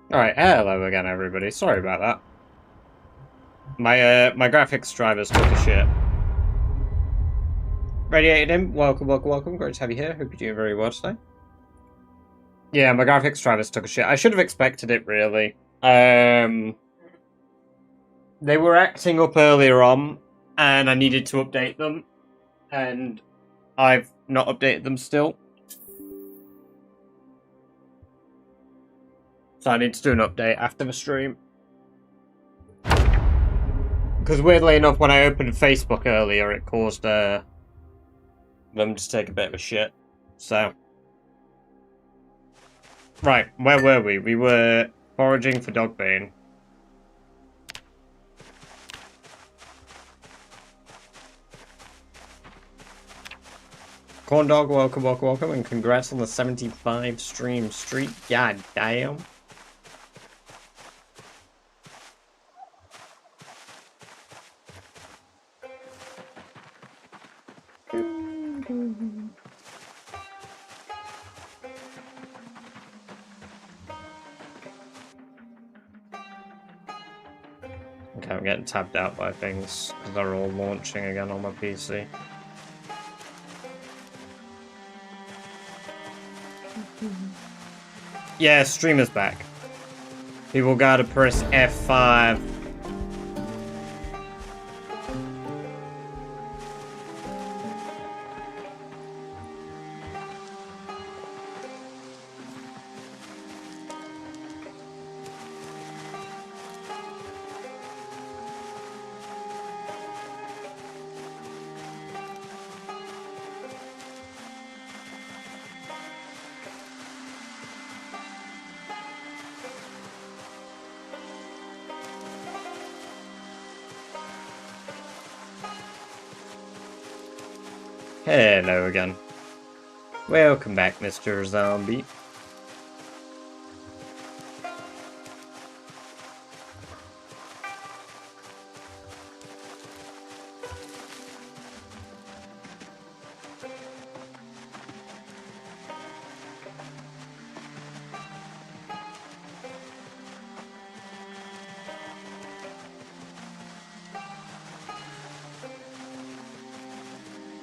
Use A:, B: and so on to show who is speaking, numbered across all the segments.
A: Alright, hello again everybody. Sorry about that. My graphics drivers took a shit. Radiated in, welcome. Great to have you here. Hope you're doing very well today. Yeah, my graphics drivers took a shit. I should have expected it really. They were acting up earlier on, and I needed to update them, and I've not updated them still. So I need to do an update after the stream. Because weirdly enough, when I opened Facebook earlier, it caused them to take a bit of a shit. So, right, where were we? We were foraging for Dogbane. Corn Dog, welcome, and congrats on the 75 stream streak. God damn. Okay, I'm getting tabbed out by things because they're all launching again on my PC. Yeah, streamer's back. People gotta press F5. Hello again. Welcome back, Mr. Zombie.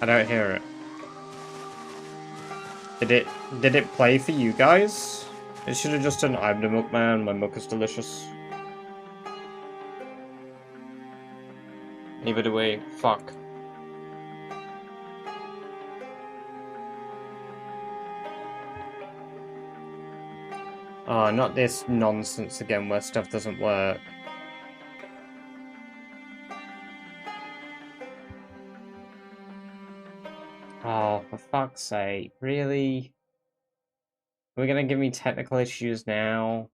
A: I don't hear it. Did it play for you guys? It should have just done I'm the Milkman, my milk is delicious. Either way, fuck. Oh, not this nonsense again where stuff doesn't work. Oh, for fuck's sake, really? We're gonna give me technical issues now?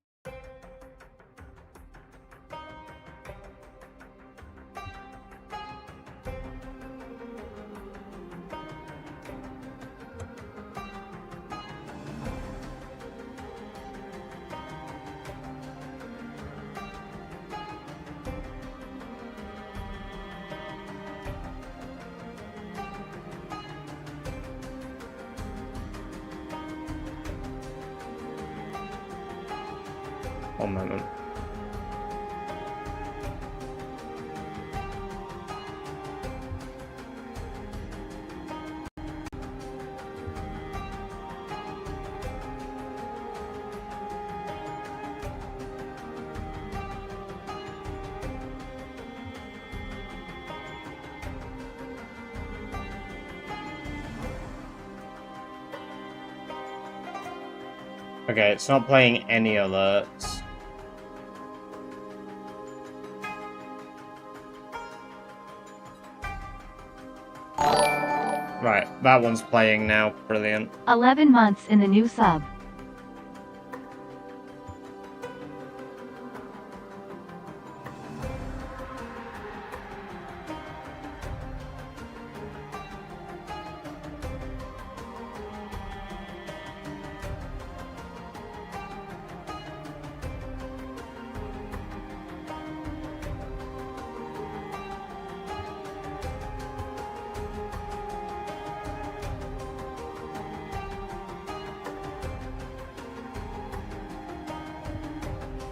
A: One moment. Okay, it's not playing any alerts. Right, that one's playing now. Brilliant.
B: 11 months in the new sub.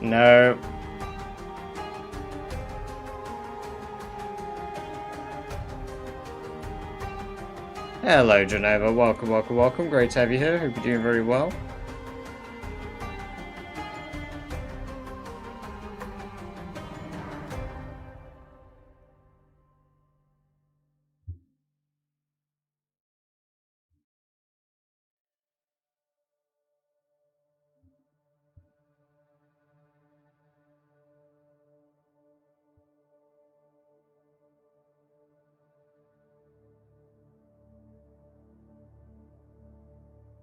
A: No. Hello, Geneva. Welcome, welcome, welcome. Great to have you here. Hope you're doing very well.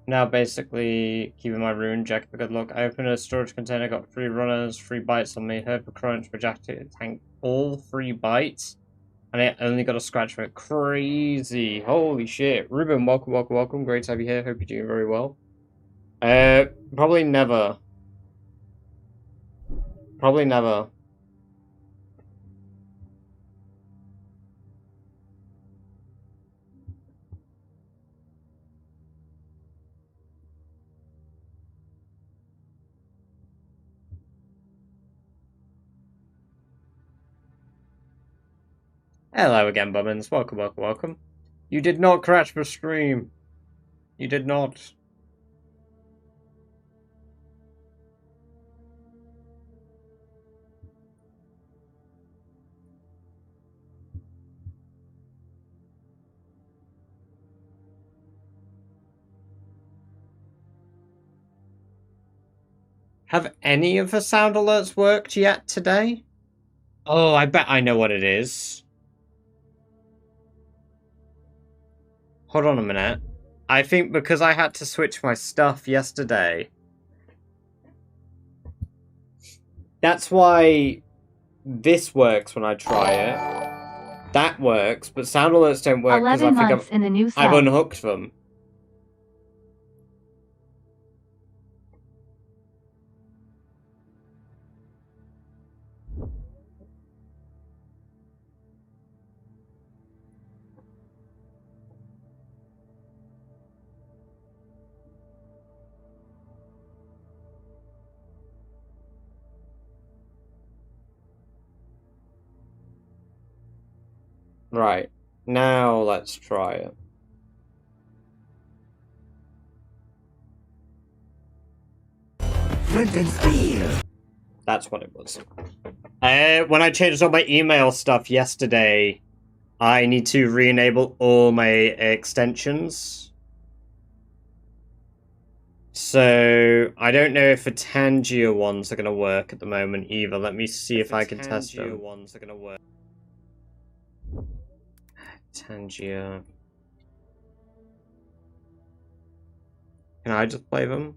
A: Now basically keeping my rune, jack for good luck. I opened a storage container, got 3 runners, 3 bites on me, heard for crunch, rejected tank all 3 bites, and I only got a scratch from it. Crazy. Holy shit. Ruben, welcome, welcome, welcome. Great to have you here. Hope you're doing very well. Probably never. Probably never. Hello again, Bummins. Welcome, welcome, welcome. You did not crash the stream. You did not. Have any of the sound alerts worked yet today? Oh, I bet I know what it is. Hold on a minute. I think because I had to switch my stuff yesterday. That's why this works when I try it. That works, but sound alerts don't work because I
B: 11
A: think
B: months in the new
A: I've
B: sub.
A: unhooked them. Right. Now let's try it. That's what it was. When I changed all my email stuff yesterday, I need to re-enable all my extensions. So, I don't know if the Tangier ones are going to work at the moment either. Let me see if I can test them. Tangier ones are going to work. Tangier. Can I just play them?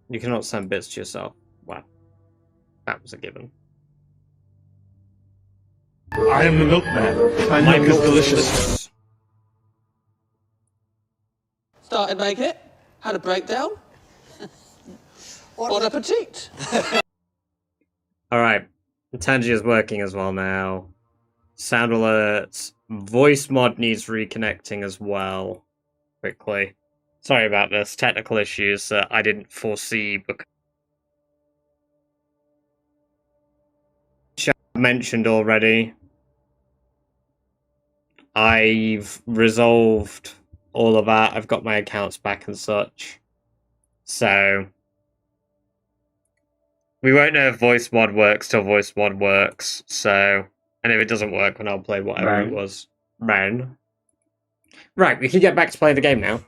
A: You cannot send bits to yourself. Wow. That was a given.
C: I am the milkman. My milk is delicious.
D: Started making it, had a breakdown. Bon appetit.
A: Alright. Tangier's working as well now. Sound alerts. Voice mod needs reconnecting as well. Quickly. Sorry about this. Technical issues that I didn't foresee because I mentioned already. I've resolved all of that. I've got my accounts back and such. So we won't know if voice mod works till voice mod works. So, and if it doesn't work, then I'll play whatever it was. Man. Right, we can get back to playing the game now.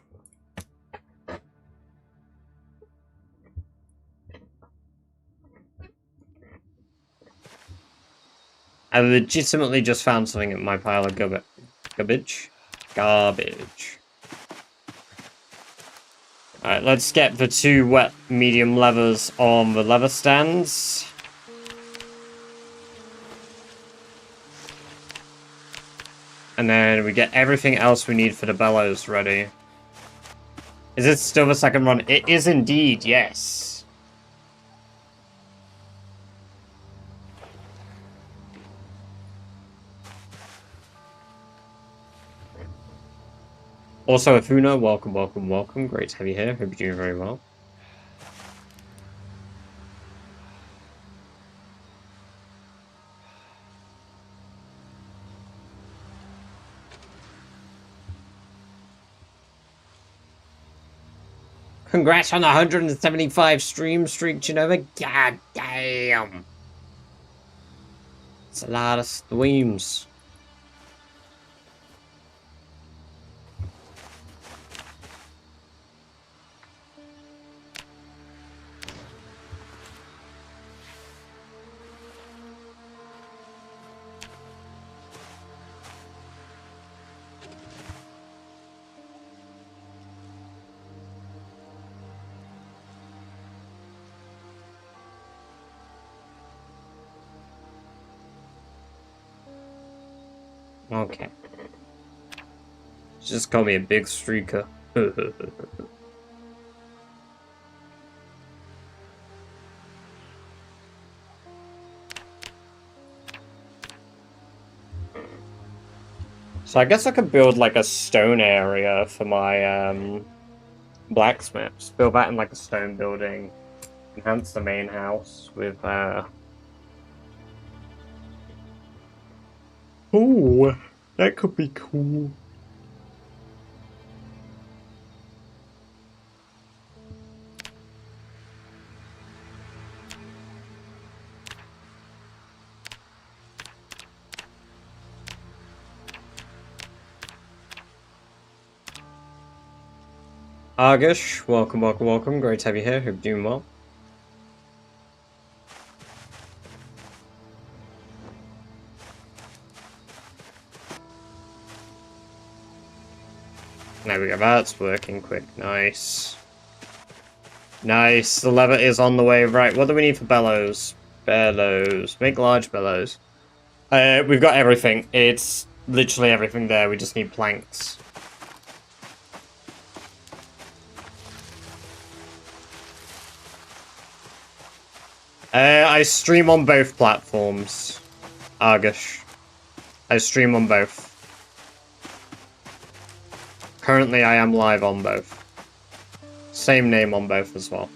A: I legitimately just found something in my pile of garbage. Garbage. Alright, let's get the 2 wet medium levers on the lever stands. And then we get everything else we need for the bellows ready. Is it still the second run? It is indeed, yes. Also, Afuna, welcome, welcome, welcome. Great to have you here. Hope you're doing very well. Congrats on the 175 stream streak, Genova. God damn. It's a lot of streams. Okay. Just call me a big streaker. So I guess I could build like a stone area for my blacksmith. Just build that in like a stone building. Enhance the main house with Ooh, that could be cool. Argish, welcome, welcome, welcome. Great to have you here. Hope you're doing well. There we go, that's working quick. Nice. Nice, the lever is on the way. Right, what do we need for bellows? Bellows. Make large bellows. We've got everything. It's literally everything there. We just need planks. I stream on both platforms, Argish. I stream on both. Currently, I am live on both. Same name on both as well.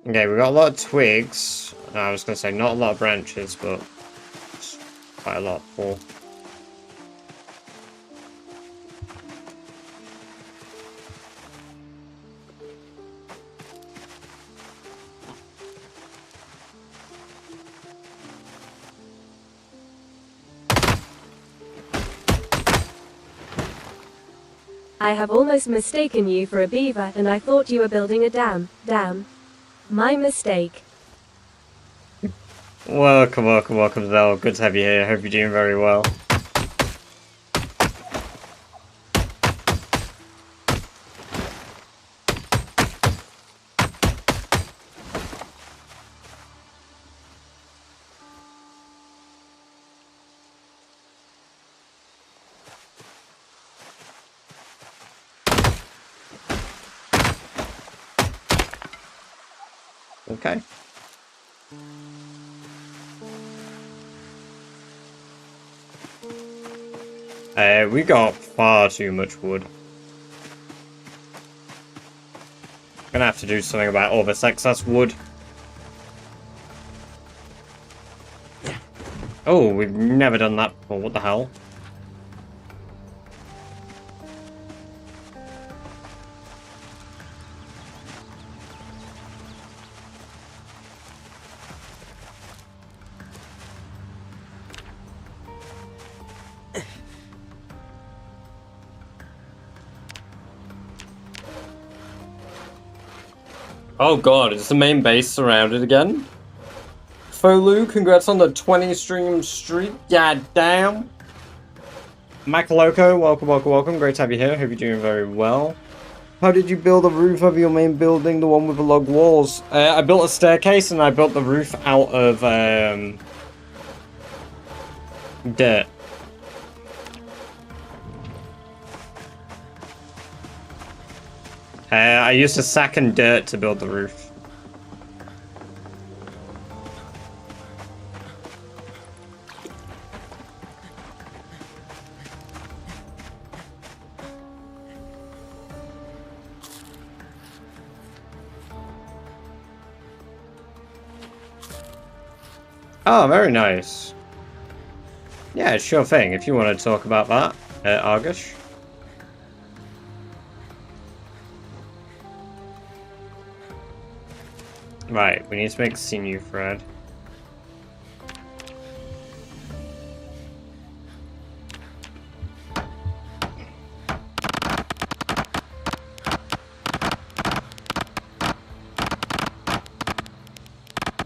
A: Okay, we got a lot of twigs. I was gonna say not a lot of branches, but quite a lot more.
E: I have almost mistaken you for a beaver, and I thought you were building a dam. Damn. My mistake.
A: Welcome, welcome, welcome, Zell. Good to have you here. Hope you're doing very well. Okay. We got far too much wood. Gonna have to do something about all this excess wood. Oh, we've never done that before. What the hell? Oh god, is the main base surrounded again? Folu, congrats on the 20 stream streak. God damn. Macaloco, welcome, welcome, welcome. Great to have you here. Hope you're doing very well. How did you build a roof over your main building, the one with the log walls? I built a staircase and I built the roof out of dirt. I used a sack and dirt to build the roof. Oh, very nice. Yeah, sure thing. If you want to talk about that, Argus. Right, we need to make a sinew thread.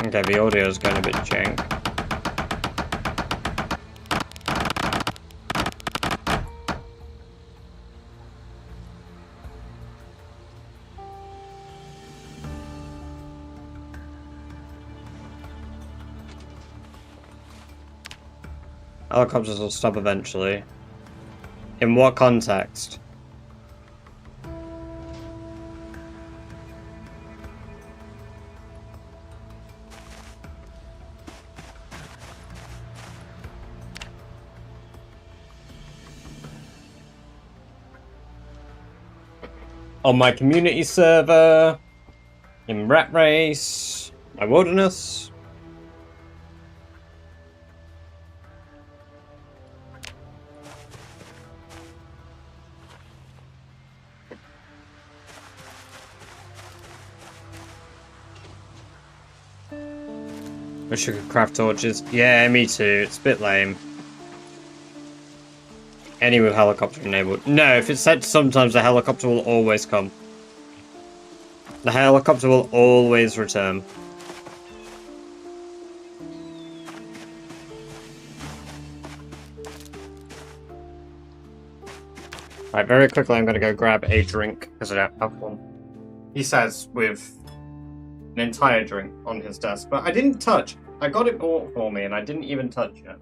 A: Okay, the audio is going a bit jank. Helicopters will stop eventually. In what context? On my community server, in Rat Race, my Wilderness. Wish I could craft torches. Yeah, me too. It's a bit lame. Any with helicopter enabled. No, if it's said sometimes the helicopter will always come. The helicopter will always return. Right, very quickly I'm going to go grab a drink because I don't have one. He says with an entire drink on his desk, but I didn't touch. I got it bought for me and I didn't even touch it.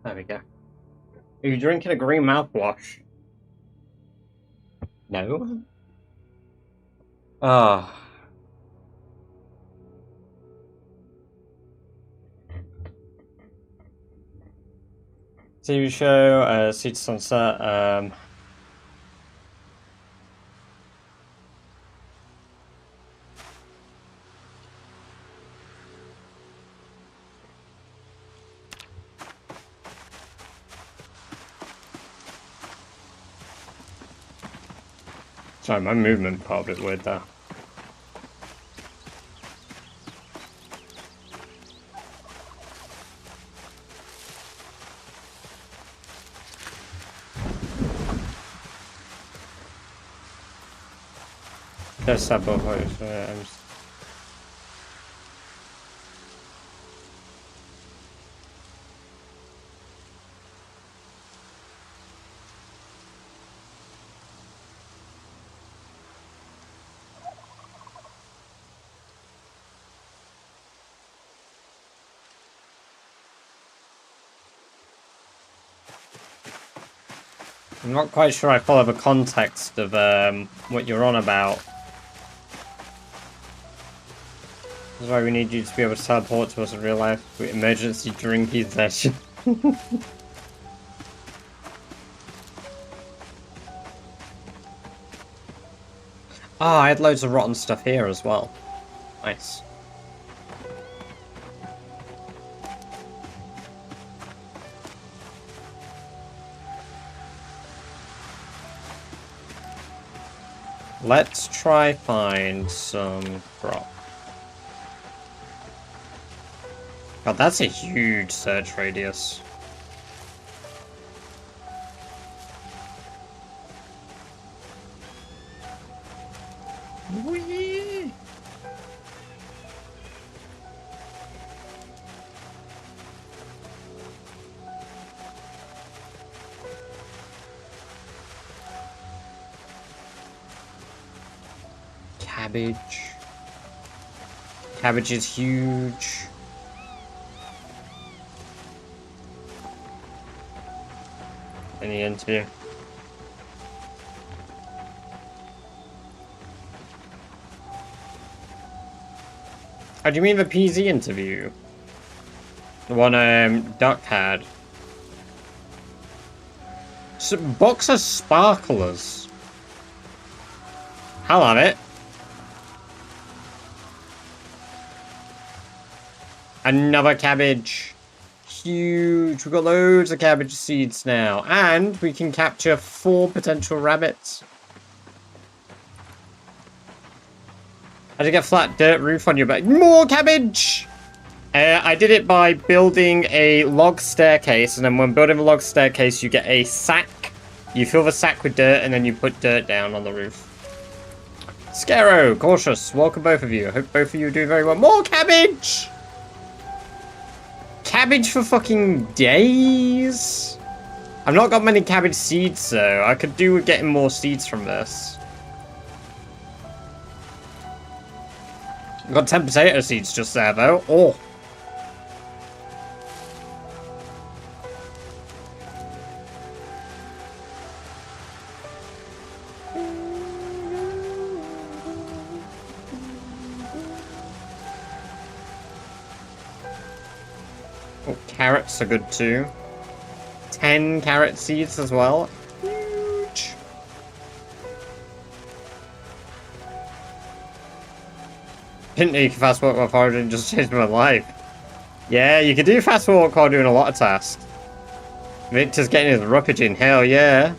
A: There we go. Are you drinking a green mouthwash? No? Ah. TV show, Sea to Sunset, Sorry, my movement part a bit weird there. Just have both ways. I'm not quite sure I follow the context of what you're on about. That's why we need you to be able to teleport to us in real life with emergency drinking session. Ah, I had loads of rotten stuff here as well. Nice. let's try find some crop. God, that's a huge search radius. Whee! Cabbage. Cabbage is huge. Any interview? Oh, do you mean the PZ interview? The one Duck had. Box of sparklers. I'll have it. Another cabbage. Huge. We've got loads of cabbage seeds now. And we can capture 4 potential rabbits. How'd you get flat dirt roof on your back? More cabbage! I did it by building a log staircase. And then when building a log staircase, you get a sack. You fill the sack with dirt and then you put dirt down on the roof. Scaro, Cautious, welcome both of you. I hope both of you are doing very well. More cabbage! Cabbage for fucking days. I've not got many cabbage seeds though. I could do with getting more seeds from this. I've got 10 potato seeds just there though. Oh. Carrots are good too. 10 carrot seeds as well. Huge. Didn't know you could fast walk while foraging, just changed my life. Yeah, you can do fast walk while doing a lot of tasks. Victor's getting his ruppage in, hell yeah.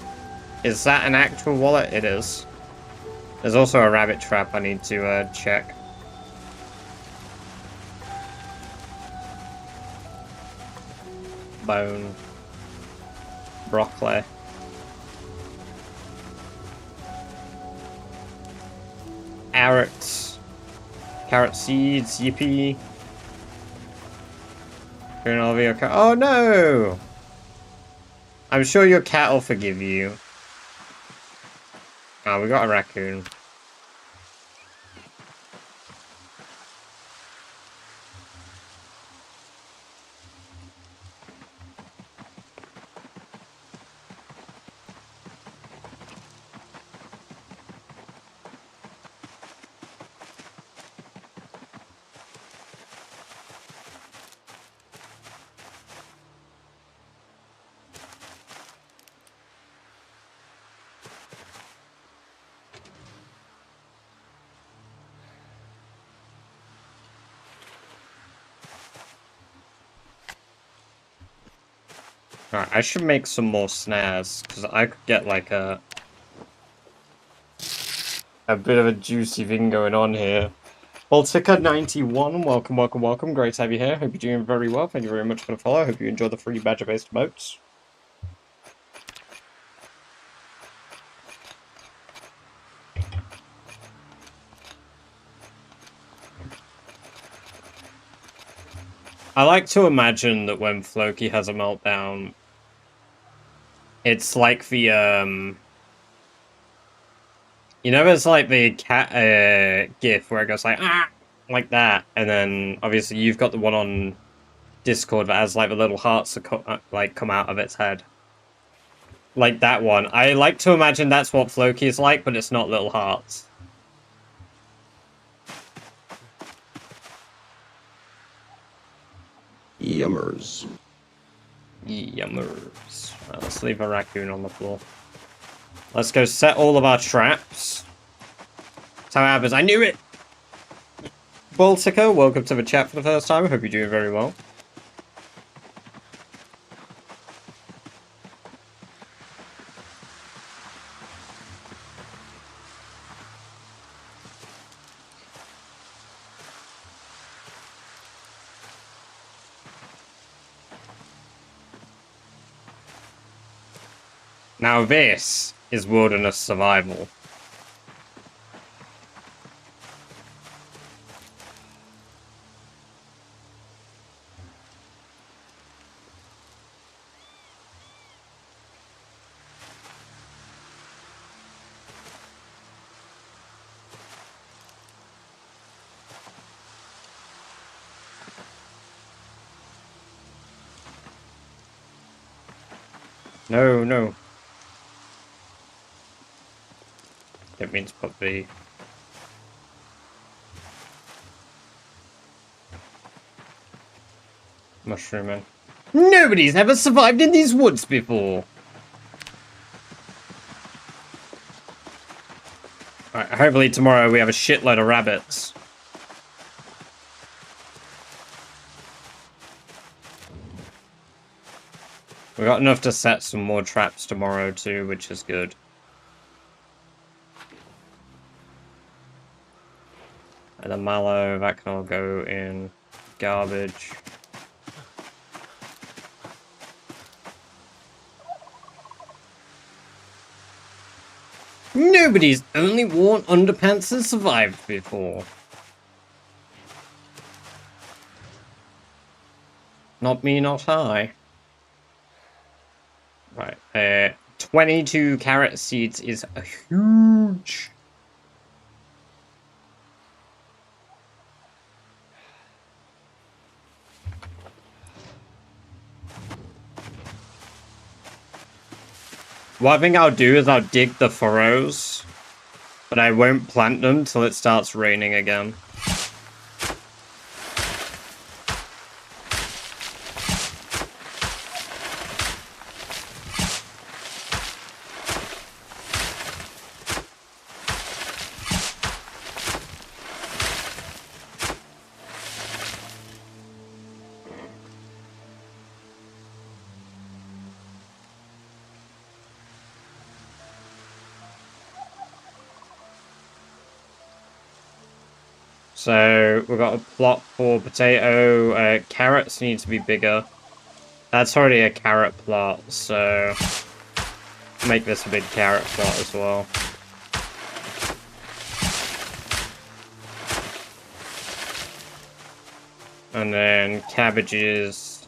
A: Is that an actual wallet? It is. There's also a rabbit trap I need to check. Bone. Broccoli. Carrots. Carrot seeds, yippee. Oh no! I'm sure your cat will forgive you. Oh, we got a raccoon. Alright, I should make some more snares, because I could get like a bit of a juicy thing going on here. Baltica91, welcome, welcome, welcome. Great to have you here. Hope you're doing very well. Thank you very much for the follow. Hope you enjoy the free badger-based emotes. I like to imagine that when Floki has a meltdown, it's like the, you know, there's like the cat, gif where it goes like, ah, like that, and then obviously you've got the one on Discord that has like the little hearts that like come out of its head. Like that one. I like to imagine that's what Floki is like, but it's not little hearts.
F: Yummers.
A: Yummers. Right, let's leave a raccoon on the floor. Let's go set all of our traps. That's how it happens. I knew it! Baltica, welcome to the chat for the first time. I hope you're doing very well. Now this is wilderness survival. No, no. Didn't mean to put the... mushroom in. Nobody's ever survived in these woods before! Alright, hopefully tomorrow we have a shitload of rabbits. We got enough to set some more traps tomorrow too, which is good. And the mallow, that can all go in garbage. Nobody's only worn underpants and survived before. Not me, not I. Right, 22 carrot seeds is a huge. What I think I'll do is I'll dig the furrows, but I won't plant them till it starts raining again. So we've got a plot for potato. Carrots need to be bigger. That's already a carrot plot, so make this a big carrot plot as well. And then cabbages.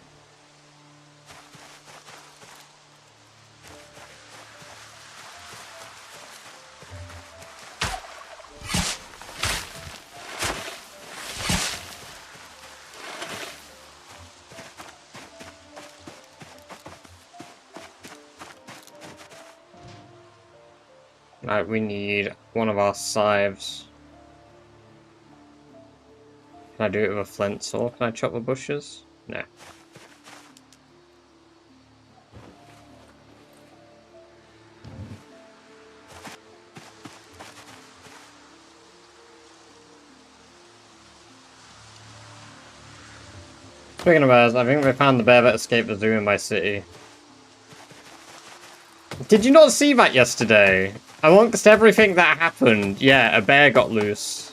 A: Right, we need one of our scythes. Can I do it with a flint saw? Can I chop the bushes? No. Speaking of bears, I think we found the bear that escaped the zoo in my city. Did you not see that yesterday? Amongst everything that happened, yeah, a bear got loose.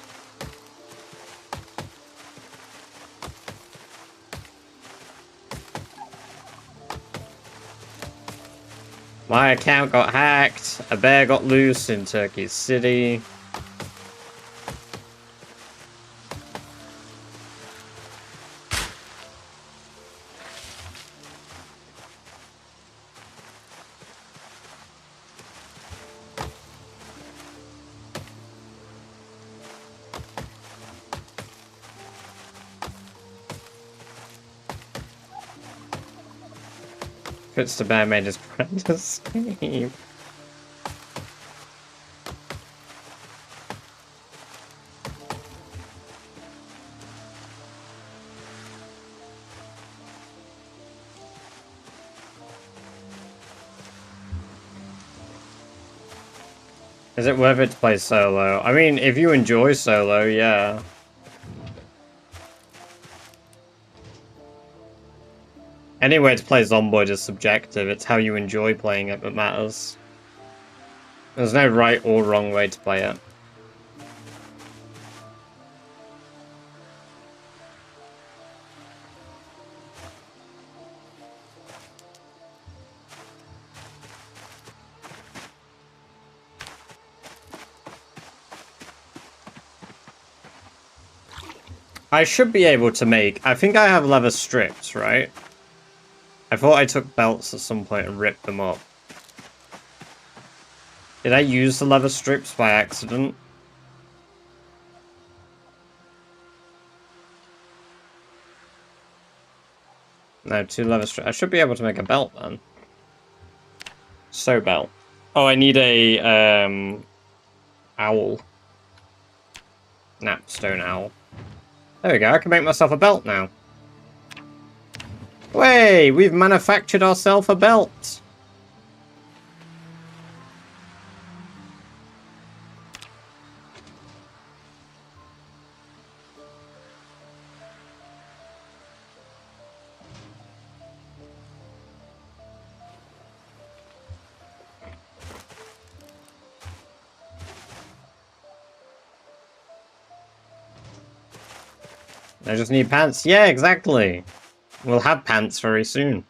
A: My account got hacked, a bear got loose in Turkey City. Fitz the bear made his grand escape. Is it worth it to play solo? I mean, if you enjoy solo, yeah. Any way to play Zomboid is subjective. It's how you enjoy playing it that matters. There's no right or wrong way to play it. I should be able to make... I think I have leather strips, right? I thought I took belts at some point and ripped them up. Did I use the leather strips by accident? No, 2 leather strips. I should be able to make a belt then. So belt. Oh, I need a, owl. Napstone owl. There we go, I can make myself a belt now. Way, we've manufactured ourselves a belt. I just need pants. Yeah, exactly. We'll have pants very soon.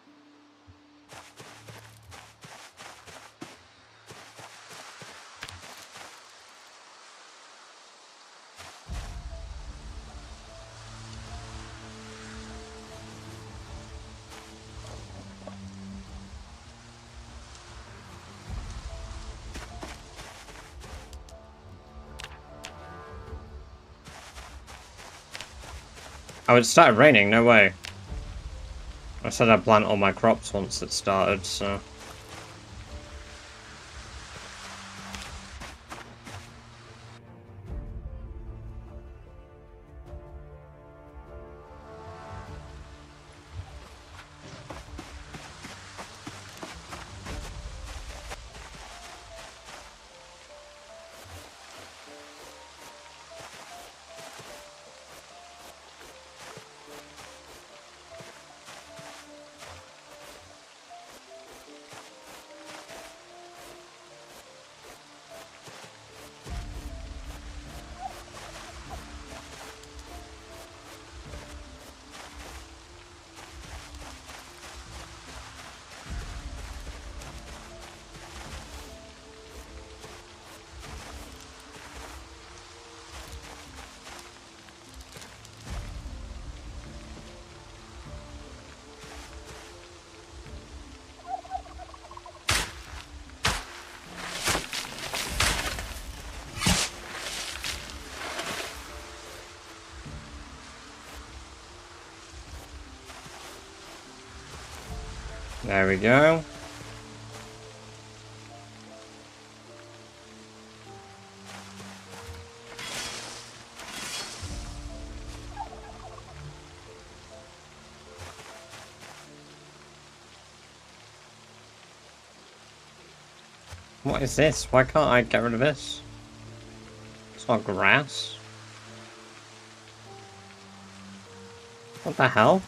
A: Oh, it started raining, no way. I said I'd plant all my crops once it started, so... There we go. What is this? Why can't I get rid of this? It's not grass. What the hell?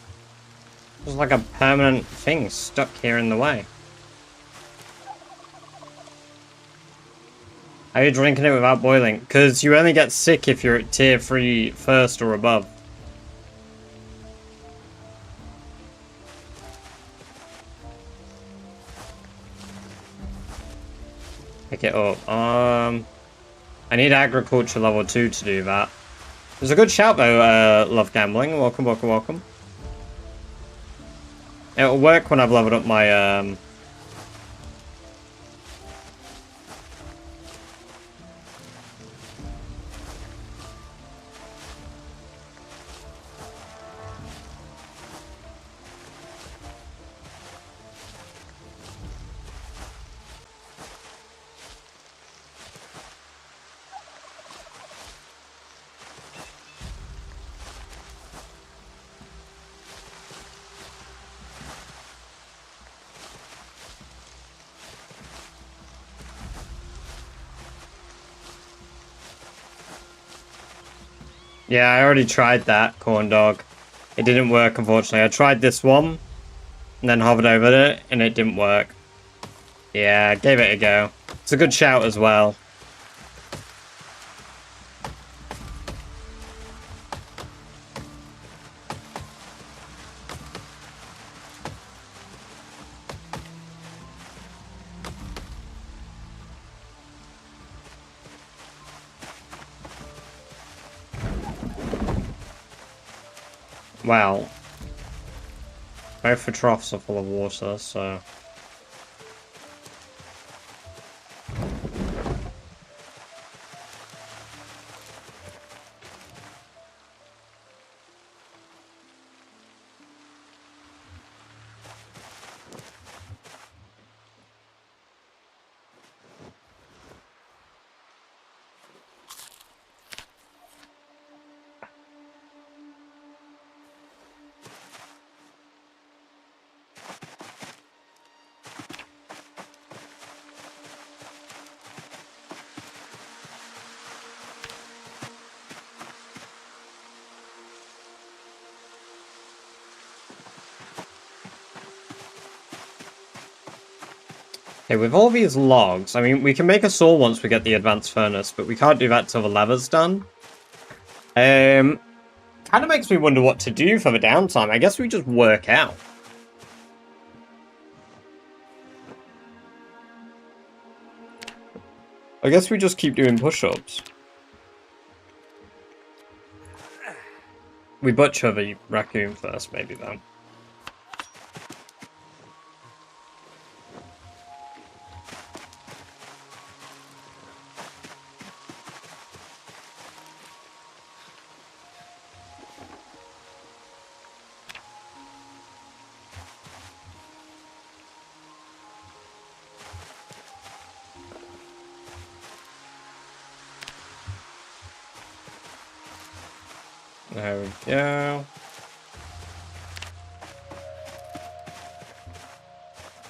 A: There's like a permanent thing stuck here in the way. Are you drinking it without boiling? Because you only get sick if you're at tier 3 first or above. Pick it up. I need agriculture level 2 to do that. There's a good shout though, Love Gambling. Welcome, welcome, welcome. It'll work when I've leveled up my, Yeah, I already tried that, corn dog. It didn't work, unfortunately. I tried this one, and then hovered over it, and it didn't work. Yeah, gave it a go. It's a good shout as well. Well, both the troughs are full of water, so... Okay, with all these logs, I mean, we can make a saw once we get the advanced furnace, but we can't do that till the leather's done. Kind of makes me wonder what to do for the downtime. I guess we just work out. I guess we just keep doing push-ups. We butcher the raccoon first, maybe, though. There we go.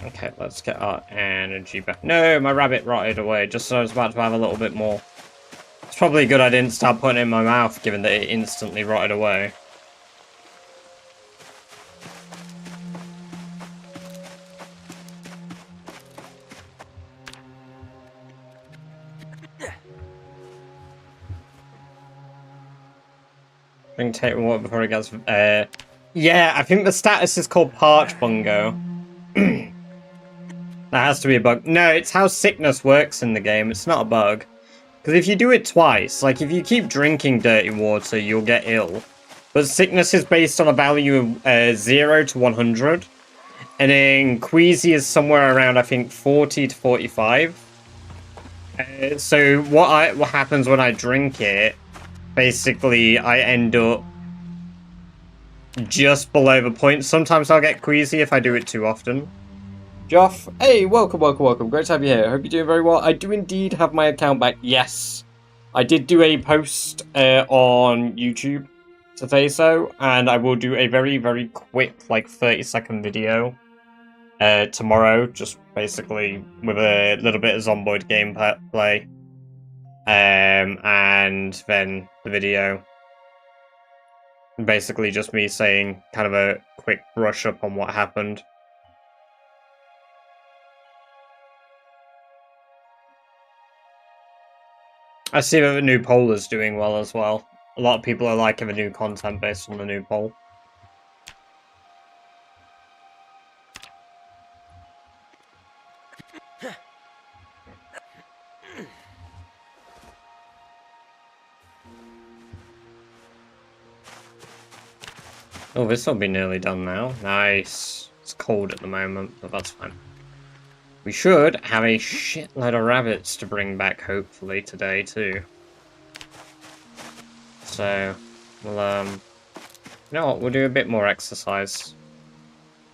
A: Okay, let's get our energy back. No, my rabbit rotted away, just so I was about to have a little bit more. It's probably good I didn't start putting it in my mouth, given that it instantly rotted away. Drink take water before it gets... yeah, I think the status is called Parch Bungo. That has to be a bug. No, it's how sickness works in the game. It's not a bug. Because if you do it twice, like if you keep drinking dirty water, you'll get ill. But sickness is based on a value of 0 to 100. And then Queasy is somewhere around, I think, 40 to 45. So what happens when I drink it, basically I end up just below the point. Sometimes I'll get queasy if I do it too often. Joff, hey, welcome. Great to have you here. Hope you're doing very well. I do indeed have my account back. Yes, I did do a post on YouTube to say so, and I will do a very, very quick, like 30-second video tomorrow, just basically with a little bit of Zomboid gameplay. And then the video. Basically just me saying kind of a quick brush up on what happened. I see that the new poll is doing well as well. A lot of people are liking the new content based on the new poll. Oh, this will be nearly done now. Nice. It's cold at the moment, but that's fine. We should have a shitload of rabbits to bring back, hopefully, today, too. So, we'll, you know what, we'll do a bit more exercise.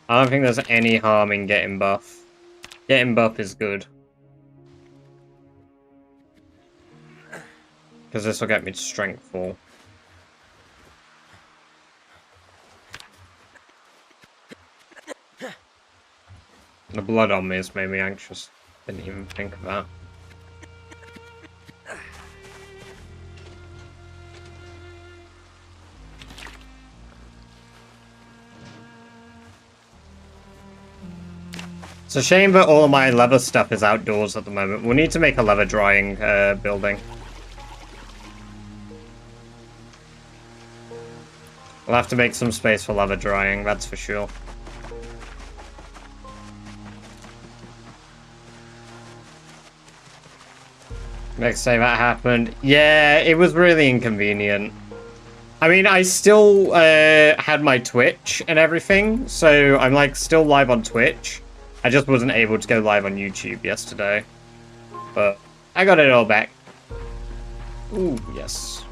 A: I don't think there's any harm in getting buff. Getting buff is good. Because this will get me to strength 4. The blood on me has made me anxious. Didn't even think of that. It's a shame that all of my leather stuff is outdoors at the moment. We'll need to make a leather drying building. We'll have to make some space for leather drying, that's for sure. Next day that happened. Yeah, it was really inconvenient. I mean, I still had my Twitch and everything, so I'm like still live on Twitch. I just wasn't able to go live on YouTube yesterday. But I got it all back. Ooh, yes.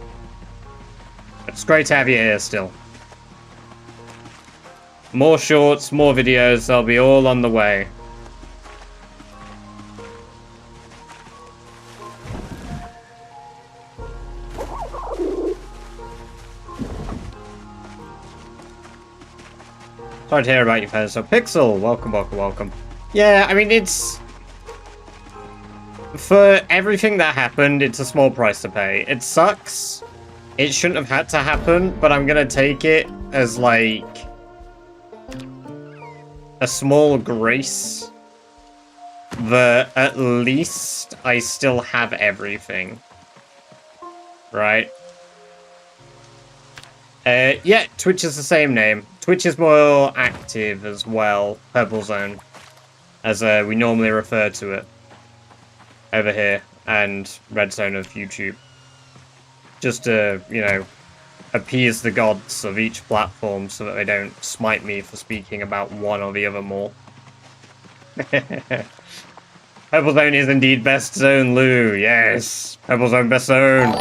A: It's great to have you here still. More shorts, more videos, they'll be all on the way. Sorry to hear about your friends. So Pixel, welcome, welcome, welcome. Yeah, I mean, it's... For everything that happened, it's a small price to pay. It sucks. It shouldn't have had to happen, but I'm gonna take it as, like... a small grace. That at least I still have everything. Right? Yeah, Twitch is the same name. Twitch is more active as well, Purple Zone, as we normally refer to it over here, and Red Zone of YouTube. Just to, you know, appease the gods of each platform so that they don't smite me for speaking about one or the other more. Purple Zone is indeed best zone, Lou. Yes, Purple Zone best zone.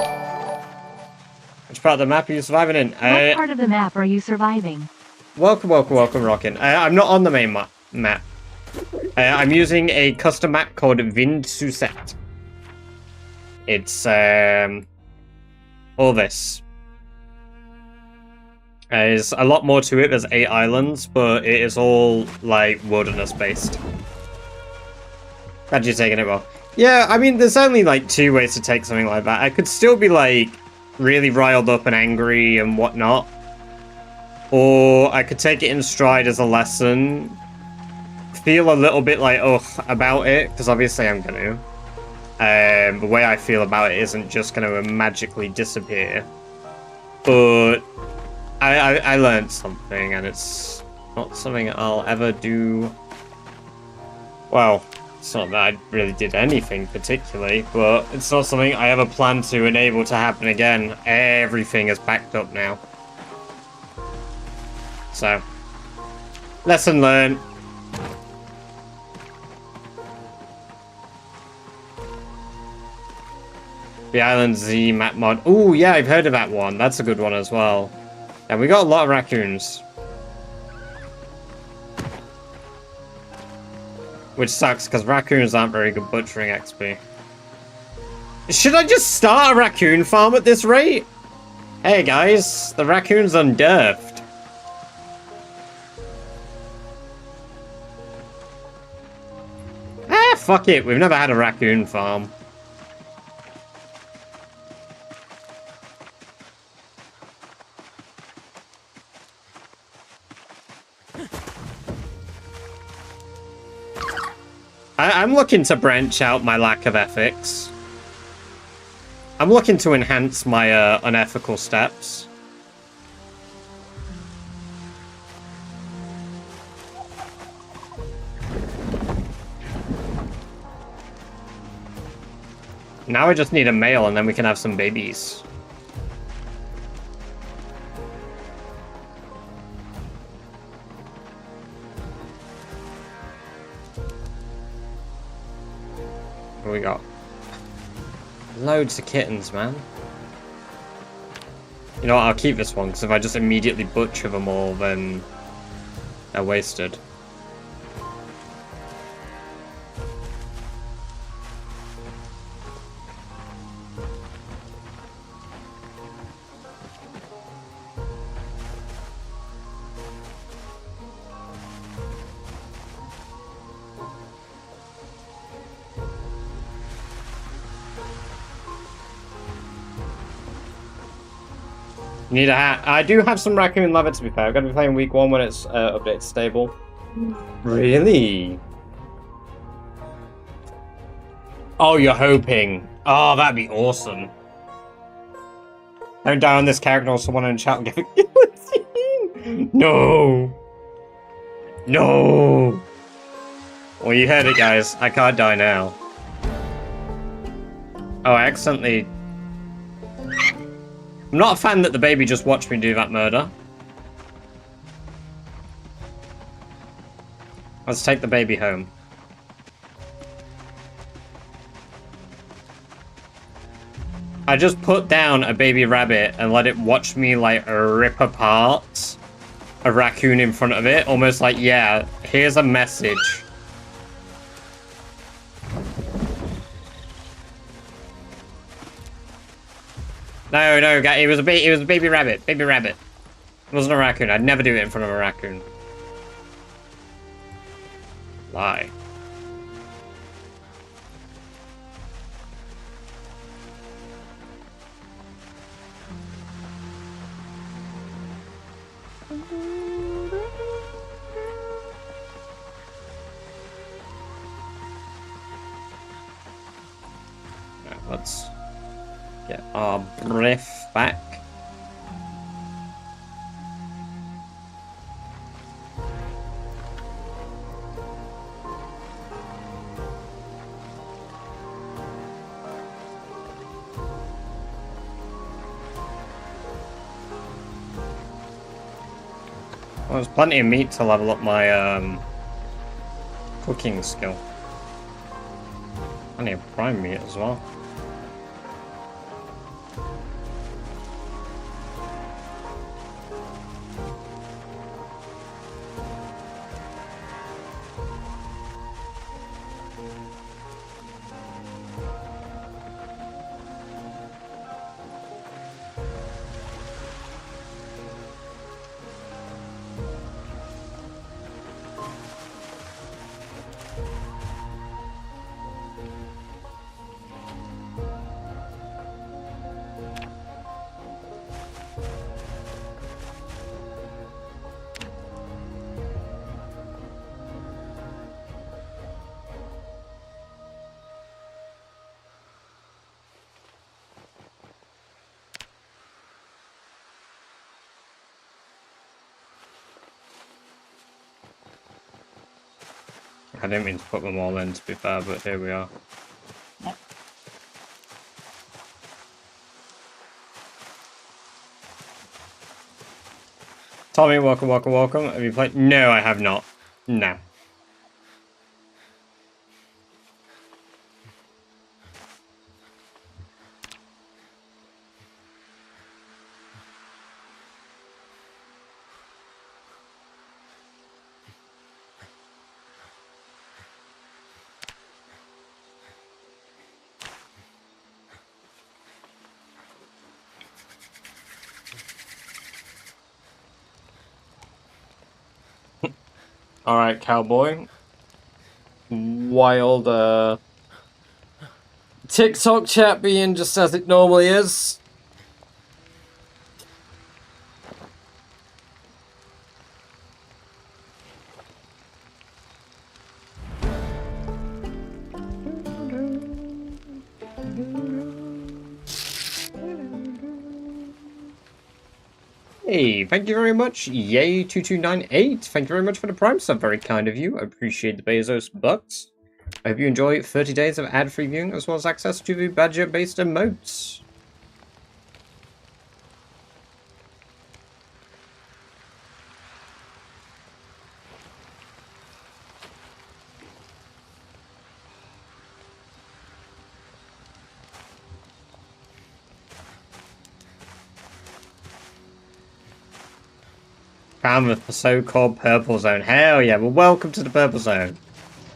A: Which part of the map are you surviving in?
B: What part of the map are you surviving?
A: Welcome, welcome, welcome, Rockin'. I'm not on the main map. I'm using a custom map called Vindsuset. It's, all this. There's a lot more to it. There's 8 islands, but it is all, like, wilderness-based. Glad you're taking it well. Yeah, I mean, there's only, like, 2 ways to take something like that. I could still be, like, really riled up and angry and whatnot. Or I could take it in stride as a lesson. Feel a little bit like, ugh, about it, because obviously I'm going to. The way I feel about it isn't just going to magically disappear. But I learned something, and it's not something I'll ever do. Well, it's not that I really did anything particularly, but it's not something I ever plan to enable to happen again. Everything is backed up now. So, lesson learned. The Island Z map mod. Ooh, yeah, I've heard of that one. That's a good one as well. And we got a lot of raccoons. Which sucks, because raccoons aren't very good butchering XP. Should I just start a raccoon farm at this rate? Hey guys, the raccoon's undurfed. Ah, fuck it, we've never had a raccoon farm. I'm looking to branch out my lack of ethics. I'm looking to enhance my unethical steps. Now I just need a male and then we can have some babies. What we got? Loads of kittens, man. You know what, I'll keep this one, because if I just immediately butcher them all, then they're wasted. Need a hat. I do have some raccoon leather, to be fair. I'm going to be playing week 1 when it's updated stable. Really? Oh, you're hoping. Oh, that'd be awesome. Don't die on this character or someone in chat will give it guillotine. No. No. Well, you heard it, guys. I can't die now. Oh, I accidentally... I'm not a fan that the baby just watched me do that murder. Let's take the baby home. I just put down a baby rabbit and let it watch me, like, rip apart a raccoon in front of it. Almost like, yeah, here's a message. No, it was a baby rabbit. Baby rabbit. It wasn't a raccoon. I'd never do it in front of a raccoon. Lie. Right, let's get our breath back. Well, there's plenty of meat to level up my cooking skill. Plenty of prime meat as well. I didn't mean to put them all in, to be fair, but here we are. Tommy, welcome. Have you played? No, I have not. No. Alright, cowboy. Wild, TikTok chat being just as it normally is. Hey, thank you very much, Yay2298. Thank you very much for the Prime sub, very kind of you. I appreciate the Bezos bucks. I hope you enjoy 30 days of ad-free viewing as well as access to the Badger-based emotes. Found the so-called purple zone. Hell yeah, well welcome to the purple zone.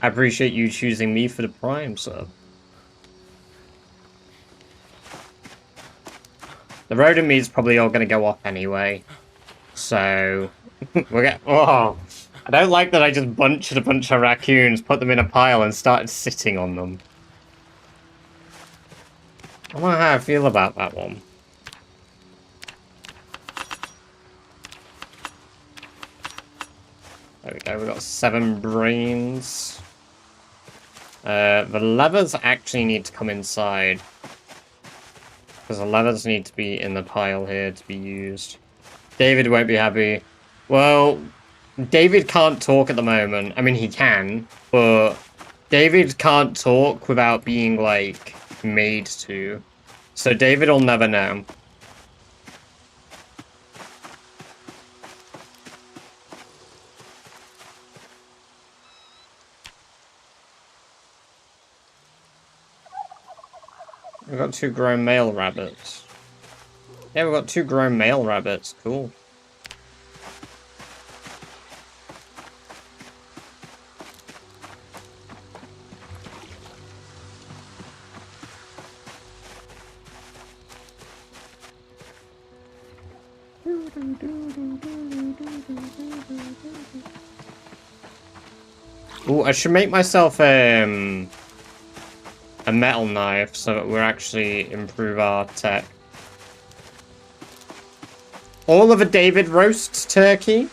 A: I appreciate you choosing me for the Prime sub. The rodent meat's probably all gonna go off anyway. So we're gonna I don't like that I just bunched a bunch of raccoons, put them in a pile and started sitting on them. I don't know how I feel about that one. There we go, we've got 7 brains. The levers actually need to come inside. Because the levers need to be in the pile here to be used. David won't be happy. Well, David can't talk at the moment. I mean, he can, but David can't talk without being, like, made to. So David will never know. We've got 2 grown male rabbits. Yeah, we've got 2 grown male rabbits. Cool. Ooh, I should make myself a metal knife so that we'll actually improve our tech. All of a David roasts turkey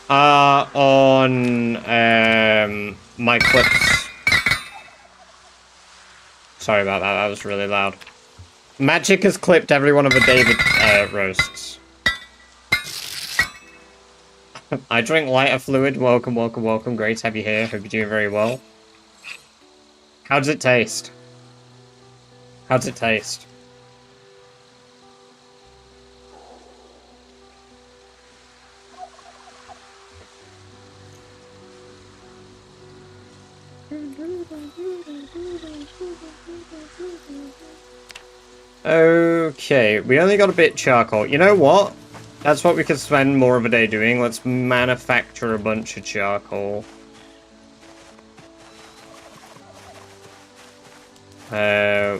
A: are on my clips. Sorry about that, that was really loud. Magic has clipped every one of the David roasts. I drink lighter fluid. Welcome, welcome, welcome. Great to have you here. Hope you're doing very well. How does it taste? How does it taste? Okay, we only got a bit charcoal. You know what? That's what we could spend more of a day doing. Let's manufacture a bunch of charcoal.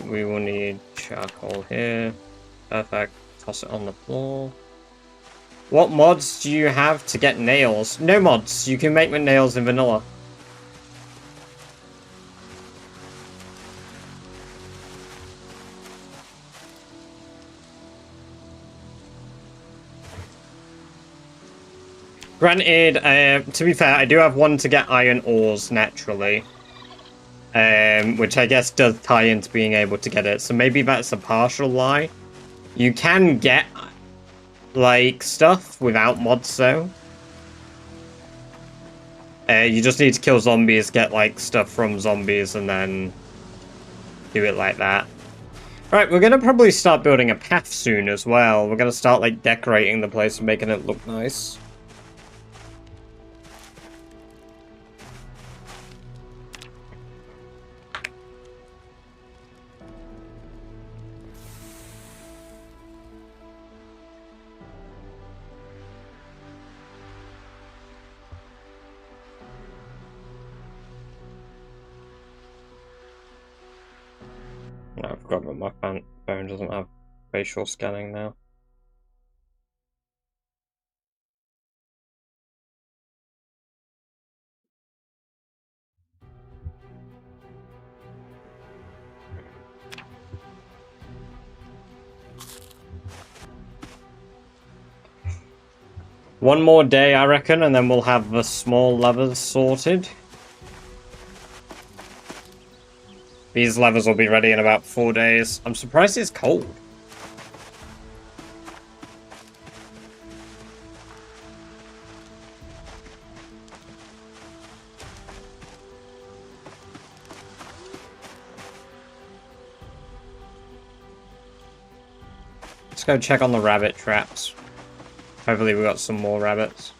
A: We will need charcoal here. Perfect. Toss it on the floor. What mods do you have to get nails? No mods. You can make nails in vanilla. Granted, to be fair, I do have one to get iron ores naturally. Which I guess does tie into being able to get it. So maybe that's a partial lie. You can get, like, stuff without mods, though. You just need to kill zombies, get, like, stuff from zombies, and then do it like that. Right, we're gonna probably start building a path soon as well. We're gonna start, like, decorating the place and making it look nice. I forgot that my phone doesn't have facial scanning now. One more day, I reckon, and then we'll have the small levers sorted. These levers will be ready in about 4 days. I'm surprised it's cold. Let's go check on the rabbit traps. Hopefully we got some more rabbits.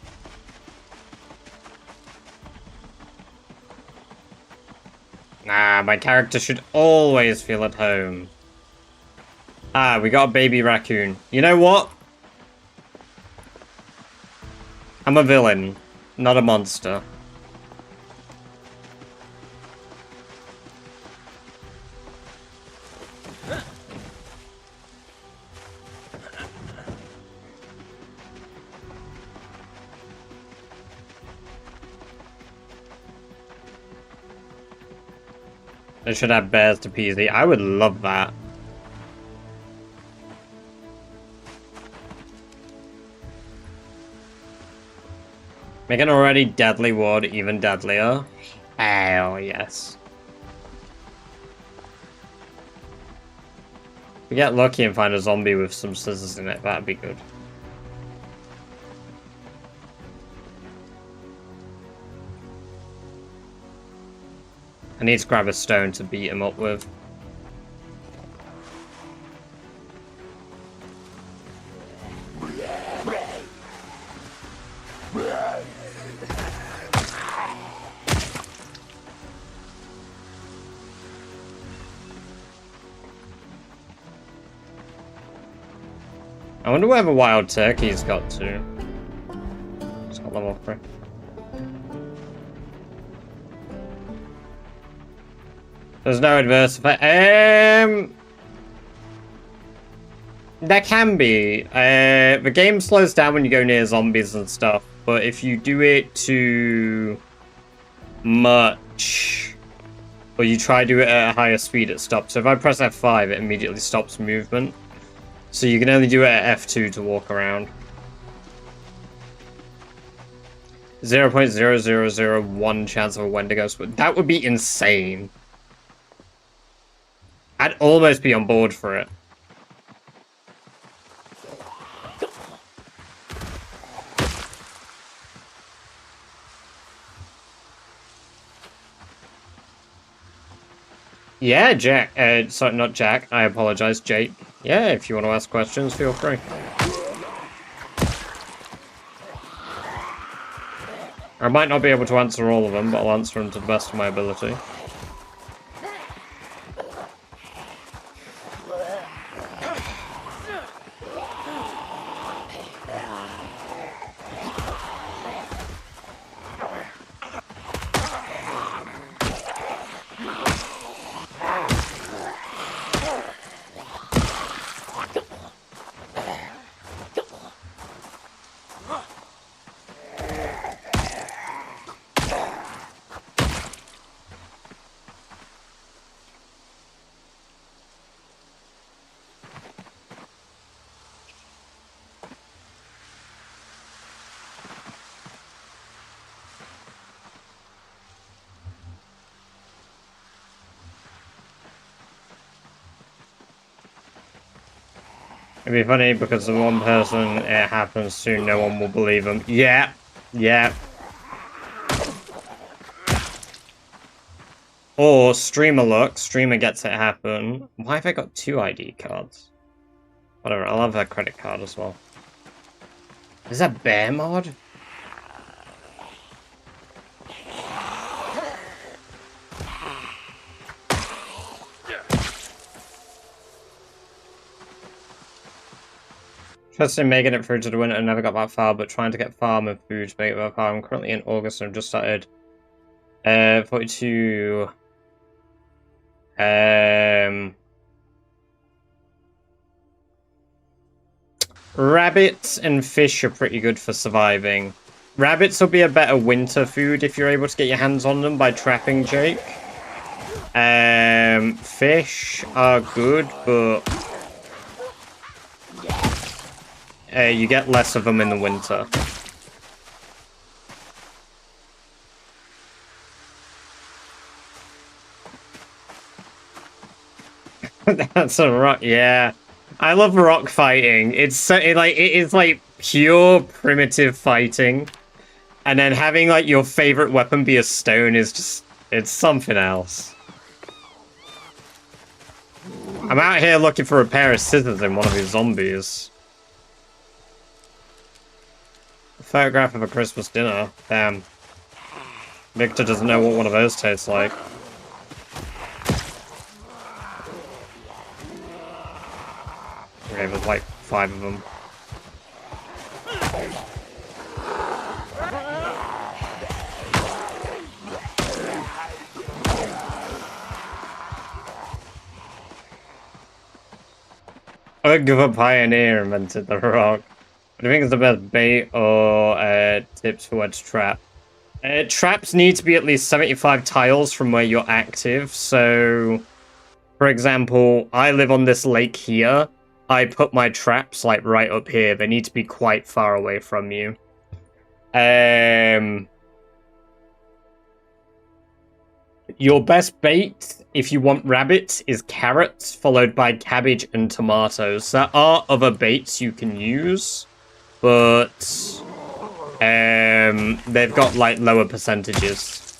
A: Nah, my character should always feel at home. Ah, we got a baby raccoon. You know what? I'm a villain, not a monster. They should have bears to Peasy. I would love that. Make an already deadly ward even deadlier. Hell yes. If we get lucky and find a zombie with some scissors in it, that'd be good. I need to grab a stone to beat him up with. I wonder where the wild turkey's got to. It's got level 3. There's no adverse effect. There can be. The game slows down when you go near zombies and stuff, but if you do it too much, or you try to do it at a higher speed, it stops. So if I press F5, it immediately stops movement. So you can only do it at F2 to walk around. 0.0001 chance of a Wendigo. That would be insane. I'd almost be on board for it. Yeah, Jack. Sorry, not Jack. I apologize, Jake. Yeah, if you want to ask questions, feel free. I might not be able to answer all of them, but I'll answer them to the best of my ability. It'd be funny because the one person it happens to, no one will believe them. Yeah, yeah. Or streamer look, streamer gets it happen. Why have I got 2 ID cards? Whatever, I'll have that credit card as well. Is that bear mod? Interested in making it through to the winter and never got that far, but trying to get farmer food to make it that far. I'm currently in August and I've just started 42 rabbits and fish are pretty good for surviving. Rabbits will be a better winter food if you're able to get your hands on them by trapping, Jake. Fish are good, but you get less of them in the winter. That's a rock. Yeah, I love rock fighting. It's so it is like pure primitive fighting, and then having like your favorite weapon be a stone is just it's something else. I'm out here looking for a pair of scissors in one of these zombies. A photograph of a Christmas dinner. Damn. Victor doesn't know what one of those tastes like. Okay, there's like 5 of them. Ugg of a pioneer invented the rock. What do you think is the best bait or tips for wedge trap? Traps need to be at least 75 tiles from where you're active. So, for example, I live on this lake here. I put my traps like right up here. They need to be quite far away from you. Your best bait, if you want rabbits, is carrots, followed by cabbage and tomatoes. There are other baits you can use, but they've got like lower percentages.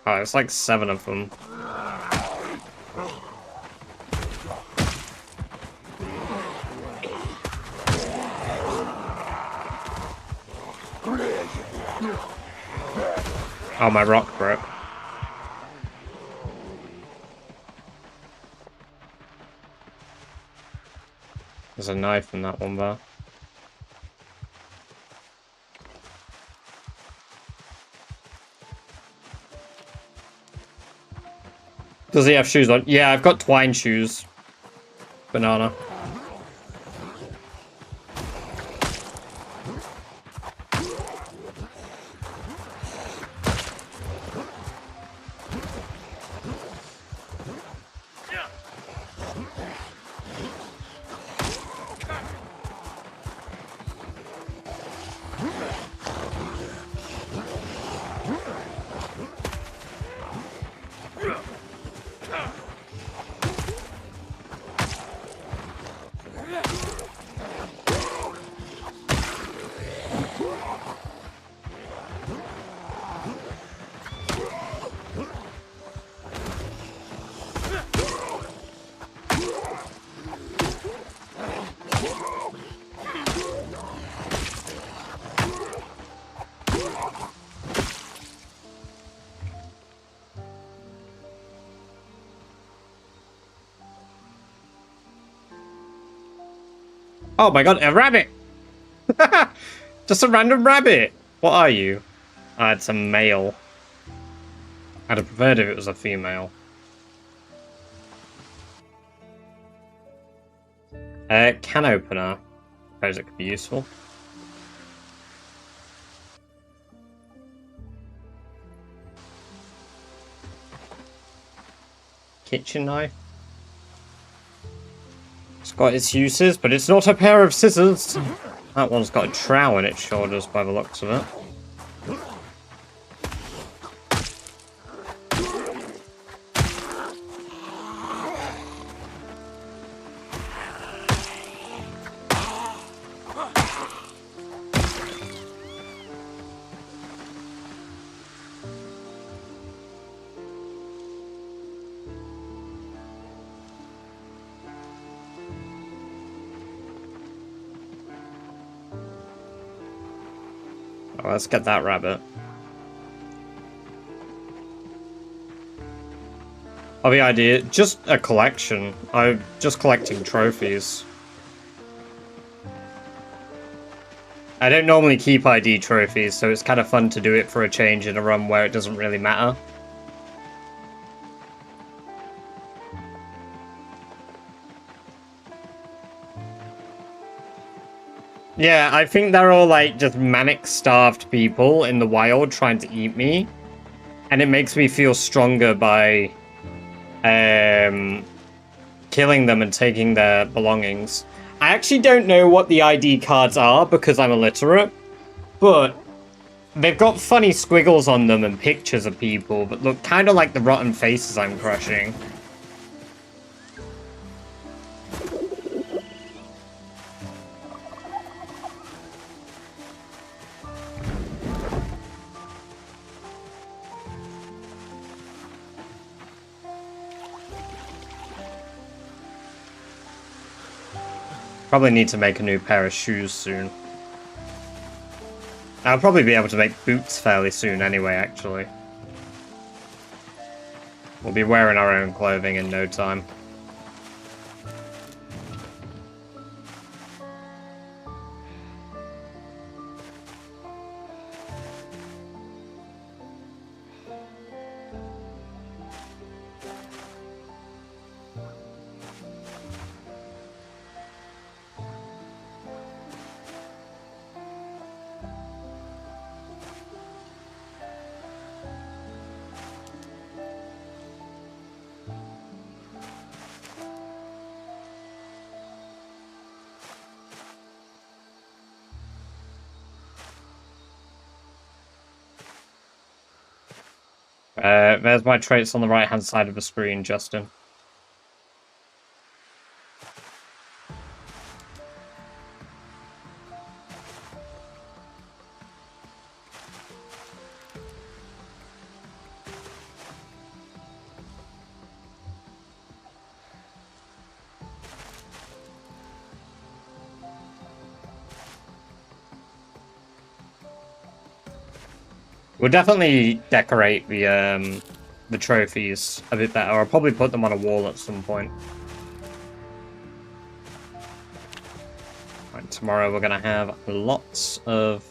A: Oh, it's like 7 of them. Oh, my rock broke. There's a knife in that one there. Does he have shoes on? Yeah, I've got twine shoes. Banana. Oh my god, a rabbit! Just a random rabbit! What are you? Ah, it's a male. I'd have preferred if it was a female. Can opener. Suppose it could be useful. Kitchen knife. It's got its uses, but it's not a pair of scissors. That one's got a trowel in its shoulders by the looks of it. Oh, let's get that rabbit. Oh, the idea, just a collection. I'm just collecting trophies. I don't normally keep ID trophies, so it's kind of fun to do it for a change in a run where it doesn't really matter. Yeah, I think they're all like just manic starved people in the wild trying to eat me. And it makes me feel stronger by killing them and taking their belongings. I actually don't know what the ID cards are because I'm illiterate, but they've got funny squiggles on them and pictures of people that look kind of like the rotten faces I'm crushing. Probably need to make a new pair of shoes soon. I'll probably be able to make boots fairly soon anyway, actually. We'll be wearing our own clothing in no time. There's my traits on the right-hand side of the screen, Justin. We'll definitely decorate the trophies a bit better. I'll probably put them on a wall at some point. Right, tomorrow we're gonna have lots of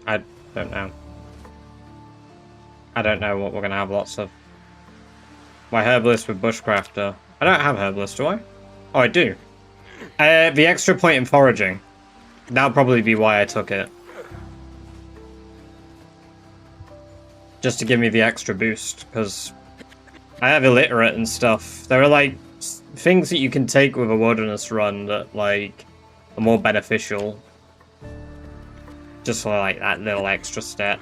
A: I don't know. I don't know what we're gonna have lots of. My herbalist with bushcrafter. I don't have herbalist, do I? Oh, I do. The extra point in foraging. That'll probably be why I took it. Just to give me the extra boost, because I have illiterate and stuff. There are, like, things that you can take with a wilderness run that, like, are more beneficial. Just for, like, that little extra step.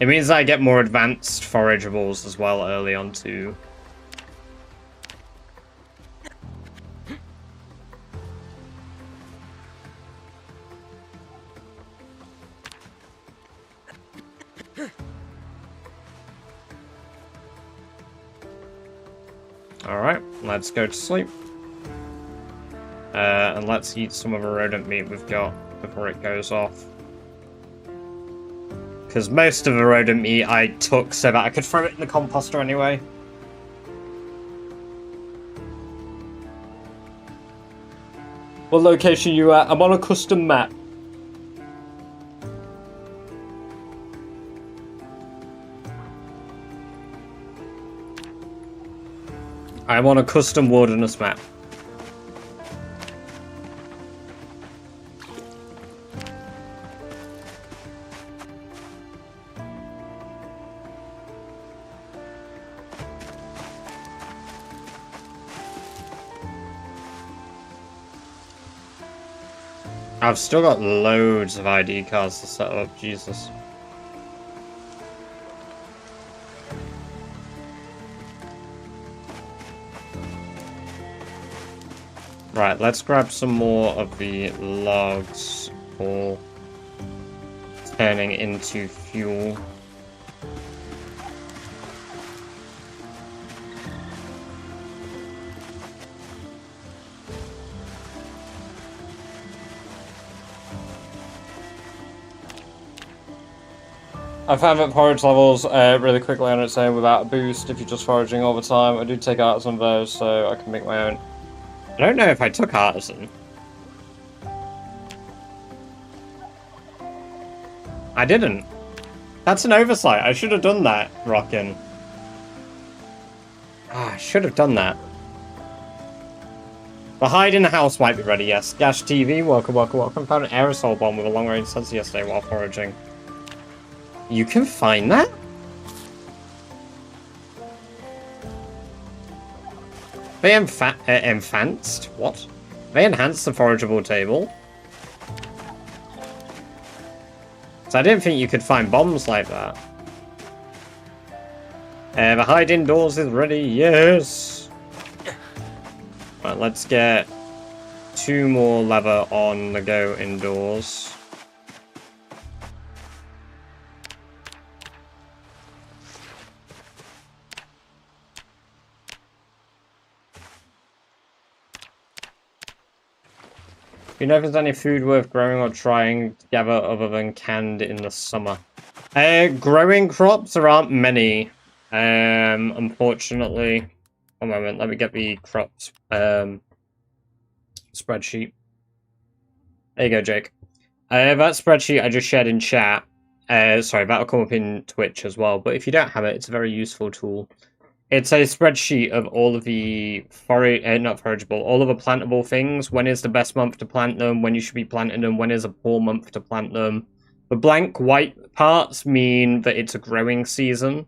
A: It means that I get more advanced forageables as well early on, too. Alright, let's go to sleep. And let's eat some of the rodent meat we've got before it goes off. Because most of the rodent meat I took so that I could throw it in the composter anyway. What location are you at? I'm on a custom map. I'm on a custom wilderness map. I've still got loads of ID cards to set up, Jesus. Right, let's grab some more of the logs for turning into fuel. I found that forage levels really quickly on its own without a boost if you're just foraging all the time. I do take artisan of those so I can make my own. I don't know if I took artisan. I didn't. That's an oversight. I should have done that, Rockin'. Ah, I should have done that. The hide in the house might be ready, yes. Gash TV, welcome, welcome, welcome. Found an aerosol bomb with a long-range sensor yesterday while foraging. You can find that? They enhanced? What? They enhanced the forageable table? So I didn't think you could find bombs like that. The hide indoors is ready, yes! Right, let's get 2 more leather on the go indoors. Do you know if there's any food worth growing or trying to gather other than canned in the summer? Growing crops, there aren't many. Unfortunately. One moment, let me get the crops spreadsheet. There you go, Jake. That spreadsheet I just shared in chat. Sorry, that'll come up in Twitch as well. But if you don't have it, it's a very useful tool. It's a spreadsheet of all of the not forageable, all of the plantable things. When is the best month to plant them? When you should be planting them? When is a poor month to plant them? The blank white parts mean that it's a growing season.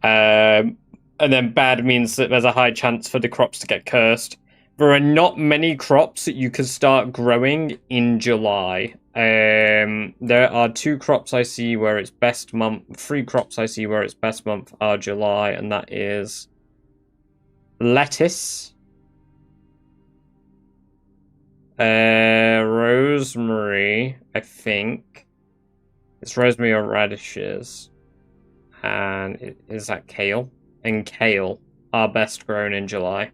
A: And then bad means that there's a high chance for the crops to get cursed. There are not many crops that you can start growing in July. There are 2 crops I see where it's best month. 3 crops I see where it's best month are July, and that is lettuce, rosemary, I think. It's rosemary or radishes. And is that kale? And kale. are best grown in July.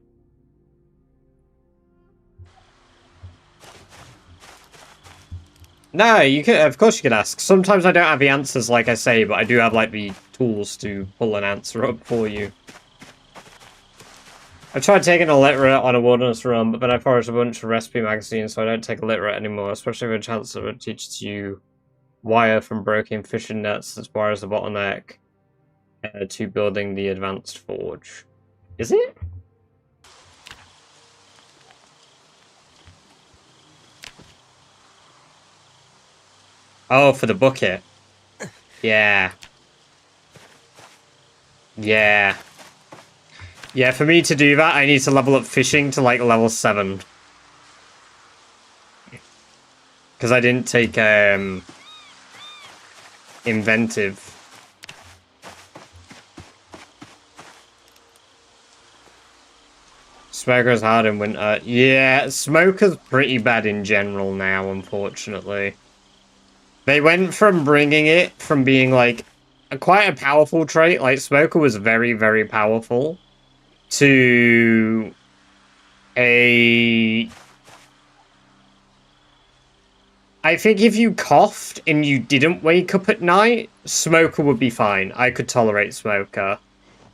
A: No, you can. Of course, you can ask. Sometimes I don't have the answers, like I say, but I do have like the tools to pull an answer up for you. I tried taking a literate on a wilderness run, but then I foraged a bunch of recipe magazines, so I don't take a literate anymore, especially with a chance that it teaches you wire from broken fishing nets as far as the bottleneck to building the advanced forge. Is it? Oh, for the bucket. Yeah. Yeah. Yeah, for me to do that, I need to level up fishing to, like, level 7. Because I didn't take, inventive. Smoker's hard in winter. Yeah, Smoker's pretty bad in general now, unfortunately. They went from bringing it from being, like, quite a powerful trait, like, Smoker was very, very powerful, to a... I think if you coughed and you didn't wake up at night, Smoker would be fine. I could tolerate Smoker.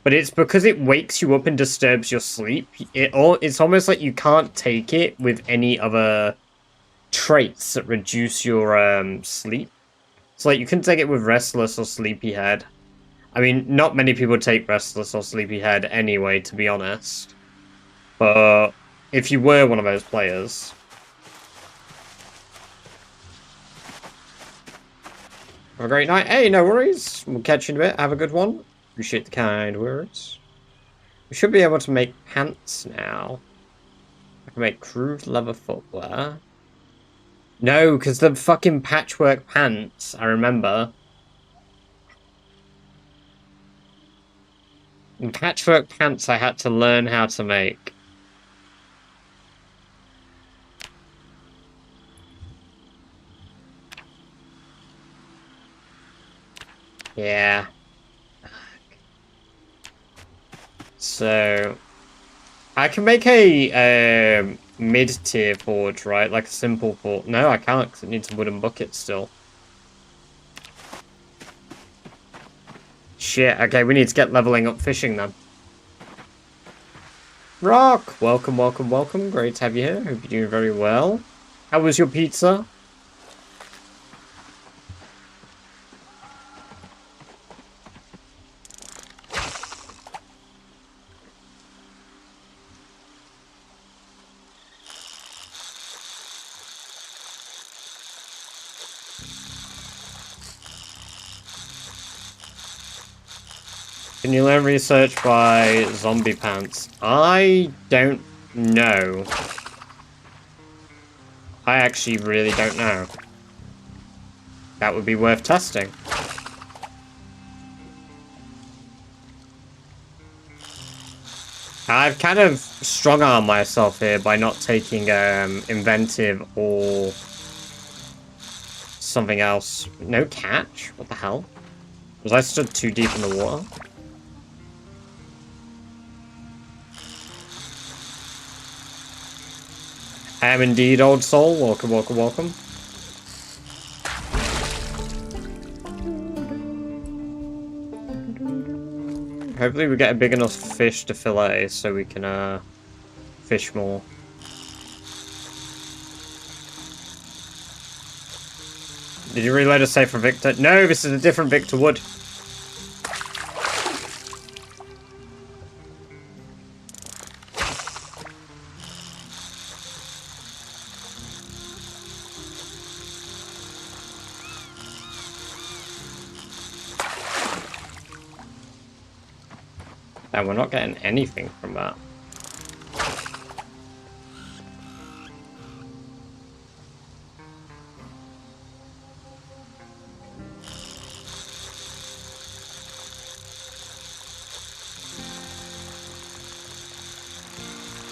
A: But it's because it wakes you up and disturbs your sleep. It's almost like you can't take it with any other traits that reduce your sleep. So like you can take it with Restless or Sleepyhead. I mean, not many people take Restless or Sleepyhead anyway, to be honest. But if you were one of those players... Have a great night. Hey, no worries. We'll catch you in a bit. Have a good one. Appreciate the kind words. We should be able to make pants now. I can make crude leather footwear. No, because the fucking patchwork pants, I remember. In patchwork pants I had to learn how to make. Yeah. So, I can make a mid-tier forge, right? Like a simple forge. No, I can't because it needs a wooden bucket still. Shit, okay, we need to get leveling up fishing then. Rock! Welcome, welcome, welcome. Great to have you here. Hope you're doing very well. How was your pizza? Can you learn research by zombie pants? I don't know. I actually really don't know. That would be worth testing. I've kind of strong-armed myself here by not taking inventive or something else. No catch? What the hell? Was I stood too deep in the water? I am indeed, old soul. Welcome, welcome, welcome. Hopefully we get a big enough fish to fillet so we can fish more. Did you reload a save for Victor? No, this is a different Victor Wood. And we're not getting anything from that.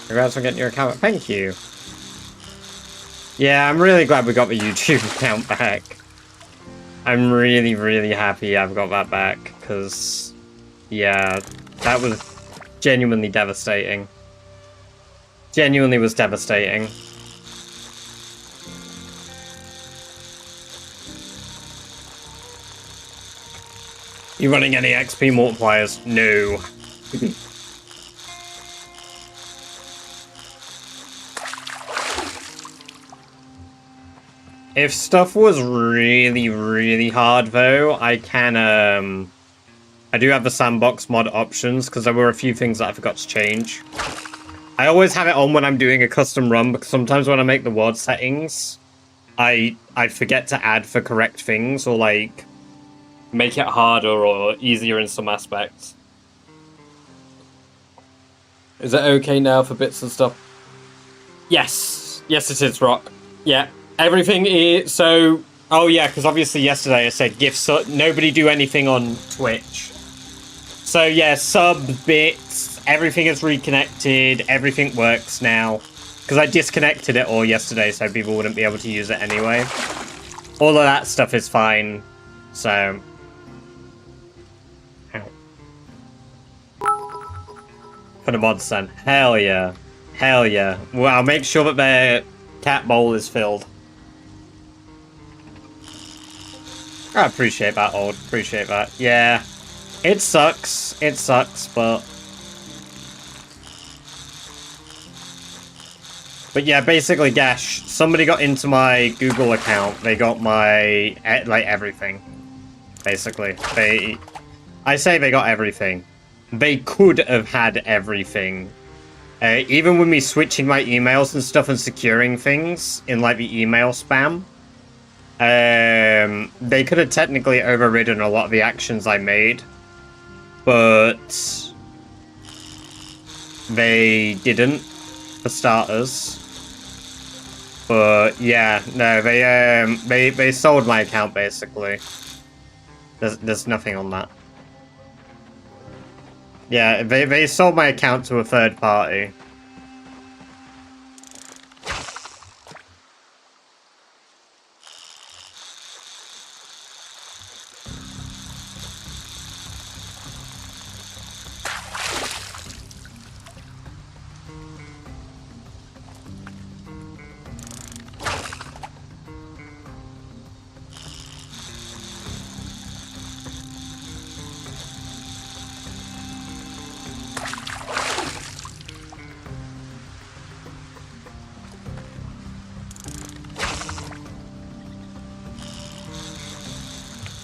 A: Congrats on getting your account. Thank you. Yeah, I'm really glad we got the YouTube account back. I'm really, really happy I've got that back, because, yeah, that was genuinely devastating. Genuinely was devastating. You running any XP multipliers? No. If stuff was really, really hard, though, I can, I do have the sandbox mod options, because there were a few things that I forgot to change. I always have it on when I'm doing a custom run, because sometimes when I make the WOD settings, I forget to add the correct things, or, like, make it harder or easier in some aspects. Is it okay now for bits and stuff? Yes. Yes, it is, Rock. Yeah. Everything is... So... Oh, yeah, because obviously yesterday I said gifts... Nobody do anything on Twitch. So, yeah, sub, bits, everything is reconnected. Everything works now. Because I disconnected it all yesterday so people wouldn't be able to use it anyway. All of that stuff is fine. So... For the mods then. Hell yeah. Hell yeah. Well, I'll make sure that their cat bowl is filled. I appreciate that, Old. Appreciate that. Yeah. It sucks. It sucks, but... But yeah, basically, Gash, somebody got into my Google account. They got my... like, everything. Basically. I say they got everything. They could have had everything. Even with me switching my emails and stuff and securing things in, like, the email spam, they could have technically overridden a lot of the actions I made. But they didn't, for starters. But, yeah, no, they sold my account, basically. There's nothing on that. Yeah, they sold my account to a third party.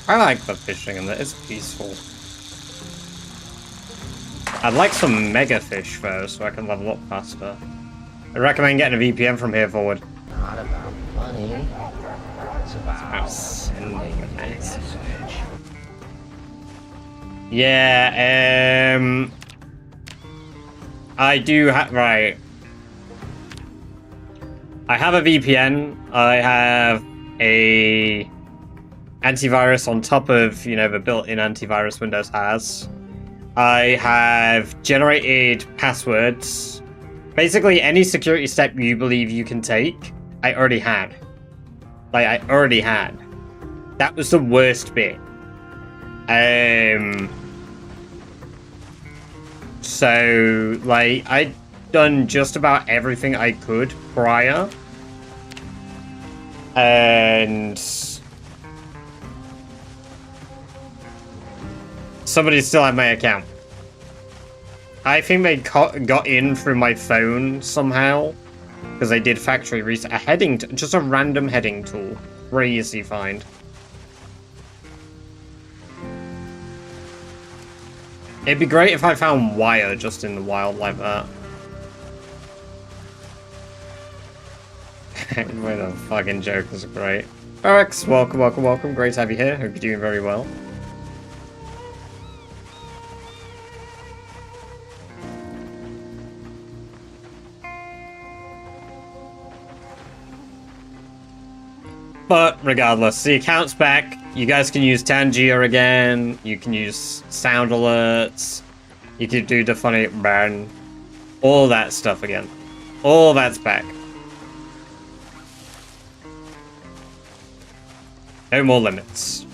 A: I like the fishing in it, it's peaceful. I'd like some mega fish though, so I can level up faster. I recommend getting a VPN from here forward.
F: Not about money. It's about
A: sending a message. Yeah, I do have... Right. I have a VPN. I have a... antivirus on top of, you know, the built-in antivirus Windows has. I have generated passwords. Basically, any security step you believe you can take, I already had. Like, I already had. That was the worst bit. So, like, I'd done just about everything I could prior. And... somebody still had my account. I think they got in through my phone somehow. Because they did factory reset. A heading... just a random heading tool. Crazy find. It'd be great if I found wire just in the wild like that. What a fucking joke, is great. Rex, welcome, welcome, welcome. Great to have you here. Hope you're doing very well. But regardless, the account's back. You guys can use Tangier again. You can use sound alerts. You can do the funny burn. All that stuff again. All that's back. No more limits.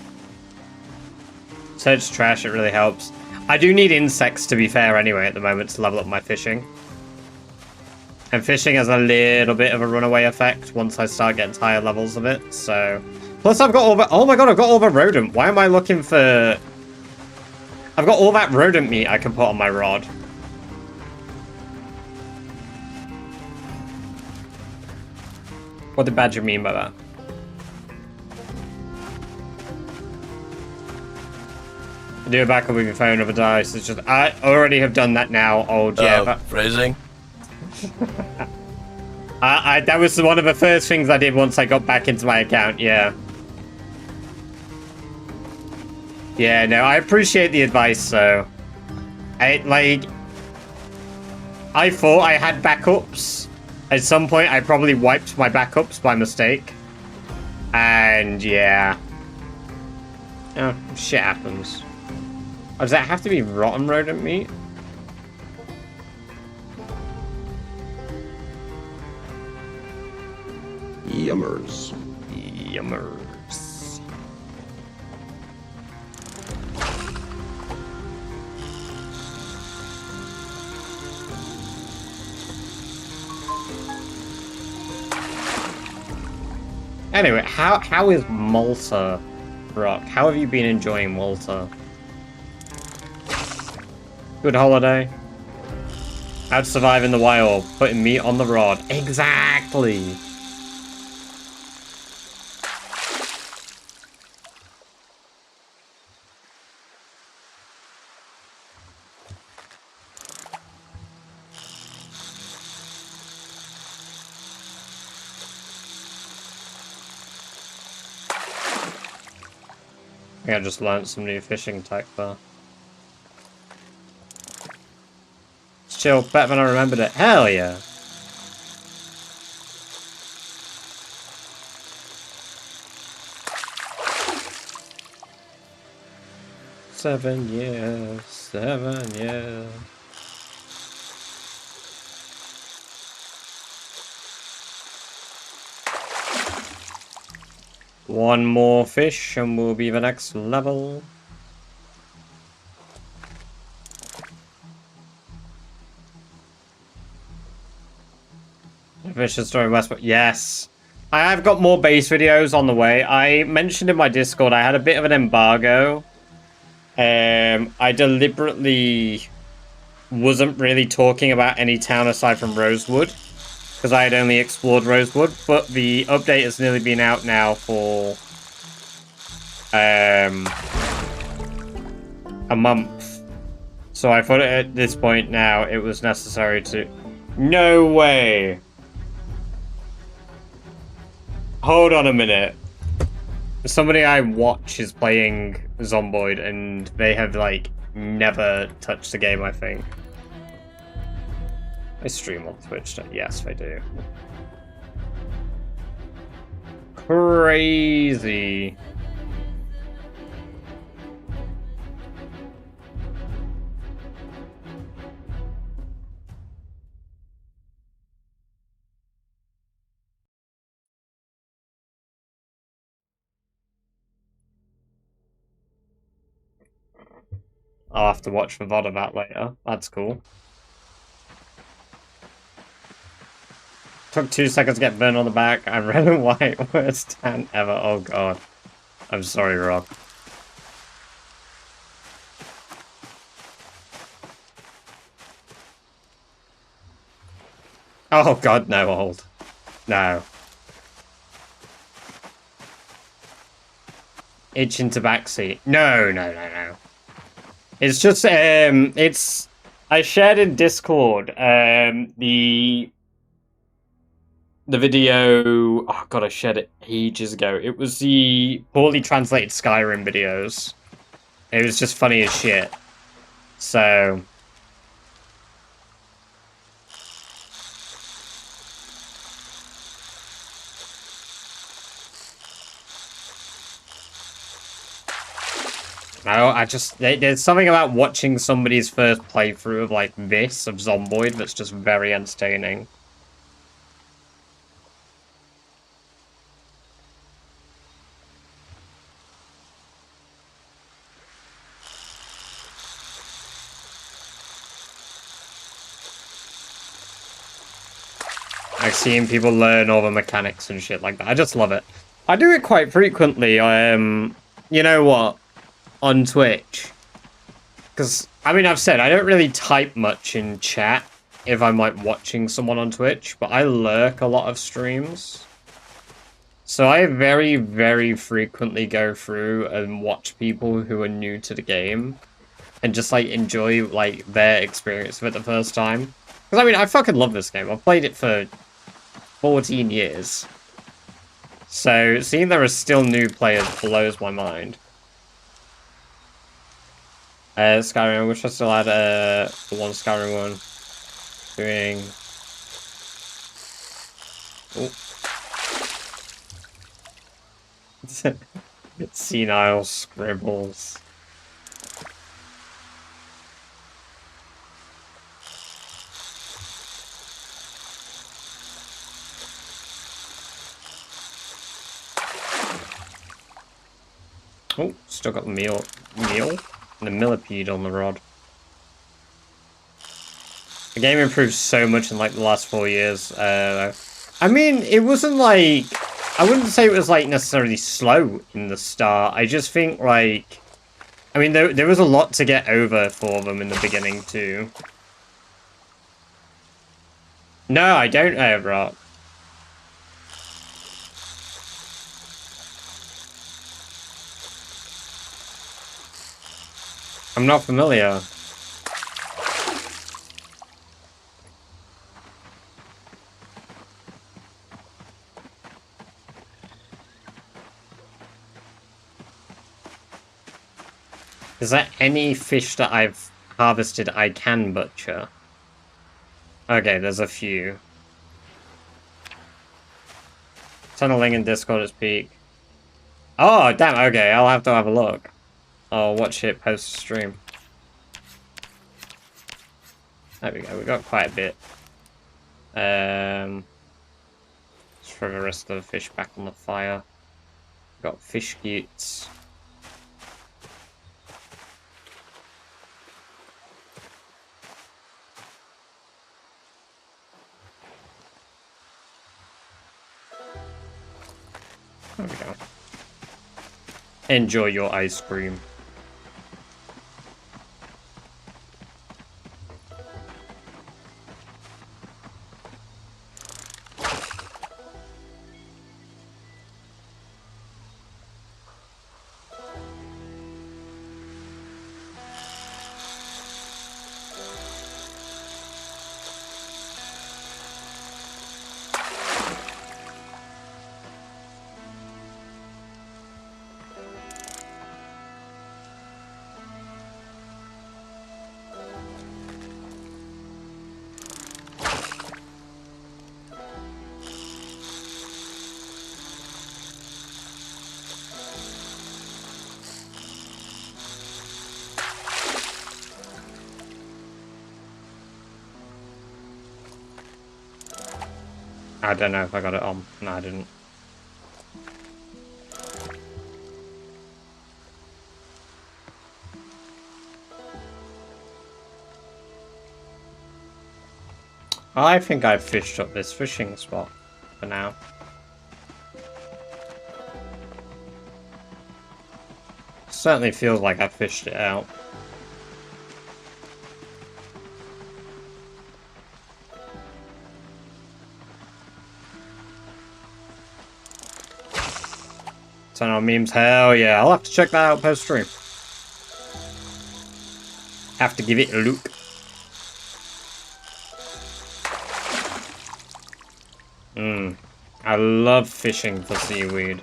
A: Search trash, it really helps. I do need insects, to be fair, anyway, at the moment, to level up my fishing. And fishing has a little bit of a runaway effect once I start getting to higher levels of it, so... Plus, I've got all the... Oh my god, I've got all the rodent. Why am I looking for... I've got all that rodent meat I can put on my rod. What did Badger mean by that? Do a backup with your phone of a dice. It's just... I already have done that now, old yeah.
F: Phrasing?
A: That was one of the first things I did once I got back into my account, yeah. Yeah, no, I appreciate the advice, though. I thought I had backups. At some point, I probably wiped my backups by mistake. And, yeah. Oh, shit happens. Oh, does that have to be rotten rodent meat?
F: Yummers.
A: Yummers. Anyway, how is Malta, Brock? How have you been enjoying Malta? Good holiday? How'd survive in the wild? Putting meat on the rod. Exactly! I think I just learned some new fishing tech there. It's chill, better than I remembered it. Hell yeah! Seven years, 7 years. One more fish and we'll be the next level. Fish is story Westbrook. Yes. I have got more base videos on the way. I mentioned in my Discord I had a bit of an embargo. I deliberately wasn't really talking about any town aside from Rosewood, because I had only explored Rosewood, but the update has nearly been out now for a month. So I thought at this point now it was necessary to... No way! Hold on a minute. Somebody I watch is playing Zomboid and they have, like, never touched the game, I think. I stream on Twitch. Yes, I do. Crazy. I'll have to watch the VOD of that later. That's cool. Took 2 seconds to get burned on the back. I'm red and white. Worst tan ever. Oh god. I'm sorry, Rob. Oh god, no, old. No. Itching to backseat. No, no, no, no. It's just, it's... I shared in Discord, the video... Oh god, I shared it ages ago. It was the poorly translated Skyrim videos. It was just funny as shit. So... No, I just... There's something about watching somebody's first playthrough of, like, this, of Zomboid, that's just very entertaining. Like seeing people learn all the mechanics and shit like that. I just love it. I do it quite frequently. You know what? On Twitch. Because, I mean, I've said I don't really type much in chat if I'm like watching someone on Twitch, but I lurk a lot of streams. So I very, very frequently go through and watch people who are new to the game and just like enjoy like their experience of it the first time. Because I mean, I fucking love this game. I've played it for 14 years. So seeing there are still new players blows my mind. Skyrim, I wish I still had the one Skyrim one. Doing... Oh. Senile scribbles. Oh, still got the meal? The millipede on the rod. The game improved so much in like the last 4 years. I mean, it wasn't like... I wouldn't say it was like necessarily slow in the start. I just think like... I mean, there was a lot to get over for them in the beginning too. No, I don't have rock. I'm not familiar. Is there any fish that I've harvested I can butcher? Okay, there's a few. Tunneling in Discord is peak. Oh, damn, okay, I'll have to have a look. I'll watch it post-stream. There we go, we got quite a bit. Let's throw the rest of the fish back on the fire. Got fish scutes. There we go. Enjoy your ice cream. I don't know if I got it on. No, I didn't. I think I've fished up this fishing spot for now. Certainly feels like I fished it out. Turn on memes, hell yeah. I'll have to check that out post-stream. Have to give it a look. I love fishing for seaweed.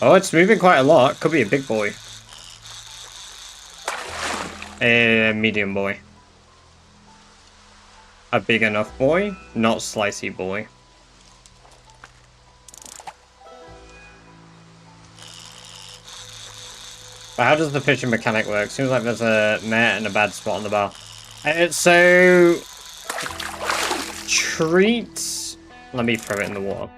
A: Oh, it's moving quite a lot. Could be a big boy. A medium boy. A big enough boy, not slicey boy. But how does the fishing mechanic work? Seems like there's a net and a bad spot on the bar. So... treats... Let me throw it in the water.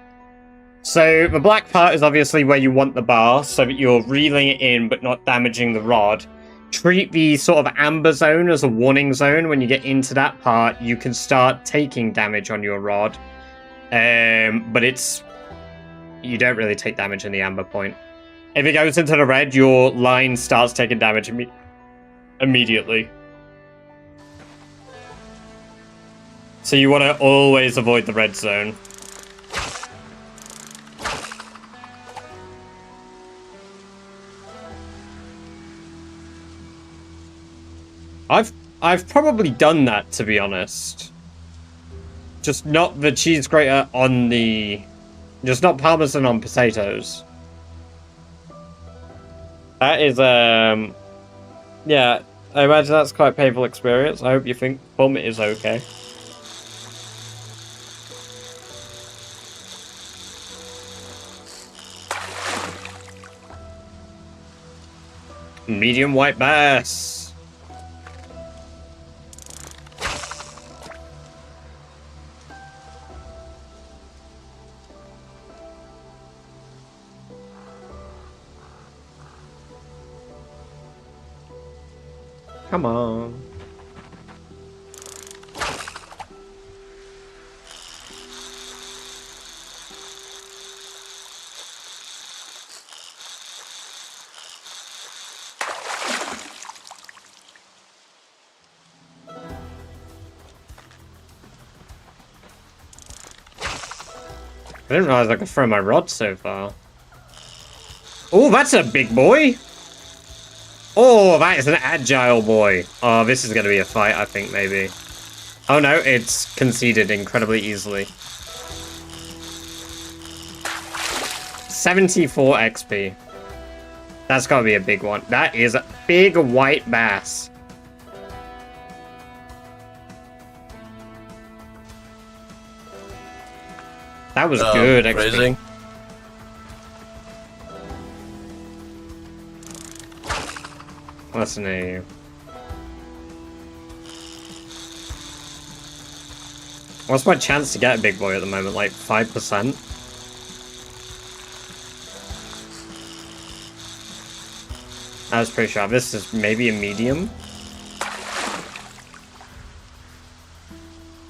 A: So, the black part is obviously where you want the bar, so that you're reeling it in but not damaging the rod. treat the sort of amber zone as a warning zone. When you get into that part, you can start taking damage on your rod. But you don't really take damage in the amber point. If it goes into the red, your line starts taking damage immediately. So you want to always avoid the red zone. I've probably done that, to be honest. Just not the cheese grater on the... Just not parmesan on potatoes. That is, yeah, I imagine that's quite a painful experience. I hope you think vomit is okay. Medium white bass. Come on. I didn't realize I could throw my rod so far. Oh, that's a big boy! Oh, that is an agile boy. Oh, this is going to be a fight, I think, maybe. Oh no, it's conceded incredibly easily. 74 XP. That's got to be a big one. That is a big white bass. That was good XP.
F: Phrasing.
A: What's new? What's my chance to get a big boy at the moment? Like 5%? I was pretty sure. This is maybe a medium.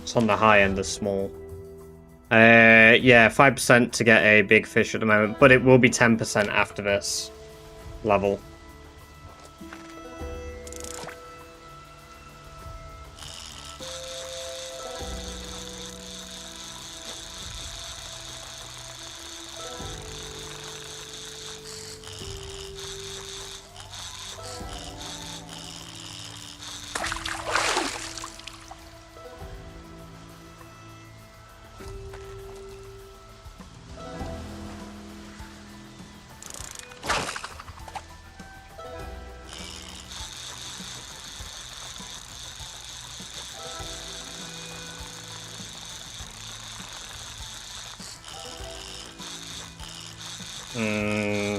A: It's on the high end of small. Yeah, 5% to get a big fish at the moment, but it will be 10% after this level.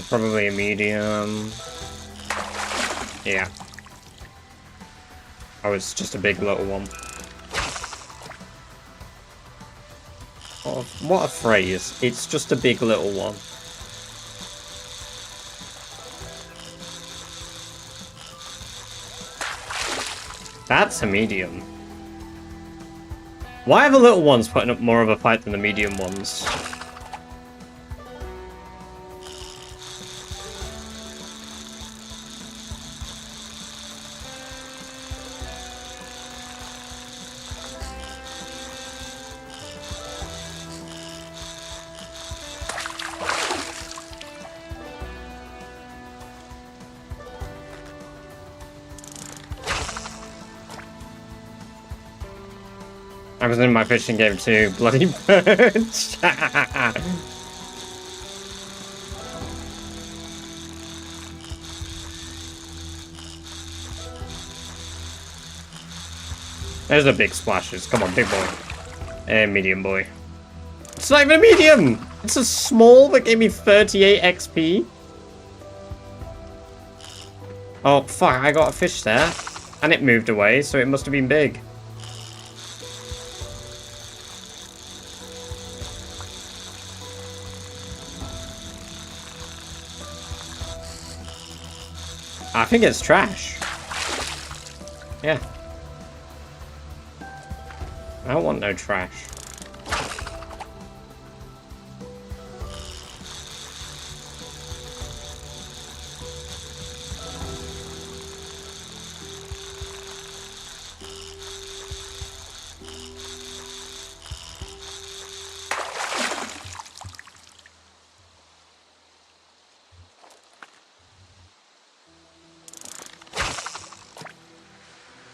A: Probably a medium. Yeah. Oh, it's just a big little one. What a phrase. It's just a big little one. That's a medium. Why are the little ones putting up more of a fight than the medium ones? I was in my fishing game too, bloody birch. There's the big splashes. Come on, big boy. And medium boy. It's not even a medium! It's a small that gave me 38 XP. Oh, fuck, I got a fish there. And it moved away, so it must have been big. I think it's trash. Yeah. I don't want no trash.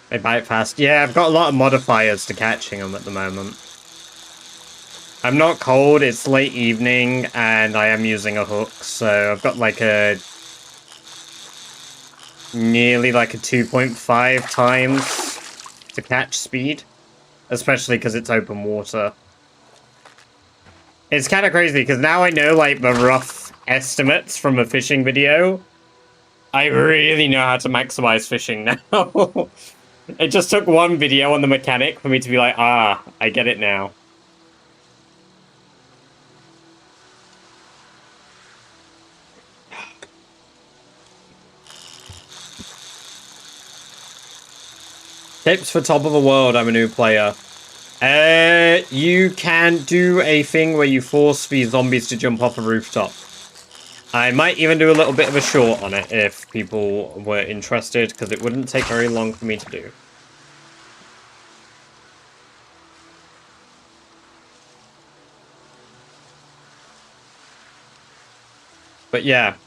A: They bite fast. Yeah, I've got a lot of modifiers to catching them at the moment. I'm not cold, it's late evening, and I am using a hook, so I've got like a... nearly like a 2.5 times to catch speed. Especially because it's open water. It's kind of crazy, because now I know like the rough estimates from a fishing video. I really know how to maximize fishing now. It just took one video on the mechanic for me to be like, ah, I get it now. Tips for top of the world, I'm a new player. You can do a thing where you force these zombies to jump off a rooftop. I might even do a little bit of a short on it if people were interested, because it wouldn't take very long for me to do. But yeah,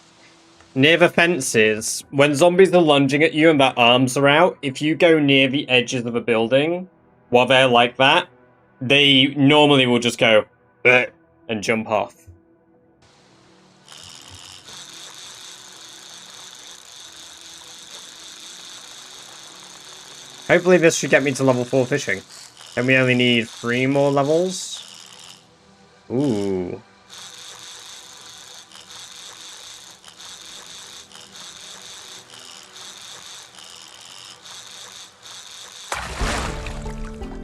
A: near the fences, when zombies are lunging at you and their arms are out, if you go near the edges of a building while they're like that, they normally will just go and jump off. Hopefully this should get me to level 4 fishing. And we only need 3 more levels. Ooh.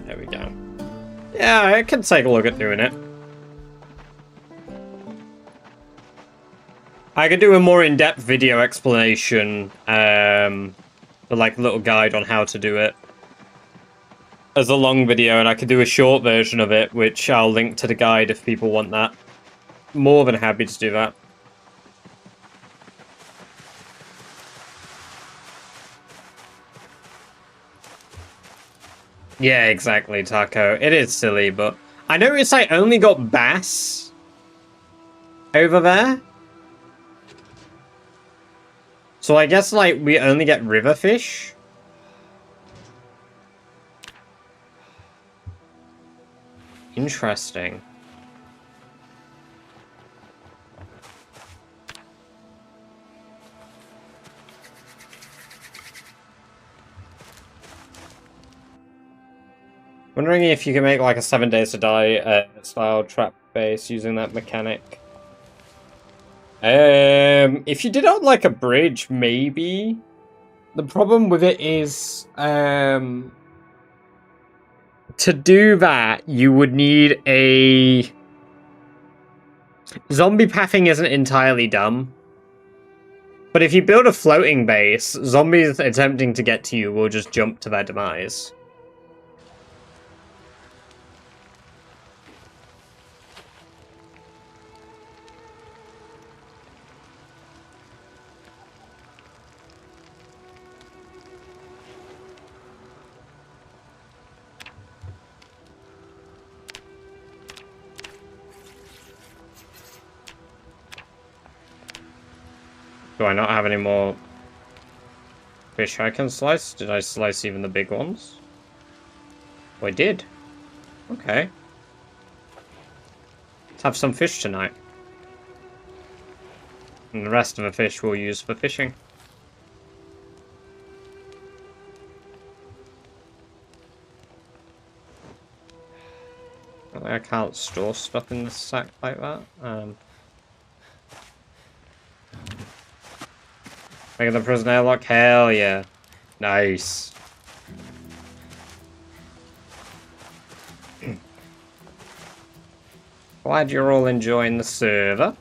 A: There we go. Yeah, I can take a look at doing it. I could do a more in-depth video explanation, for like a little guide on how to do it as a long video, and I could do a short version of it, which I'll link to the guide if people want that. More than happy to do that. Yeah, exactly, Taco. It is silly, but I noticed I only got bass over there. So I guess, like, we only get river fish? Interesting. Wondering if you can make, like, a 7 Days to Die style trap base using that mechanic. If you did it on, like, a bridge, maybe. The problem with it is, to do that, you would need a... Zombie pathing isn't entirely dumb. But if you build a floating base, zombies attempting to get to you will just jump to their demise. Do I not have any more fish I can slice? Did I slice even the big ones? Oh, I did. Okay. Let's have some fish tonight. And the rest of the fish we'll use for fishing. I can't store stuff in the sack like that. Making the prison airlock? Hell yeah. Nice. Glad you're all enjoying the server.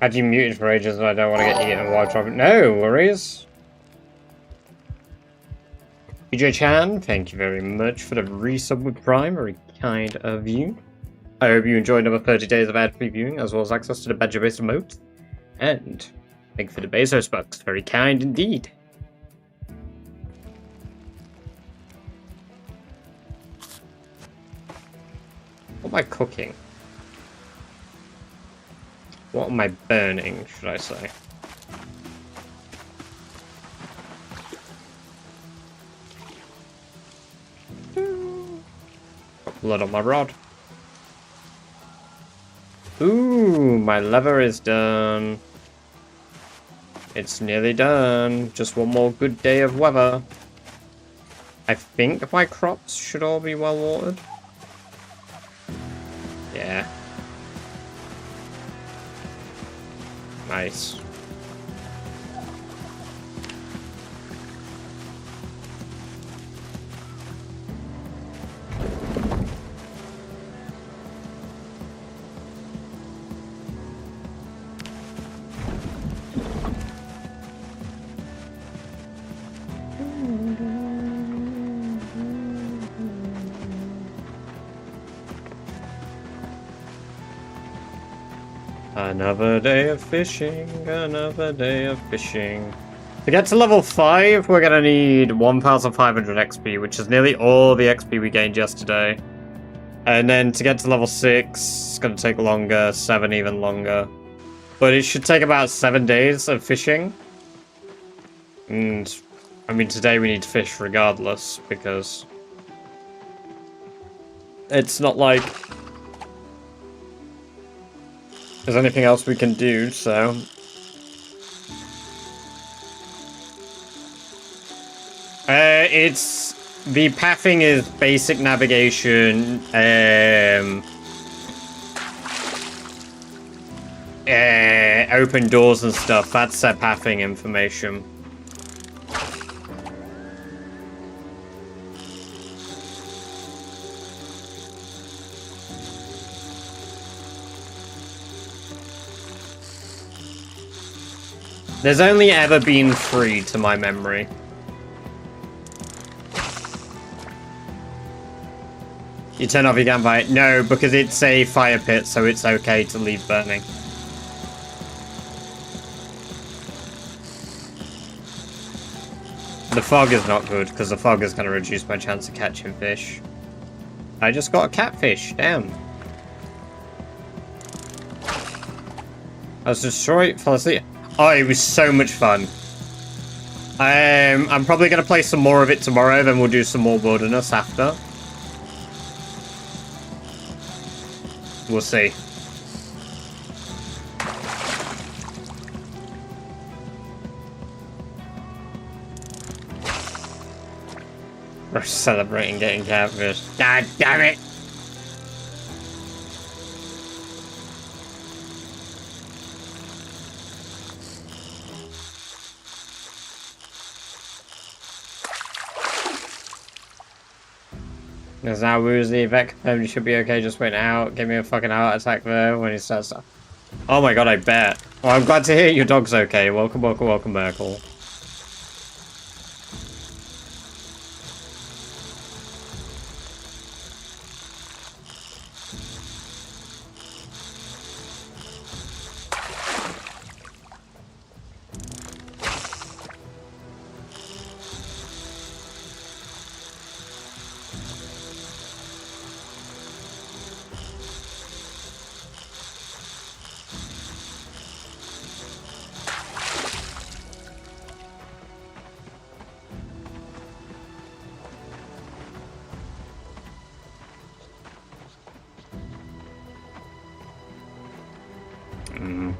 A: Had you muted for ages and I don't want to get eaten while dropping. No worries. PJ Chan, thank you very much for the resub with Prime. Very kind of you. I hope you enjoyed another 30 days of ad-free viewing, as well as access to the Badger-based emote. And thank you for the Bezos bucks. Very kind indeed. What am I cooking? What am I burning, should I say? Got blood on my rod. Ooh, my lever is done. It's nearly done. Just one more good day of weather. I think my crops should all be well watered. Yeah. Nice. Another day of fishing, another day of fishing. To get to level 5, we're gonna need 1,500 XP, which is nearly all the XP we gained yesterday. And then to get to level 6, it's gonna take longer, 7 even longer. But it should take about 7 days of fishing. And, I mean, today we need to fish regardless, because it's not like there's anything else we can do, so. It's the pathing is basic navigation, open doors and stuff. That's pathing information. There's only ever been 3 to my memory. You turn off your campfire? No, because it's a fire pit, so it's okay to leave burning. The fog is not good, because the fog is going to reduce my chance of catching fish. I just got a catfish, damn. I was destroyed, fell asleep. Oh, it was so much fun. I'm probably going to play some more of it tomorrow, then we'll do some more wilderness after. We'll see. We're celebrating getting catfish. God damn it! There's now Woozy, Vec confirmed you should be okay, just went out. Give me a fucking heart attack there when he starts. Oh my god, I bet. Oh, I'm glad to hear your dog's okay. Welcome, welcome, welcome, Merkel.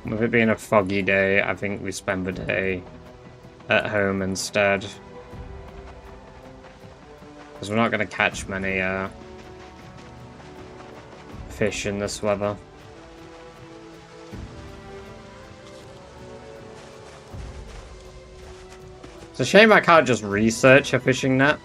A: With it being a foggy day, I think we spend the day at home instead. Because we're not going to catch many fish in this weather. It's a shame I can't just research a fishing net.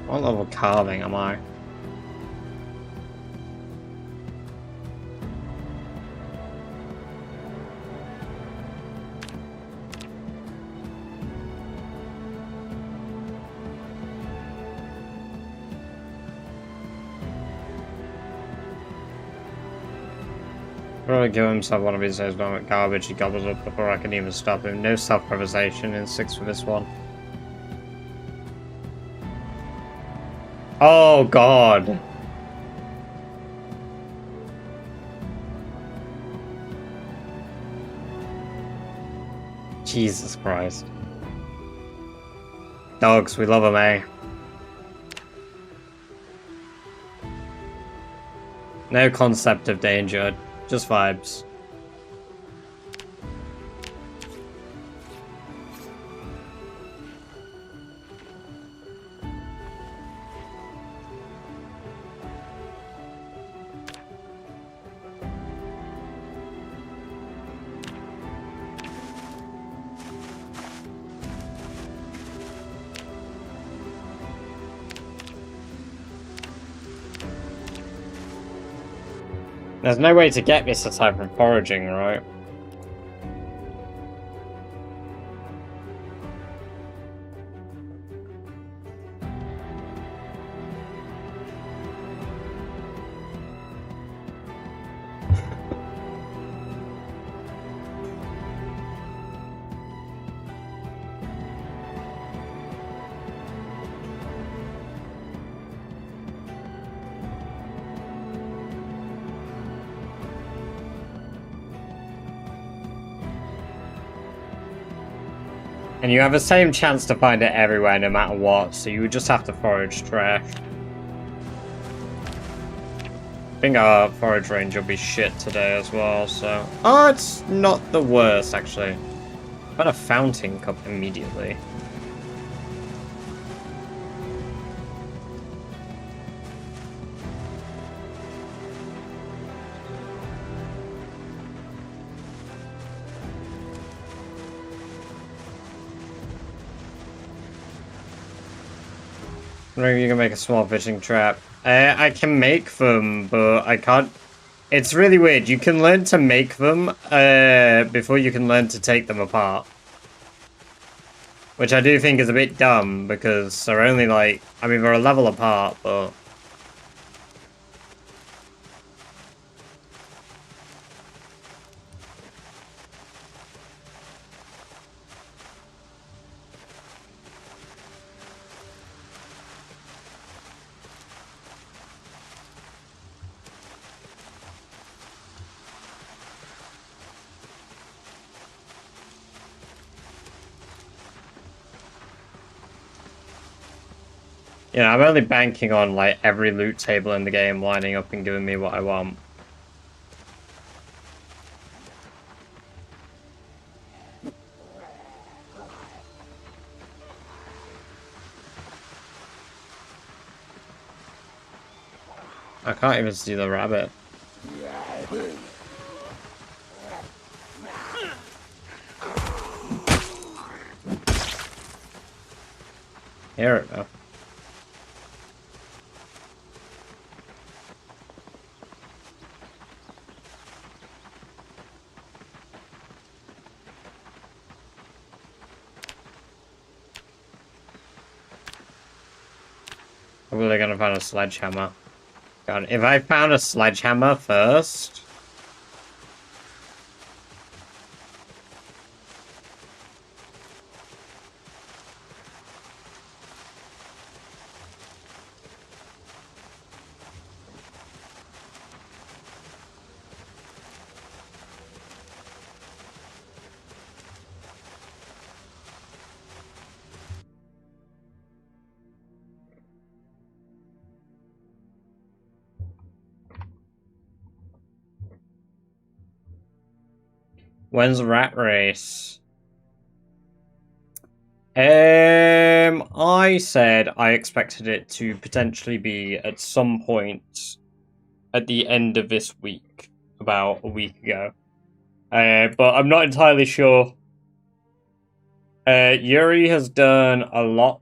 A: What level carving am I? Probably kill himself one of these days, but with garbage he gobbles up before I can even stop him. No self-preservation in 6 for this one. Oh god! Jesus Christ. Dogs, we love them, eh? No concept of danger. Just vibes. There's no way to get this aside from foraging, right? And you have the same chance to find it everywhere no matter what, so you would just have to forage trash. I think our forage range will be shit today as well, so... Oh, it's not the worst, actually. Got a fountain cup immediately. Maybe you can make a small fishing trap. I can make them, but I can't... It's really weird. You can learn to make them before you can learn to take them apart. Which I do think is a bit dumb, because they're only like... I mean, they're a level apart, but... Yeah, I'm only banking on, like, every loot table in the game lining up and giving me what I want. I can't even see the rabbit. Hear it though. Probably gonna find a sledgehammer. God, if I found a sledgehammer first... When's the rat race? I said I expected it to potentially be at some point at the end of this week, about a week ago. But I'm not entirely sure. Yuri has done a lot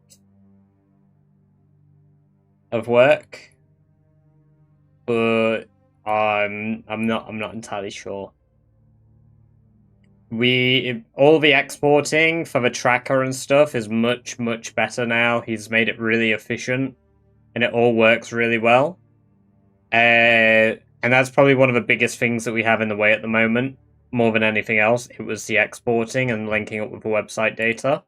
A: of work, but I'm not entirely sure. All the exporting for the tracker and stuff is much better now. He's made it really efficient, and it all works really well. And that's probably one of the biggest things that we have in the way at the moment, more than anything else. It was the exporting and linking up with the website data.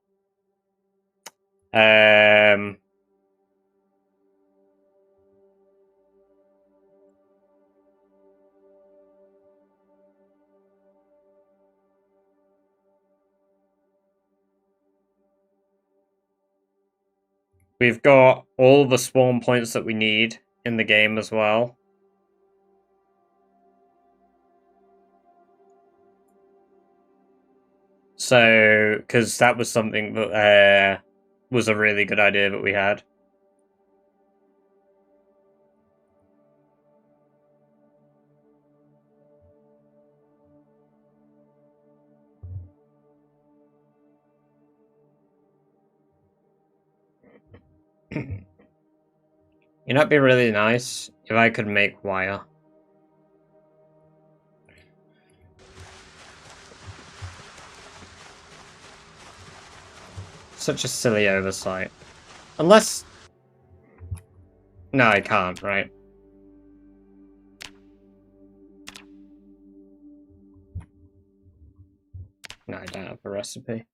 A: We've got all the spawn points that we need in the game as well. So, because that was something that was a really good idea that we had. You know, it'd be really nice if I could make wire. Such a silly oversight. Unless... No, I can't, right? No, I don't have a recipe.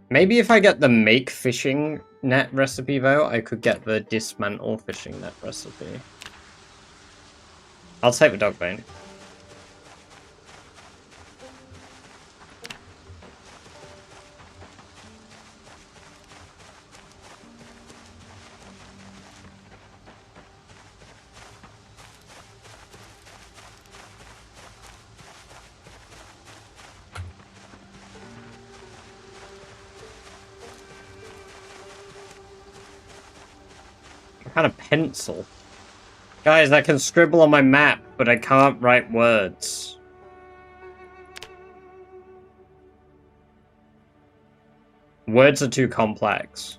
A: Maybe if I get the make fishing net recipe, though, I could get the dismantle fishing net recipe. I'll take the dog bone. Kind of pencil. Guys, I can scribble on my map, but I can't write words. Words are too complex.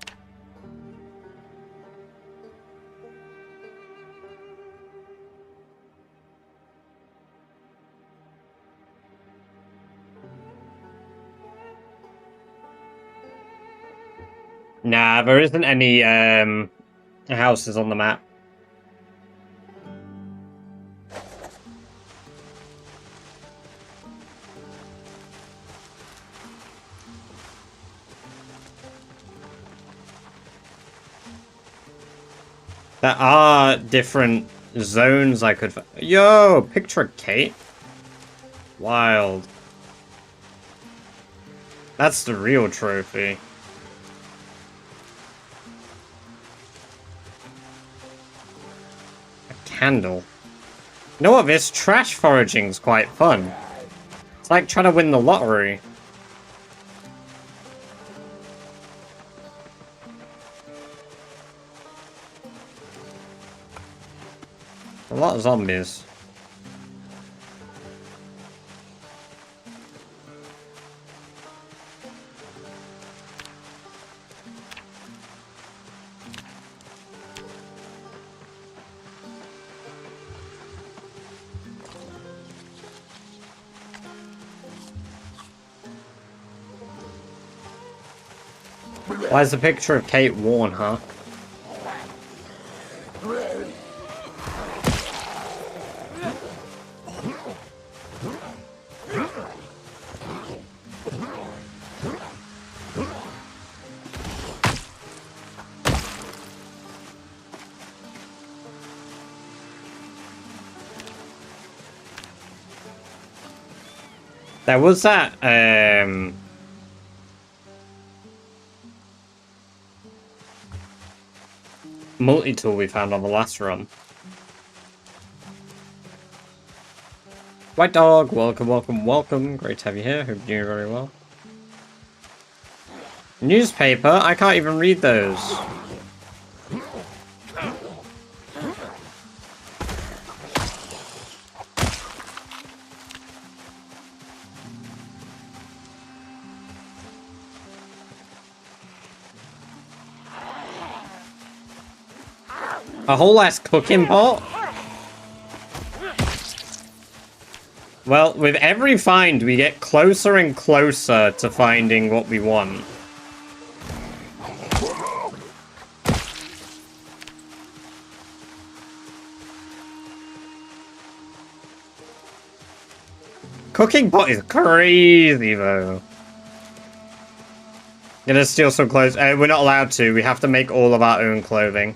A: Nah, there isn't any houses on the map. There are different zones I could... Yo, picture of Kate. Wild. That's the real trophy. Candle. You know what? This trash foraging's quite fun. It's like trying to win the lottery. A lot of zombies. Why is the picture of Kate worn, huh? There was that, multi-tool we found on the last run. White Dog, welcome, welcome, welcome. Great to have you here. Hope you're doing very well. Newspaper? I can't even read those. A whole ass cooking pot? Well, with every find, we get closer and closer to finding what we want. Cooking pot is crazy, though. Gonna steal some clothes. We're not allowed to. We have to make all of our own clothing.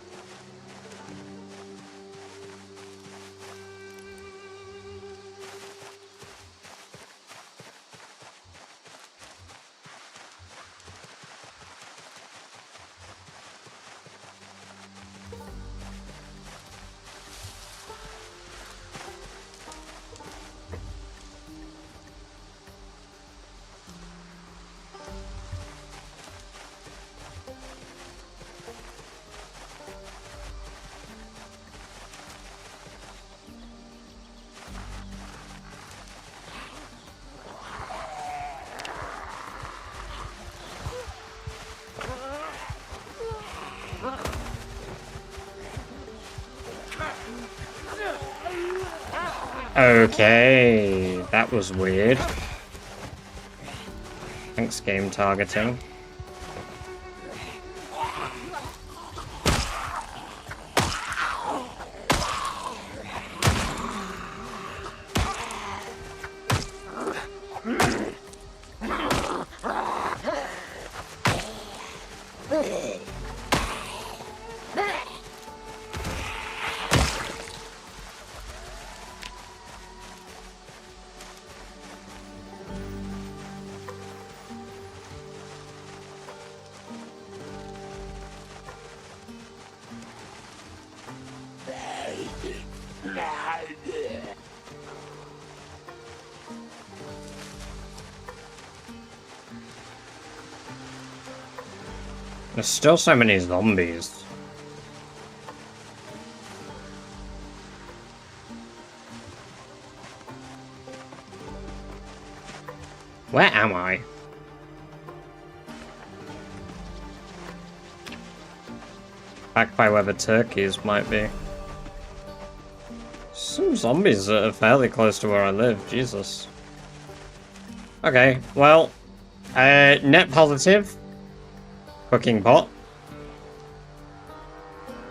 A: Okay, that was weird. Thanks, game targeting. There's still so many zombies. Where am I? Back by where the turkeys might be. Some zombies that are fairly close to where I live, Jesus. Okay, well, net positive. Cooking pot.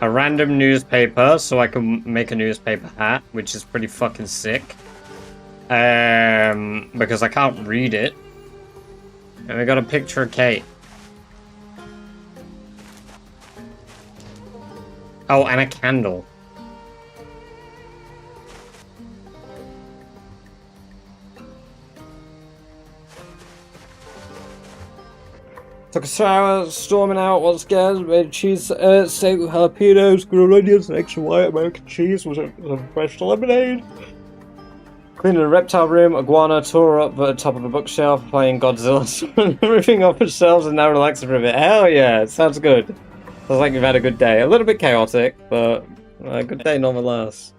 A: A random newspaper, so I can make a newspaper hat, which is pretty fucking sick. Because I can't read it. And we got a picture of Kate. Oh, and a candle. Took a shower, storming out, was scared, made a cheese steak with jalapenos, grilled onions, and extra white American cheese with some fresh lemonade. Cleaned a reptile room, iguana, tore up the top of a bookshelf, playing Godzilla, everything off the shelves, and now relaxing for a bit. Hell yeah, it sounds good. Sounds like you've had a good day. A little bit chaotic, but a good day nonetheless.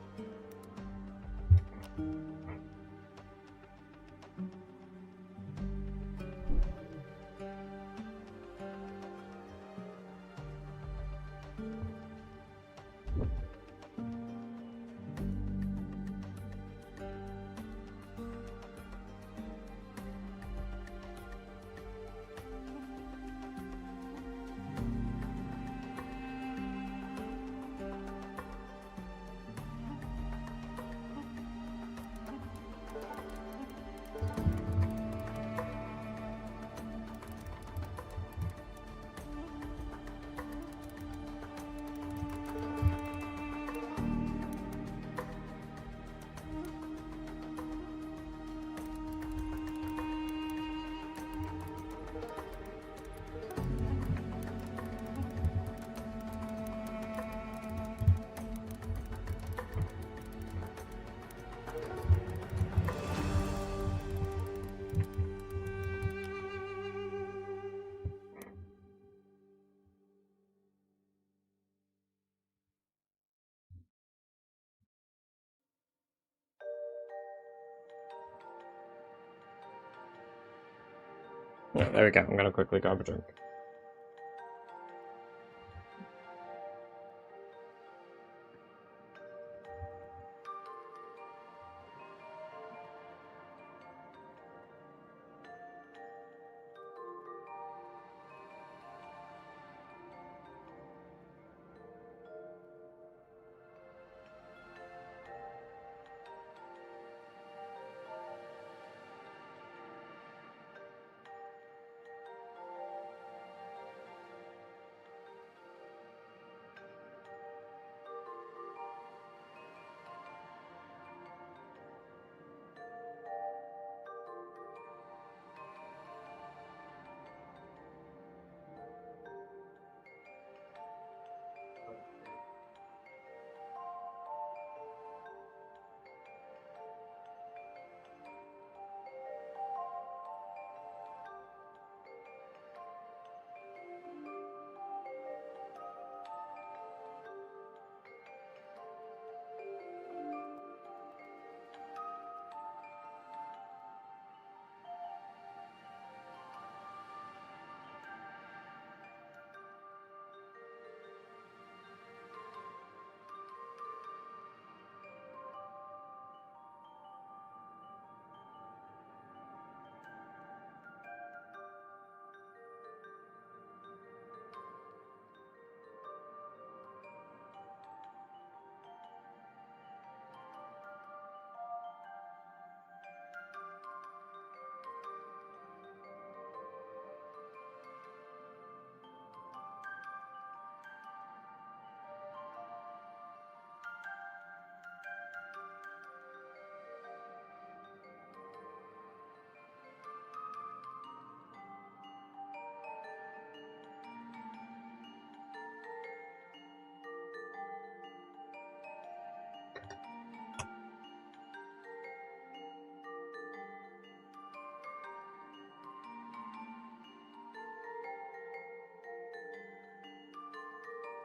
A: Yeah, there we go. I'm gonna quickly grab a drink.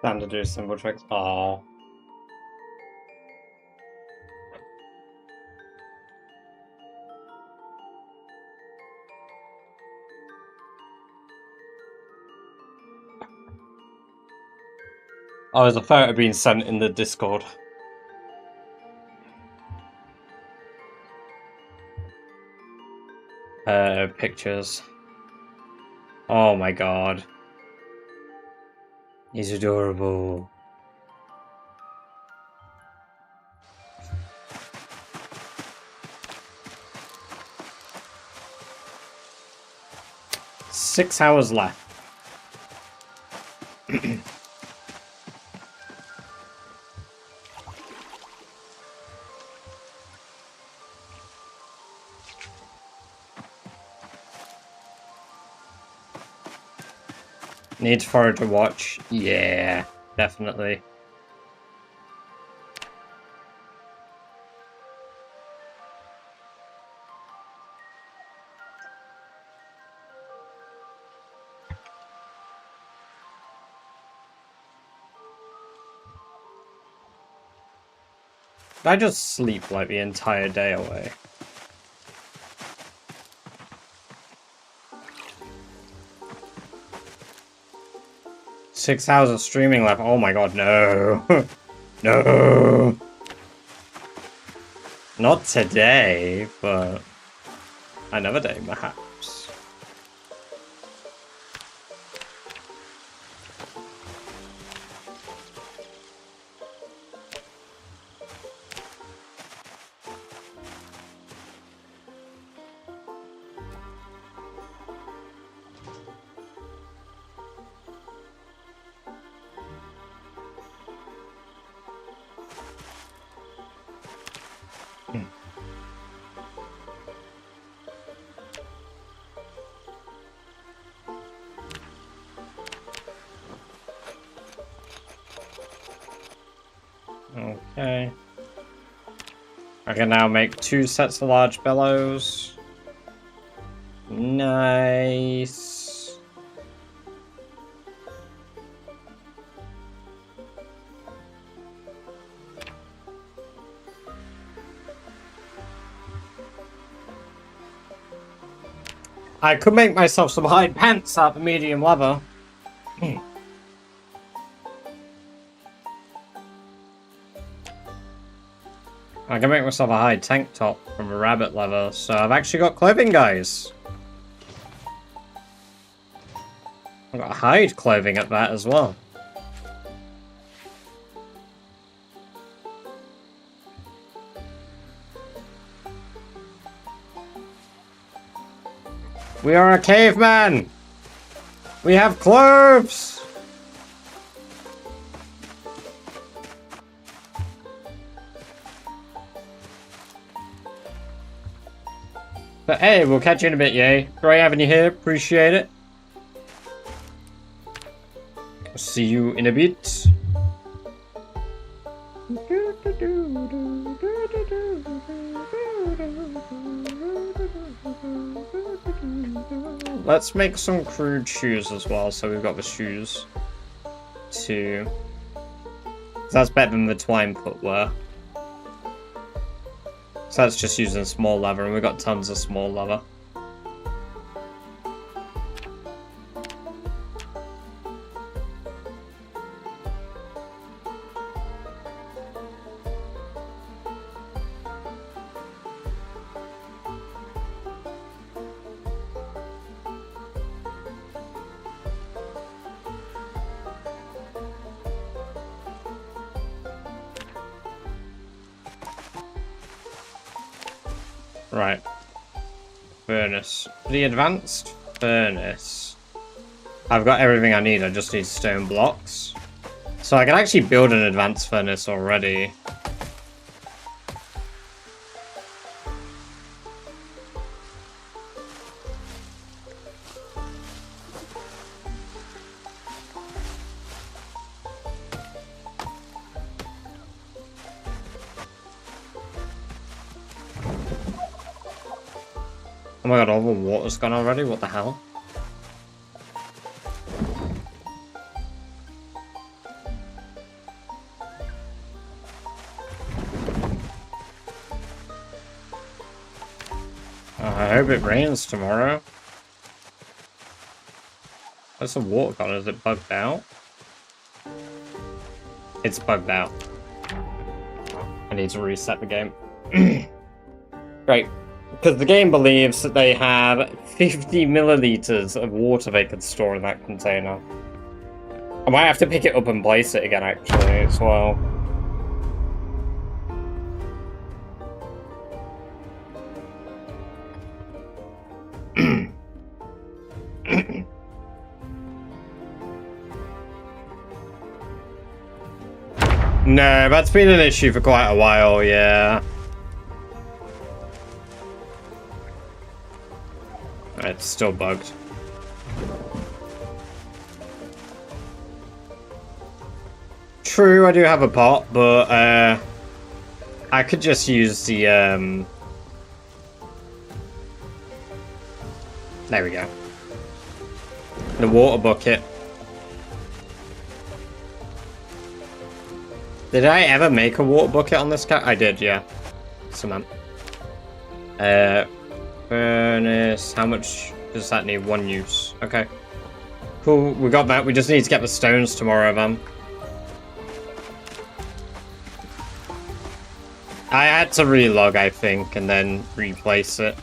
A: Time to do simple tricks. Oh. Oh, there's a photo being sent in the Discord. Pictures. Oh my god. He's adorable. Six hours left. Need for to watch? Yeah, definitely. I just sleep like the entire day away. Six hours of streaming left. Oh my god, no. No. Not today, but another day, perhaps. Okay. I can now make 2 sets of large bellows. Nice. I could make myself some hide pants out of medium leather. I can make myself a hide tank top from a rabbit leather, so I've actually got clothing, guys. I've got hide clothing at that as well. We are a caveman! We have clothes! But hey, we'll catch you in a bit, yay. Great having you here, appreciate it. See you in a bit. Let's make some crude shoes as well, so we've got the shoes too. That's better than the twine footwear. So that's just using small leather, and we've got tons of small leather. Right. Furnace. The advanced furnace. I've got everything I need, I just need stone blocks. So I can actually build an advanced furnace already. Oh my god, all the water's gone already? What the hell? I hope it rains tomorrow. Where's the water gone? Is it bugged out? It's bugged out. I need to reset the game. Great. Because the game believes that they have 50 milliliters of water they can store in that container. I might have to pick it up and place it again, actually, as well. No, that's been an issue for quite a while, yeah. It's still bugged. True, I do have a pot, but I could just use the there we go. The water bucket. Did I ever make a water bucket on this cat? I did, yeah. Cement. Furnace. How much does that need? 1 use. Okay. Cool, we got that. We just need to get the stones tomorrow, then. I had to relog, I think, and then replace it.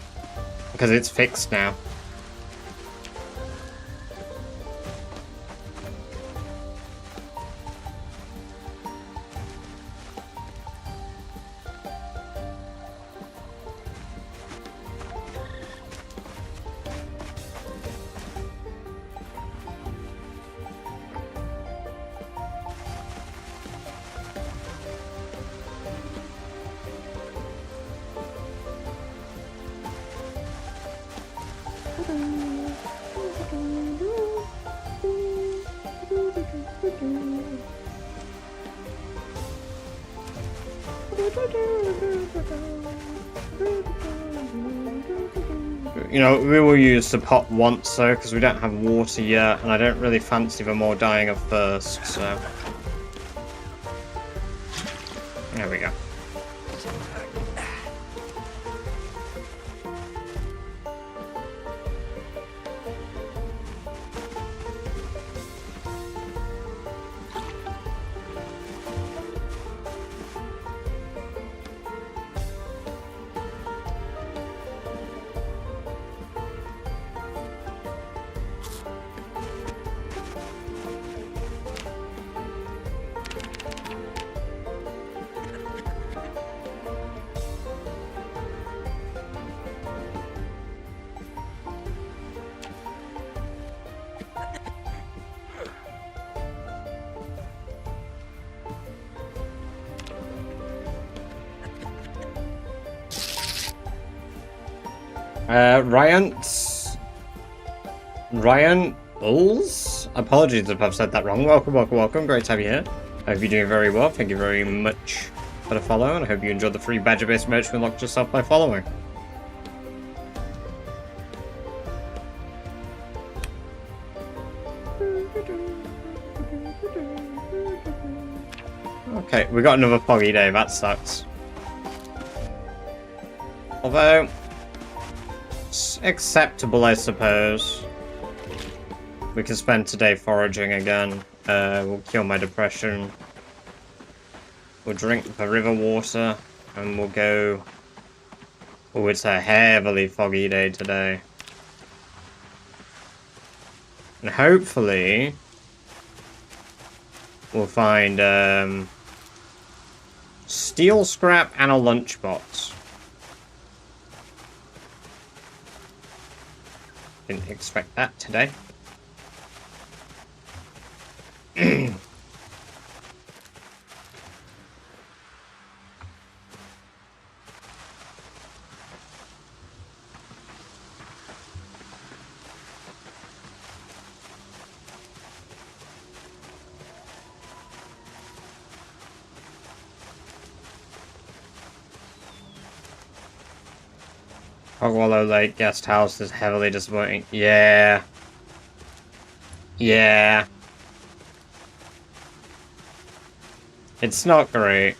A: Because it's fixed now. You know, we will use the pot once though, because we don't have water yet, and I don't really fancy them all dying of thirst, so... There we go. Ryan Ulls? Apologies if I've said that wrong. Welcome, welcome, welcome. Great to have you here. I hope you're doing very well. Thank you very much for the follow, and I hope you enjoyed the free badger-based merch you unlocked yourself by following. Okay, we got another foggy day. That sucks. Although... it's acceptable, I suppose. We can spend today foraging again. We'll cure my depression. We'll drink the river water. And we'll go... oh, it's a heavily foggy day today. And hopefully... we'll find steel scrap and a lunchbox. Didn't expect that today. Hogwallow Lake guest house is heavily disappointing. Yeah. Yeah. It's not great.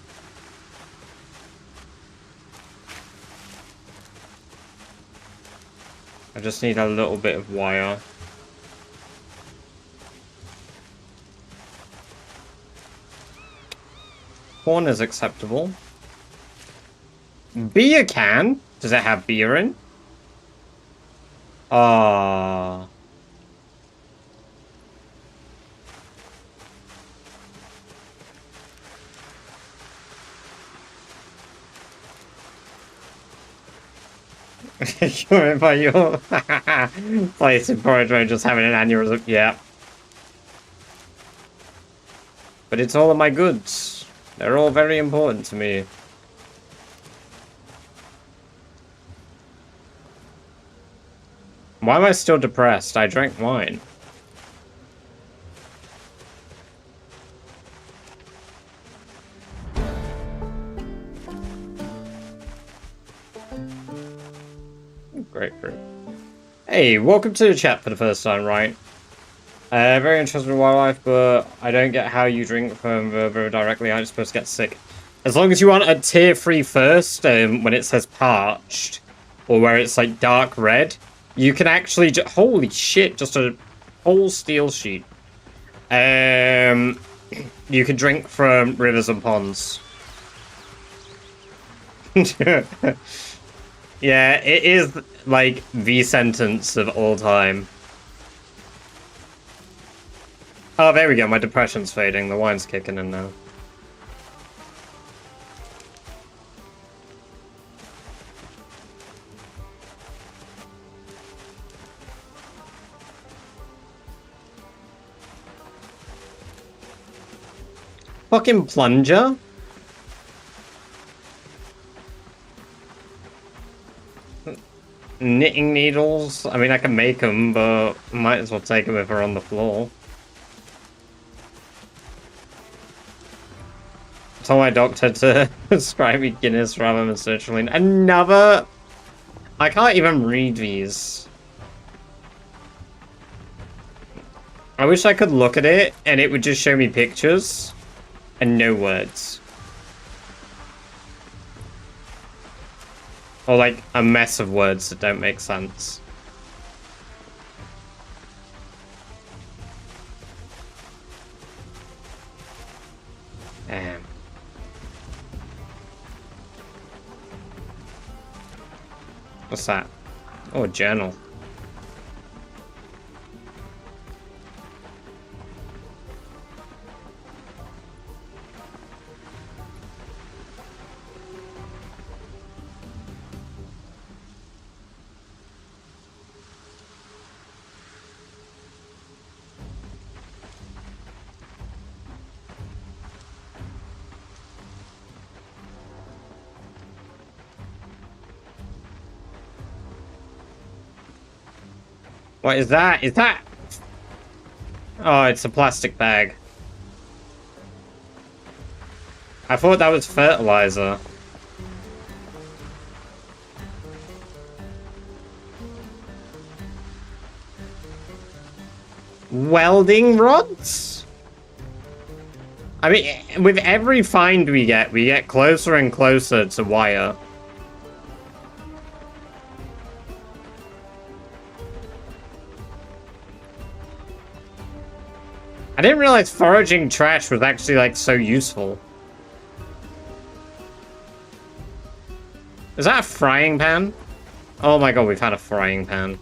A: I just need a little bit of wire. Corn is acceptable. Beer can? Does it have beer in? Ah. Sure, by your place in Forage Road just having an aneurysm. Yeah. But it's all of my goods. They're all very important to me. Why am I still depressed? I drank wine. Grapefruit. Hey, welcome to the chat for the first time, right? Very interested in wildlife, but I don't get how you drink from the river directly. I'm supposed to get sick. As long as you want a tier 3 first, when it says parched, or where it's like dark red, you can actually holy shit, just a whole steel sheet. You can drink from rivers and ponds. Yeah, it is like the sentence of all time. Oh, there we go. My depression's fading. The wine's kicking in now. Fucking plunger? Knitting needles? I mean, I can make them, but might as well take them if they're on the floor. Told my doctor to prescribe me Guinness rather than sertraline. Another... I can't even read these. I wish I could look at it and it would just show me pictures and no words. Or like a mess of words that don't make sense. Damn. What's that? Oh, a journal. What is that? Is that... Oh, it's a plastic bag. I thought that was fertilizer. Welding rods? I mean, with every find we get closer and closer to wire. I didn't realize foraging trash was actually, like, so useful. Is that a frying pan? Oh my god, we've had a frying pan.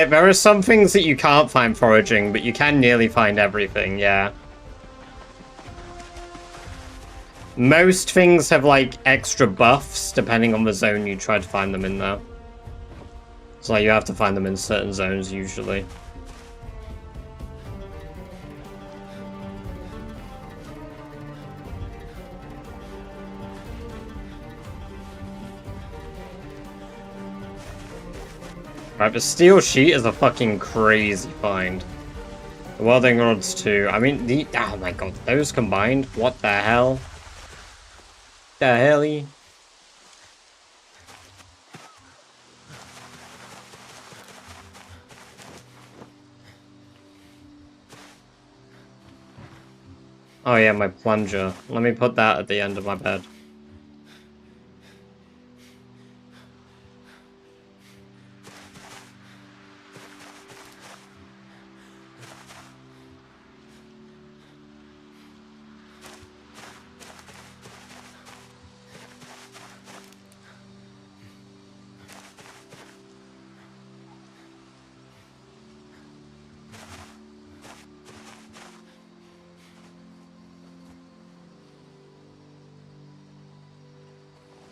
A: There are some things that you can't find foraging, but you can nearly find everything, yeah. Most things have, like, extra buffs, depending on the zone you try to find them in, though. So, like, you have to find them in certain zones, usually. Right, but steel sheet is a fucking crazy find. The welding rods too. I mean, oh my god, those combined? What the hell? The helly? Oh yeah, my plunger. Let me put that at the end of my bed.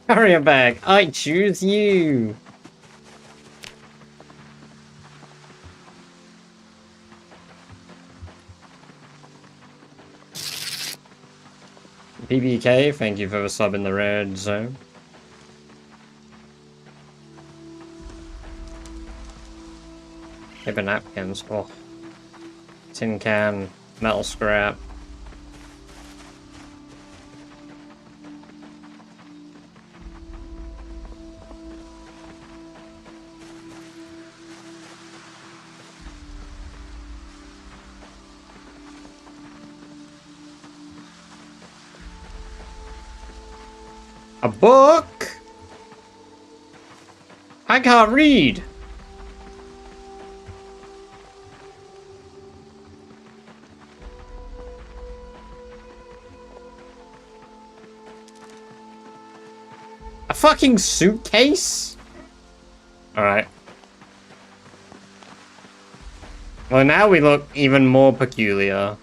A: Carrier bag, I choose you! BBK, thank you for the sub in the red zone. Paper napkins, oh. Tin can, metal scrap. A book? I can't read. A fucking suitcase? Alright. Well, now we look even more peculiar.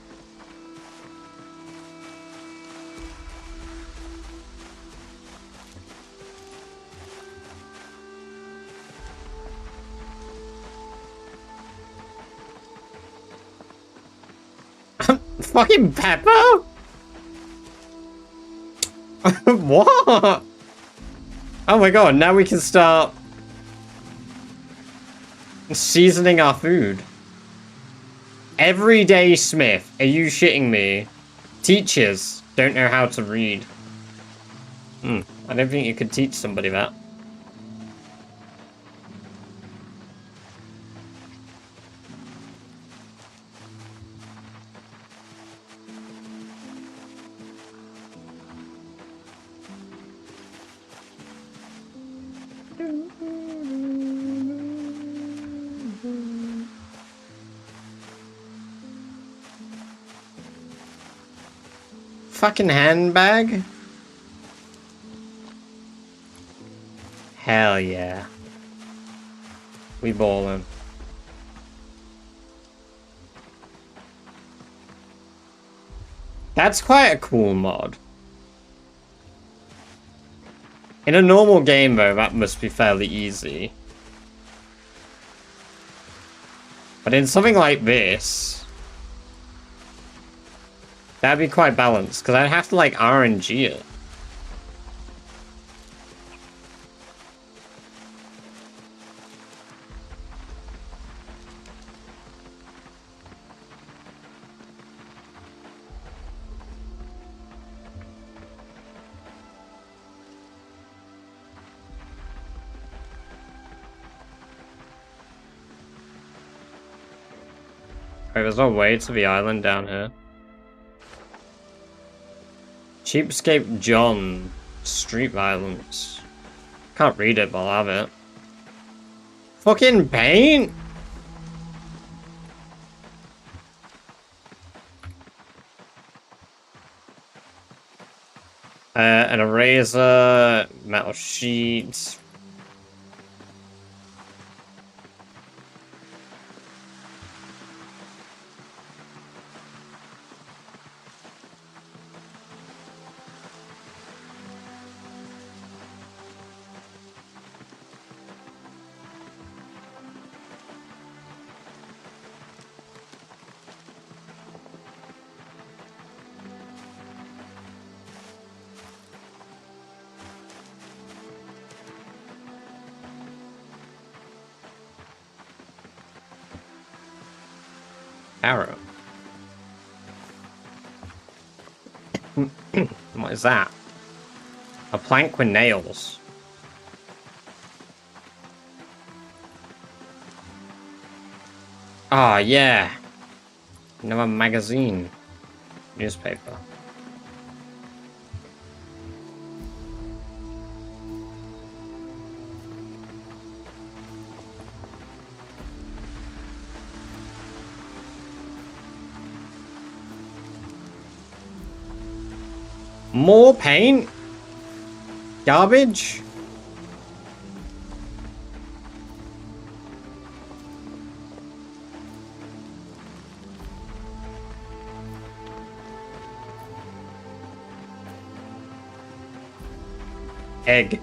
A: Fucking Pepper? What? Oh my god, now we can start seasoning our food. Everyday Smith, are you shitting me? Teachers don't know how to read. I don't think you could teach somebody that. Fucking handbag? Hell yeah. We ballin'. That's quite a cool mod. In a normal game though, that must be fairly easy. But in something like this, that'd be quite balanced, because I'd have to like RNG it. Wait, there's no way to the island down here. Cheapskate John. Street violence. Can't read it, but I'll have it. Fucking paint? An eraser, metal sheets. Arrow. What is that? A plank with nails. Ah, yeah. Another magazine. Newspaper. More paint? Garbage? Egg.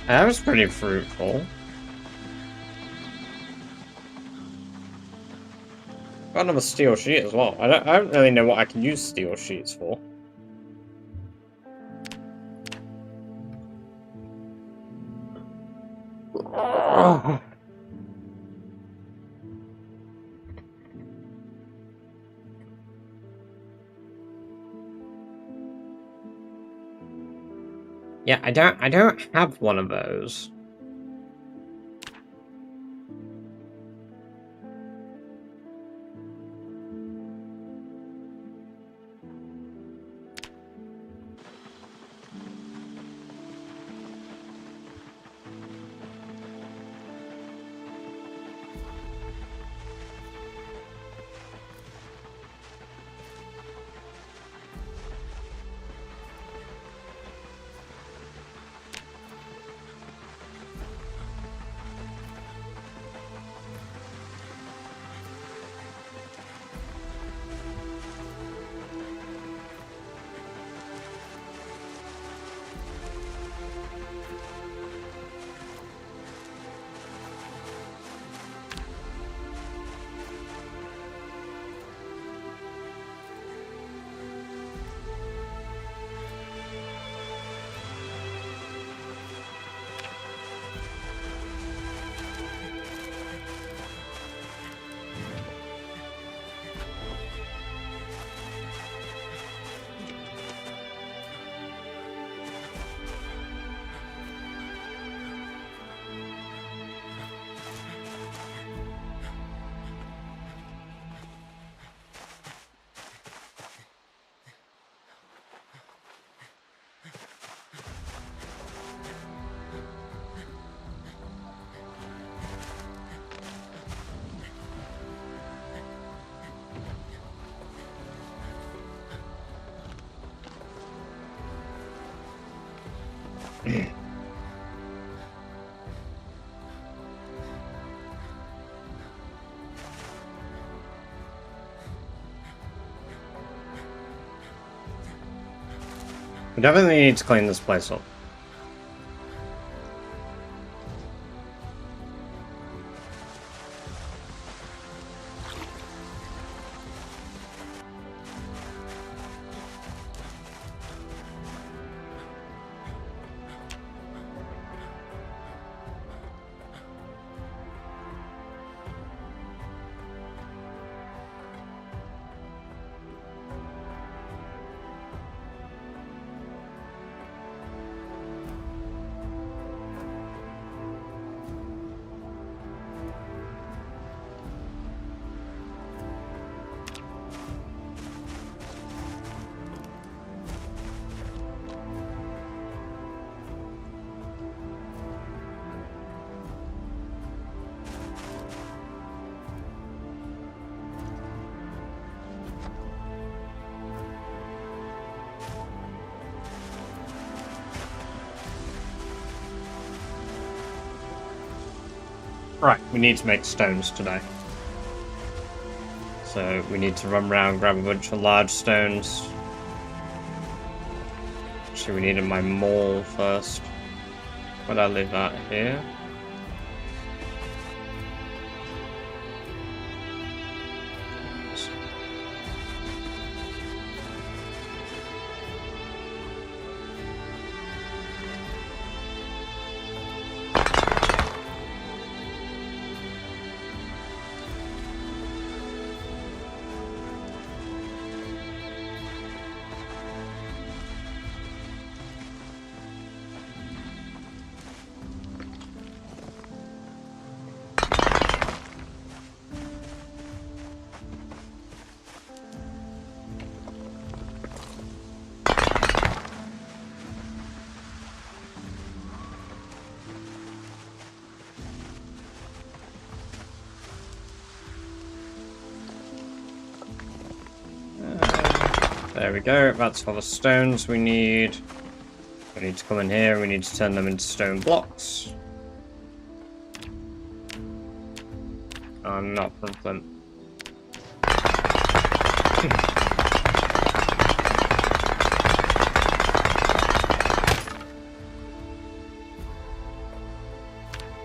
A: That was pretty fruitful. Got another steel sheet as well. I don't really know what I can use steel sheets for. Yeah, I don't have one of those. We definitely need to clean this place up. Right, we need to make stones today. So we need to run around, grab a bunch of large stones. Actually, we needed my maul first. Where'd I leave that? Here? There we go, that's all the stones we need. We need to come in here, we need to turn them into stone blocks. I'm not from Flint.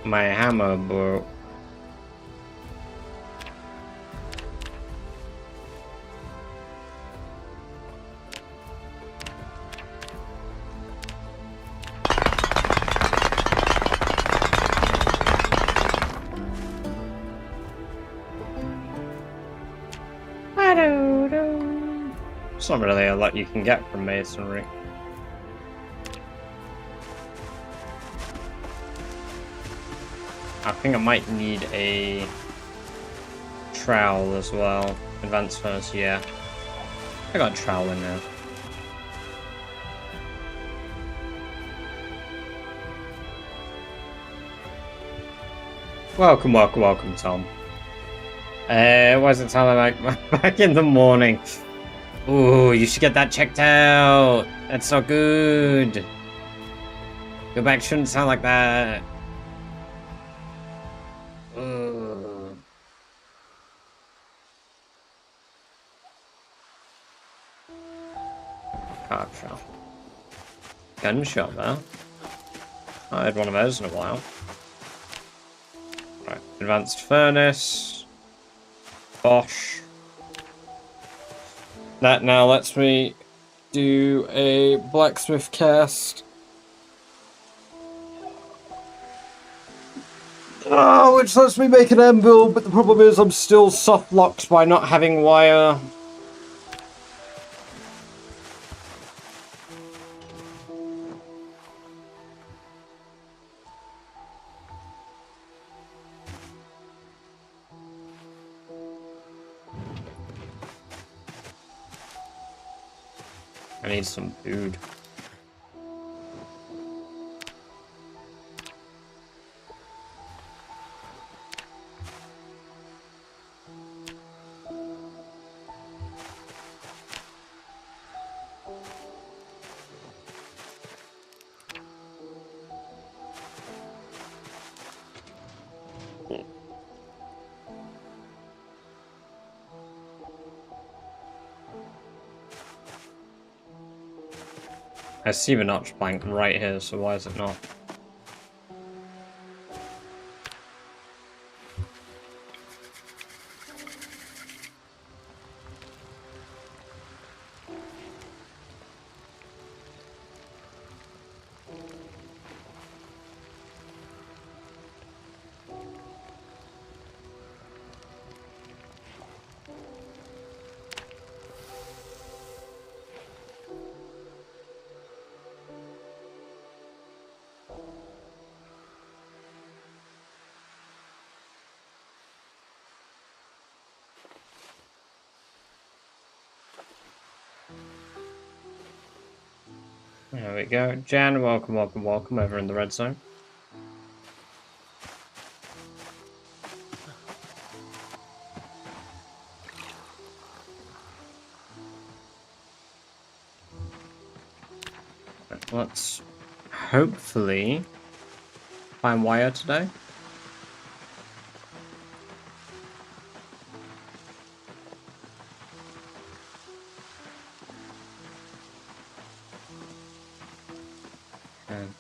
A: My hammer broke. It's not really a lot you can get from masonry. I think I might need a trowel as well. Advanced furnace, yeah. I got a trowel in there. Welcome, welcome, welcome, Tom. Why does it sound like back in the morning? Ooh, you should get that checked out. That's so good. Go back shouldn't sound like that. Card shot. Gunshot there. I had one of those in a while. Right, advanced furnace. Bosch. That now lets me do a blacksmith cast. Oh, which lets me make an anvil, but the problem is I'm still soft locked by not having wire. I need some food. I see the notch plank right here, so why is it not? There we go. Jan, welcome, welcome, welcome over in the red zone. Let's hopefully find wire today. can.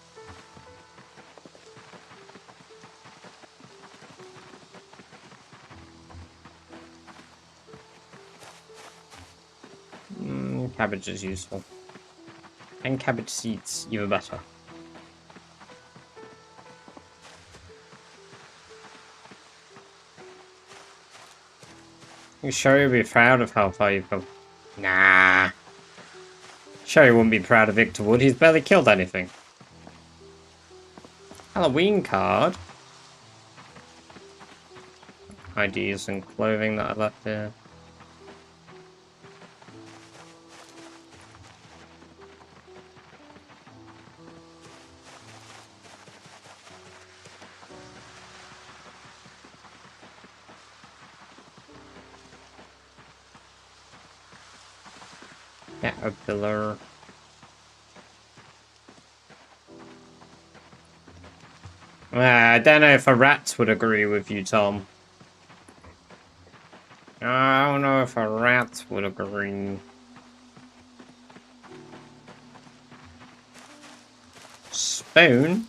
A: Cabbage is useful. And cabbage seeds, even better. You sure you'll be proud of how far you've come? Nah. Sure you wouldn't be proud of Victor Wood, he's barely killed anything. Halloween card? IDs and clothing that I left here. Caterpillar. I don't know if a rat would agree with you, Tom. I don't know if a rat would agree. Spoon?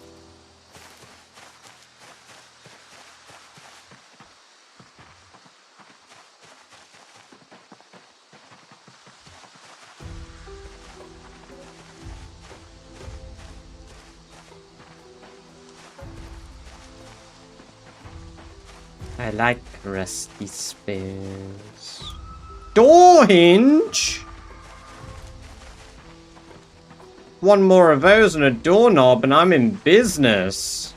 A: I like rusty spoons. Door hinge? One more of those and a doorknob and I'm in business.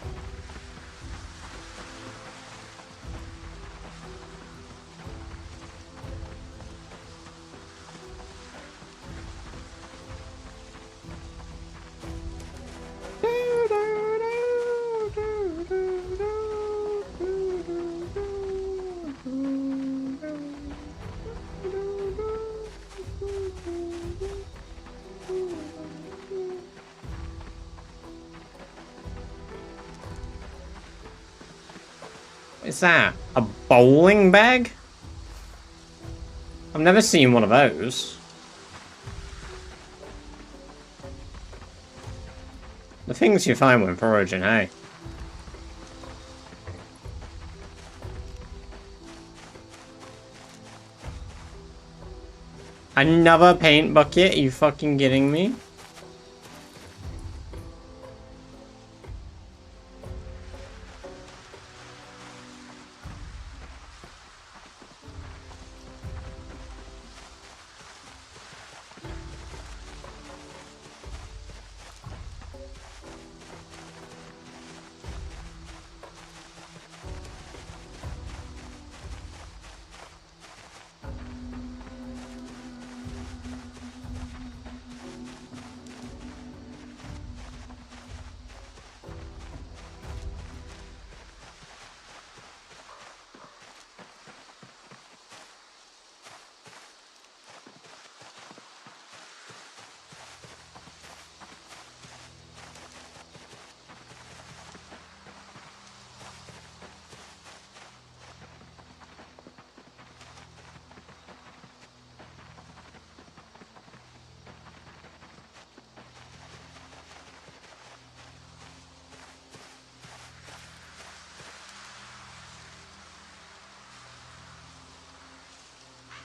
A: What's that? A bowling bag? I've never seen one of those. The things you find when foraging, hey? Another paint bucket? Are you fucking kidding me?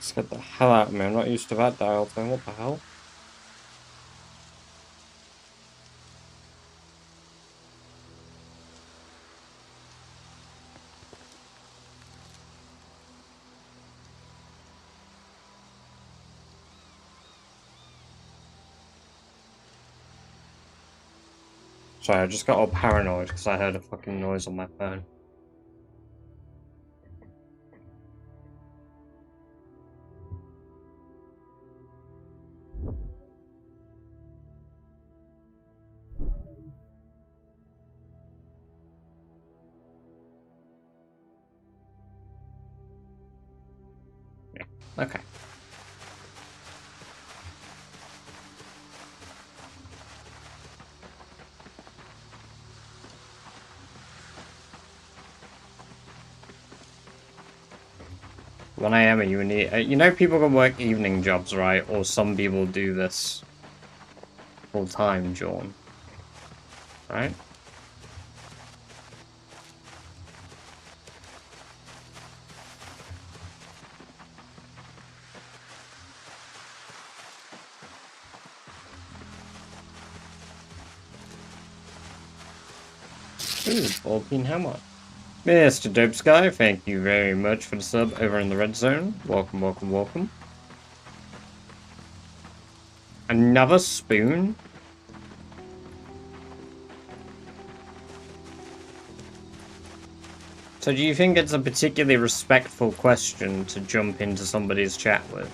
A: Let's get the hell out of me. I'm not used to that dial thing. What the hell? Sorry, I just got all paranoid because I heard a fucking noise on my phone. Okay. When I am a uni, you know, people can work evening jobs, right? Or some people do this full time, John. Right? Ooh, Vulpine Hammer. Mr. Dope Sky, thank you very much for the sub over in the red zone. Welcome, welcome, welcome. Another spoon? So do you think it's a particularly respectful question to jump into somebody's chat with?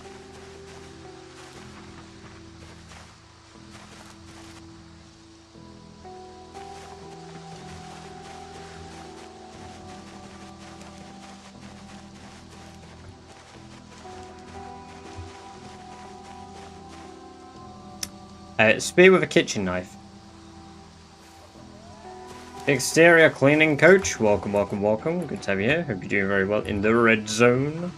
A: Spear with a kitchen knife. Exterior cleaning coach. Welcome, welcome, welcome. Good to have you here. Hope you're doing very well in the red zone.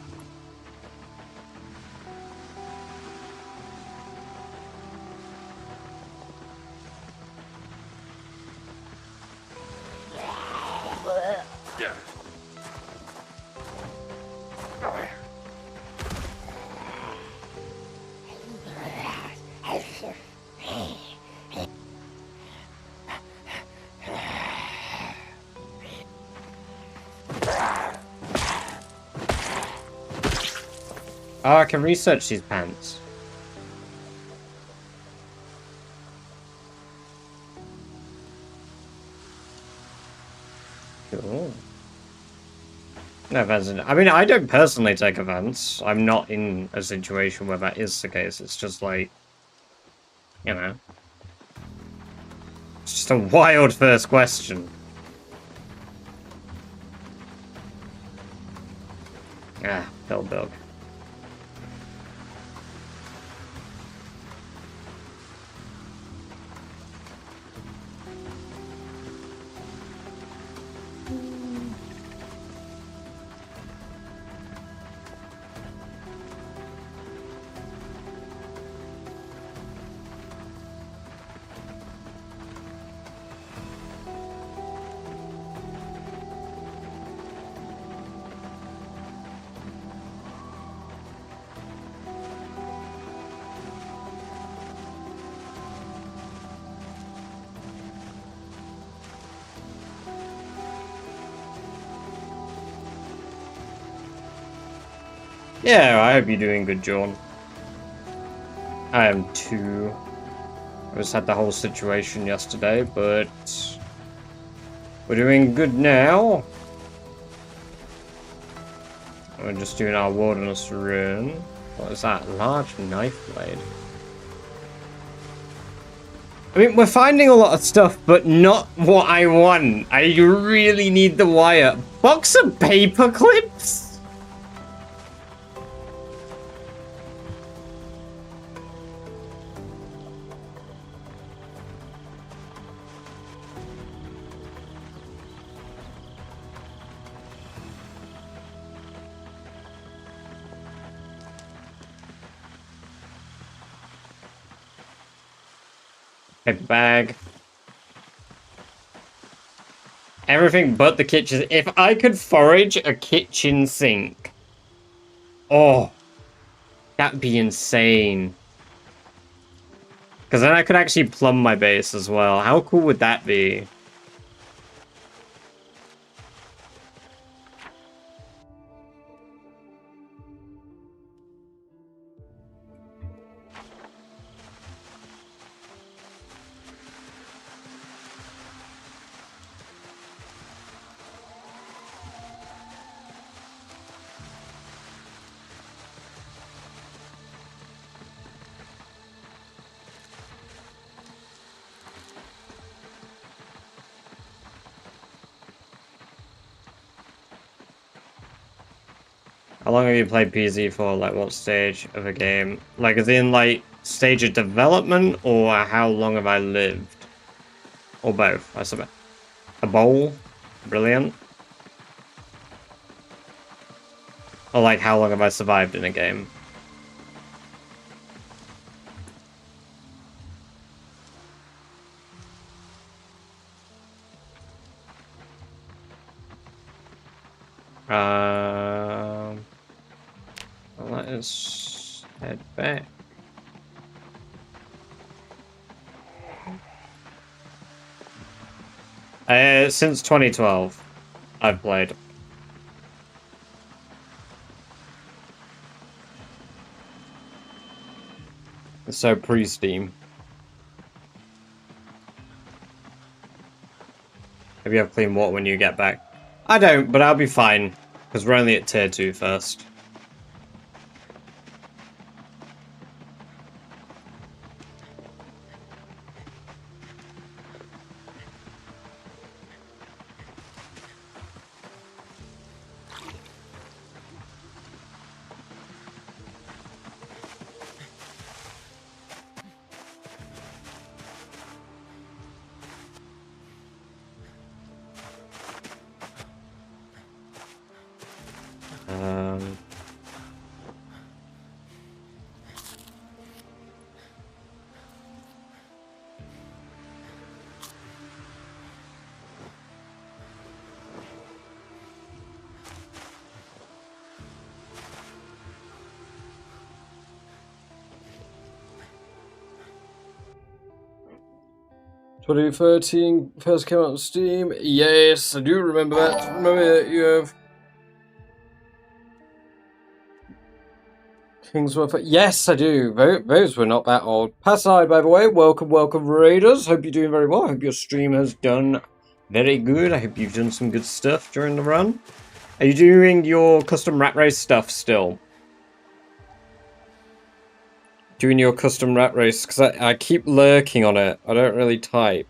A: Oh, I can research these pants. Cool. No offense. I mean, I don't personally take offense. I'm not in a situation where that is the case. It's just like, you know. It's just a wild first question. Ah, Bellbug. Yeah, I hope you're doing good, John. I am too. I just had the whole situation yesterday, but we're doing good now. We're just doing our wilderness run. What is that? Large knife blade. I mean, we're finding a lot of stuff, but not what I want. I really need the wire. Box of paper clips? Paper bag. Everything but the kitchen. If I could forage a kitchen sink. Oh. That'd be insane. Because then I could actually plumb my base as well. How cool would that be? How long have you played PZ for? Like, what stage of a game? Like, is it in, like, stage of development, or how long have I lived? Or both, I suppose. A bowl? Brilliant. Or, like, how long have I survived in a game? Well, let us head back. Since 2012, I've played. So pre-Steam. Maybe you have clean water when you get back. I don't, but I'll be fine, because we're only at tier 2 first. Um... 2013 first came out on Steam. Yes, I do remember that. Remember that you have Kingsworth. Yes, I do. Those were not that old. Passai, by the way. Welcome, Raiders. Hope you're doing very well. Hope your stream has done very good. I hope you've done some good stuff during the run. Are you doing your custom rat race stuff still? Doing your custom rat race? Because I keep lurking on it. I don't really type.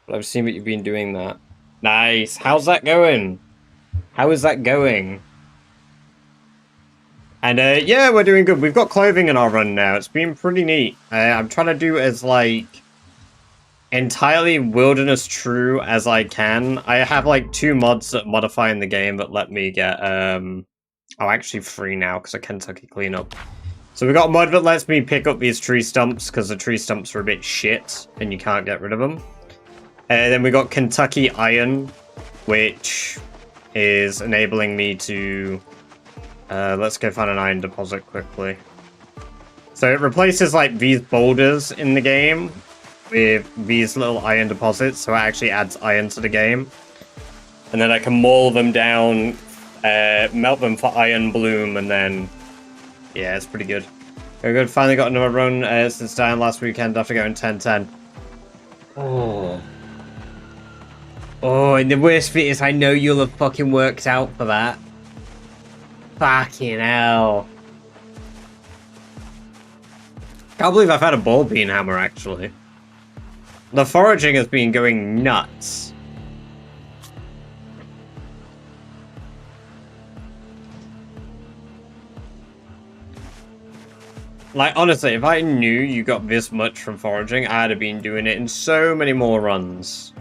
A: But I've seen that you've been doing that. Nice. How's that going? How is that going? And yeah, we're doing good. We've got clothing in our run now. It's been pretty neat. I'm trying to do it as like entirely wilderness true as I can. I have like 2 mods that modify in the game that let me get actually 3 now because of Kentucky cleanup. So we got a mod that lets me pick up these tree stumps because the tree stumps are a bit shit and you can't get rid of them. And then we got Kentucky Iron, which is enabling me to let's go find an iron deposit quickly. So it replaces like these boulders in the game with these little iron deposits, so it actually adds iron to the game. And then I can maul them down, melt them for iron bloom, and then yeah, it's pretty good. Very good. Finally got another run since dying last weekend after going 10-10. Oh, and the worst bit is I know you'll have fucking worked out for that. Fucking hell. Can't believe I've had a ball bean hammer, actually. The foraging has been going nuts. Like, honestly, if I knew you got this much from foraging, I'd have been doing it in so many more runs.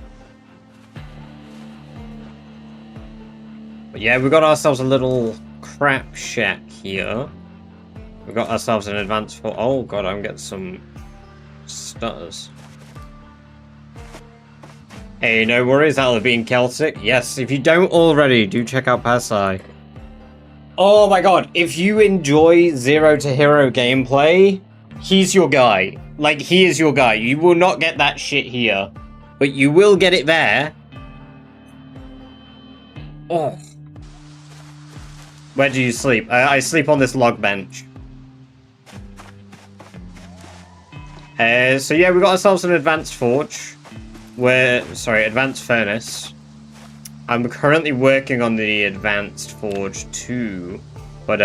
A: But yeah, we got ourselves a little crap shack here. We got ourselves an advanced for. Oh god, I'm getting some stutters. Hey, no worries, that'll have been Celtic. Yes, if you don't already, do check out Passai. Oh my god, if you enjoy Zero to Hero gameplay, he's your guy. Like, he is your guy. You will not get that shit here, but you will get it there. Oh. Where do you sleep? I sleep on this log bench. So yeah, we got ourselves an advanced forge. Advanced furnace. I'm currently working on the advanced forge too, but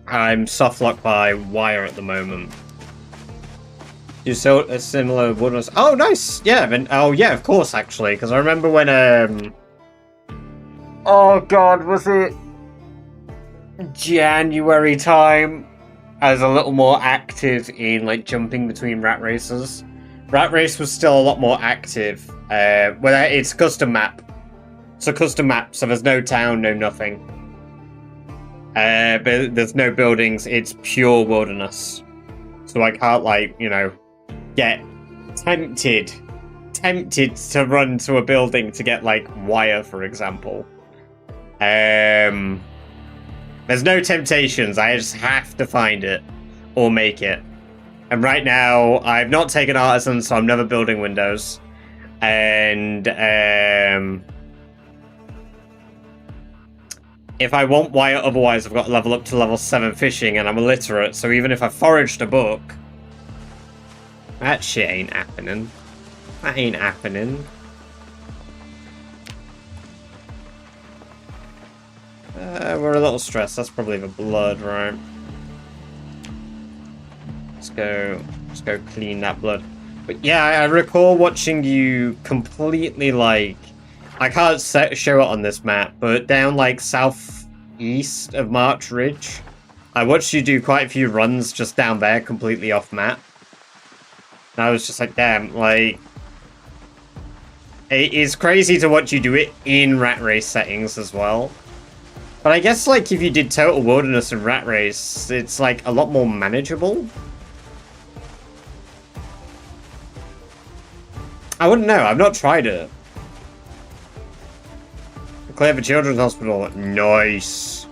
A: I'm soft locked by wire at the moment. You saw a similar wood. Oh, nice. Yeah. Oh, yeah. Of course, actually, because I remember when oh god, was it January time? I was a little more active in like jumping between rat races. Rat race was still a lot more active. Well, it's a custom map. It's a custom map, so there's no town, no nothing. But there's no buildings. It's pure wilderness. So I can't, like, you know, get tempted tempted to run to a building to get, like, wire, for example. There's no temptations. I just have to find it or make it. And right now, I've not taken artisan, so I'm never building windows. And if I want wire, otherwise I've got to level up to level 7 fishing, and I'm illiterate, so even if I foraged a book, that shit ain't happening. That ain't happening. We're a little stressed. That's probably the blood, right? Let's go clean that blood. But yeah, I recall watching you completely, like, I can't show it on this map, but down like southeast of March Ridge, I watched you do quite a few runs just down there, completely off map. And I was just like, damn, like, it is crazy to watch you do it in Rat Race settings as well. But I guess, like, if you did Total Wilderness and Rat Race, it's, like, a lot more manageable. I wouldn't know. I've not tried it. Clear for Children's Hospital. Nice.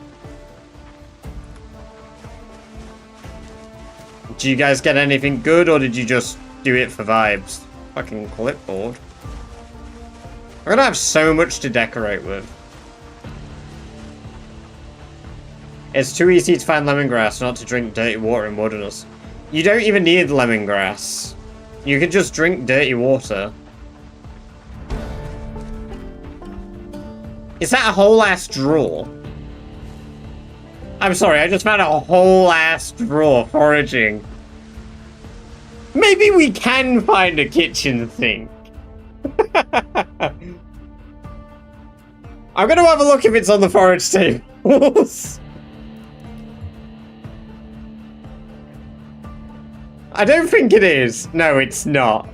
A: Did you guys get anything good, or did you just do it for vibes? Fucking clipboard. I'm gonna have so much to decorate with. It's too easy to find lemongrass, not to drink dirty water in wilderness. You don't even need lemongrass. You could just drink dirty water. Is that a whole ass drawer? I'm sorry, I just found a whole ass drawer foraging. Maybe we can find a kitchen sink. I'm gonna have a look if it's on the forage tables. I don't think it is. No, it's not.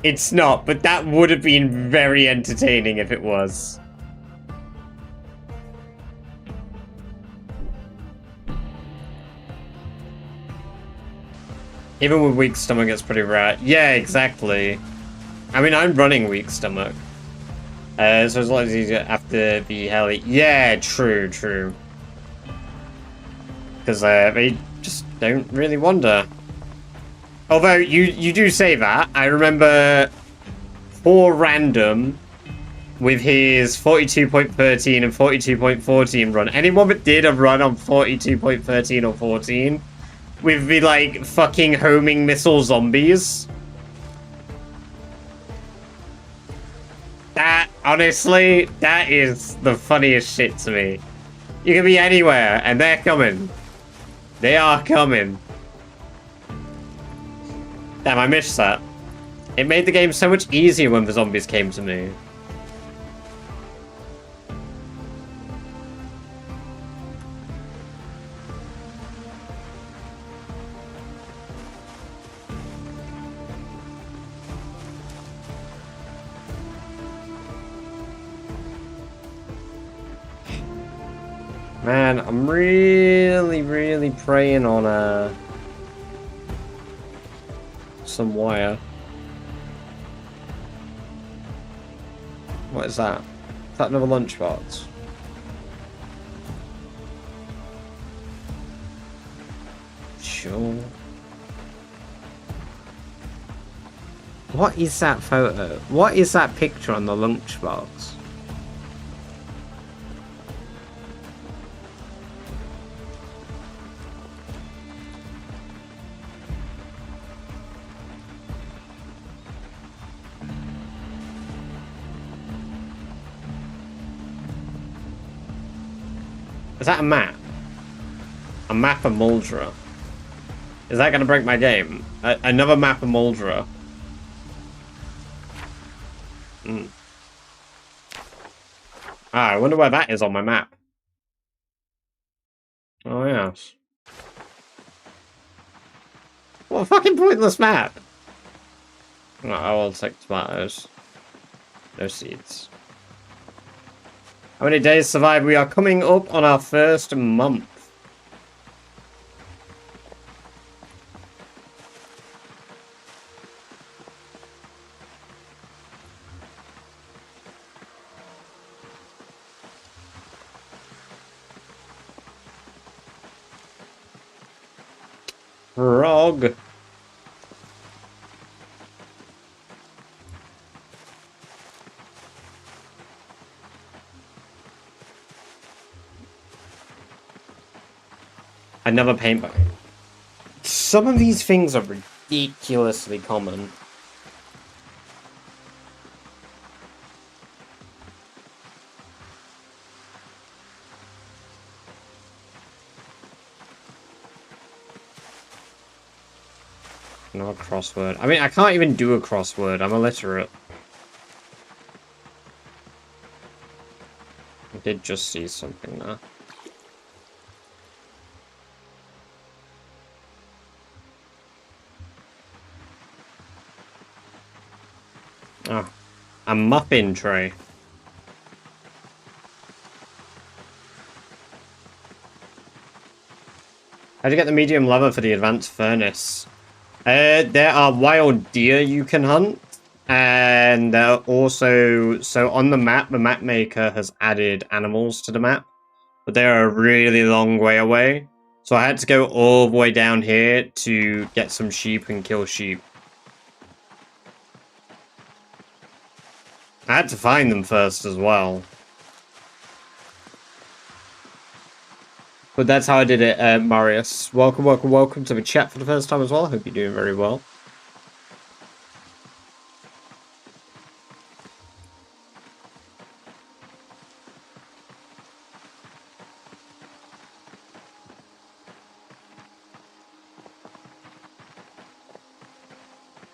A: It's not, but that would have been very entertaining if it was. Even with weak stomach, it's pretty rare. Yeah, exactly. I mean, I'm running weak stomach. So it's a lot easier after the heli. Yeah, true, true. Because they just don't really wander. Although, you do say that. I remember for Random with his 42.13 and 42.14 run. Anyone that did a run on 42.13 or 14 with the, like, fucking homing missile zombies. That, honestly, that is the funniest shit to me. You can be anywhere, and they're coming. They are coming. Damn, I missed that. It made the game so much easier when the zombies came to me. Man, I'm really praying on some wire. What is that? Is that another lunchbox? Sure. What is that photo? What is that picture on the lunchbox? Is that a map? A map of Muldra. Is that going to break my game? Another map of Muldra. Ah, I wonder where that is on my map. Oh, yes. What a fucking pointless map. Oh, I will take tomatoes. No seeds. How many days survived? We are coming up on our first month. Frog. Another paint bucket. Some of these things are ridiculously common. Not a crossword. I mean, I can't even do a crossword. I'm illiterate. I did just see something there. Oh, a muffin tray. How'd you get the medium lever for the advanced furnace? There are wild deer you can hunt, and there are also, so on the map maker has added animals to the map, but they're a really long way away. So I had to go all the way down here to get some sheep and kill sheep. I had to find them first as well. But that's how I did it, Marius. Welcome, welcome, welcome to the chat for the first time as well. I hope you're doing very well.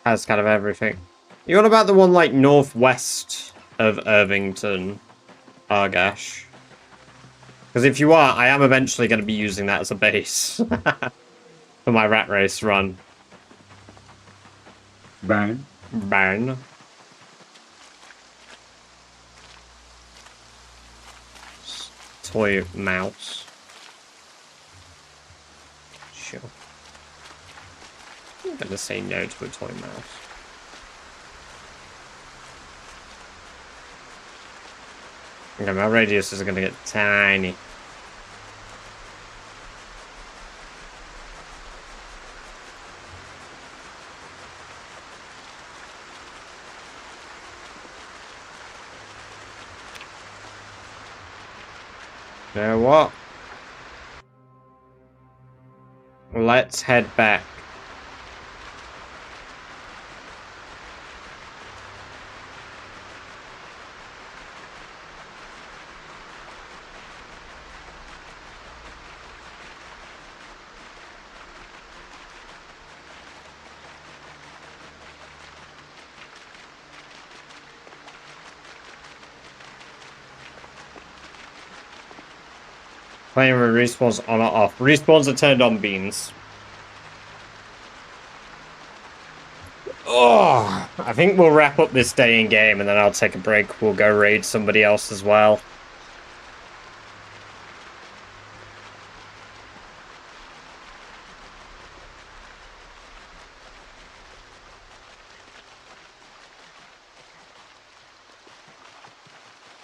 A: Has kind of everything. You on about the one like northwest of Irvington, Argash? Because if you are, I am eventually going to be using that as a base for my rat race run.
C: Bang.
A: Bang. Toy mouse. Sure. I'm going to say no to a toy mouse. Okay, my radius is going to get tiny. You know what? Let's head back. Playing with respawns on or off. Respawns are turned on, Beans. Oh, I think we'll wrap up this day in game and then I'll take a break. We'll go raid somebody else as well.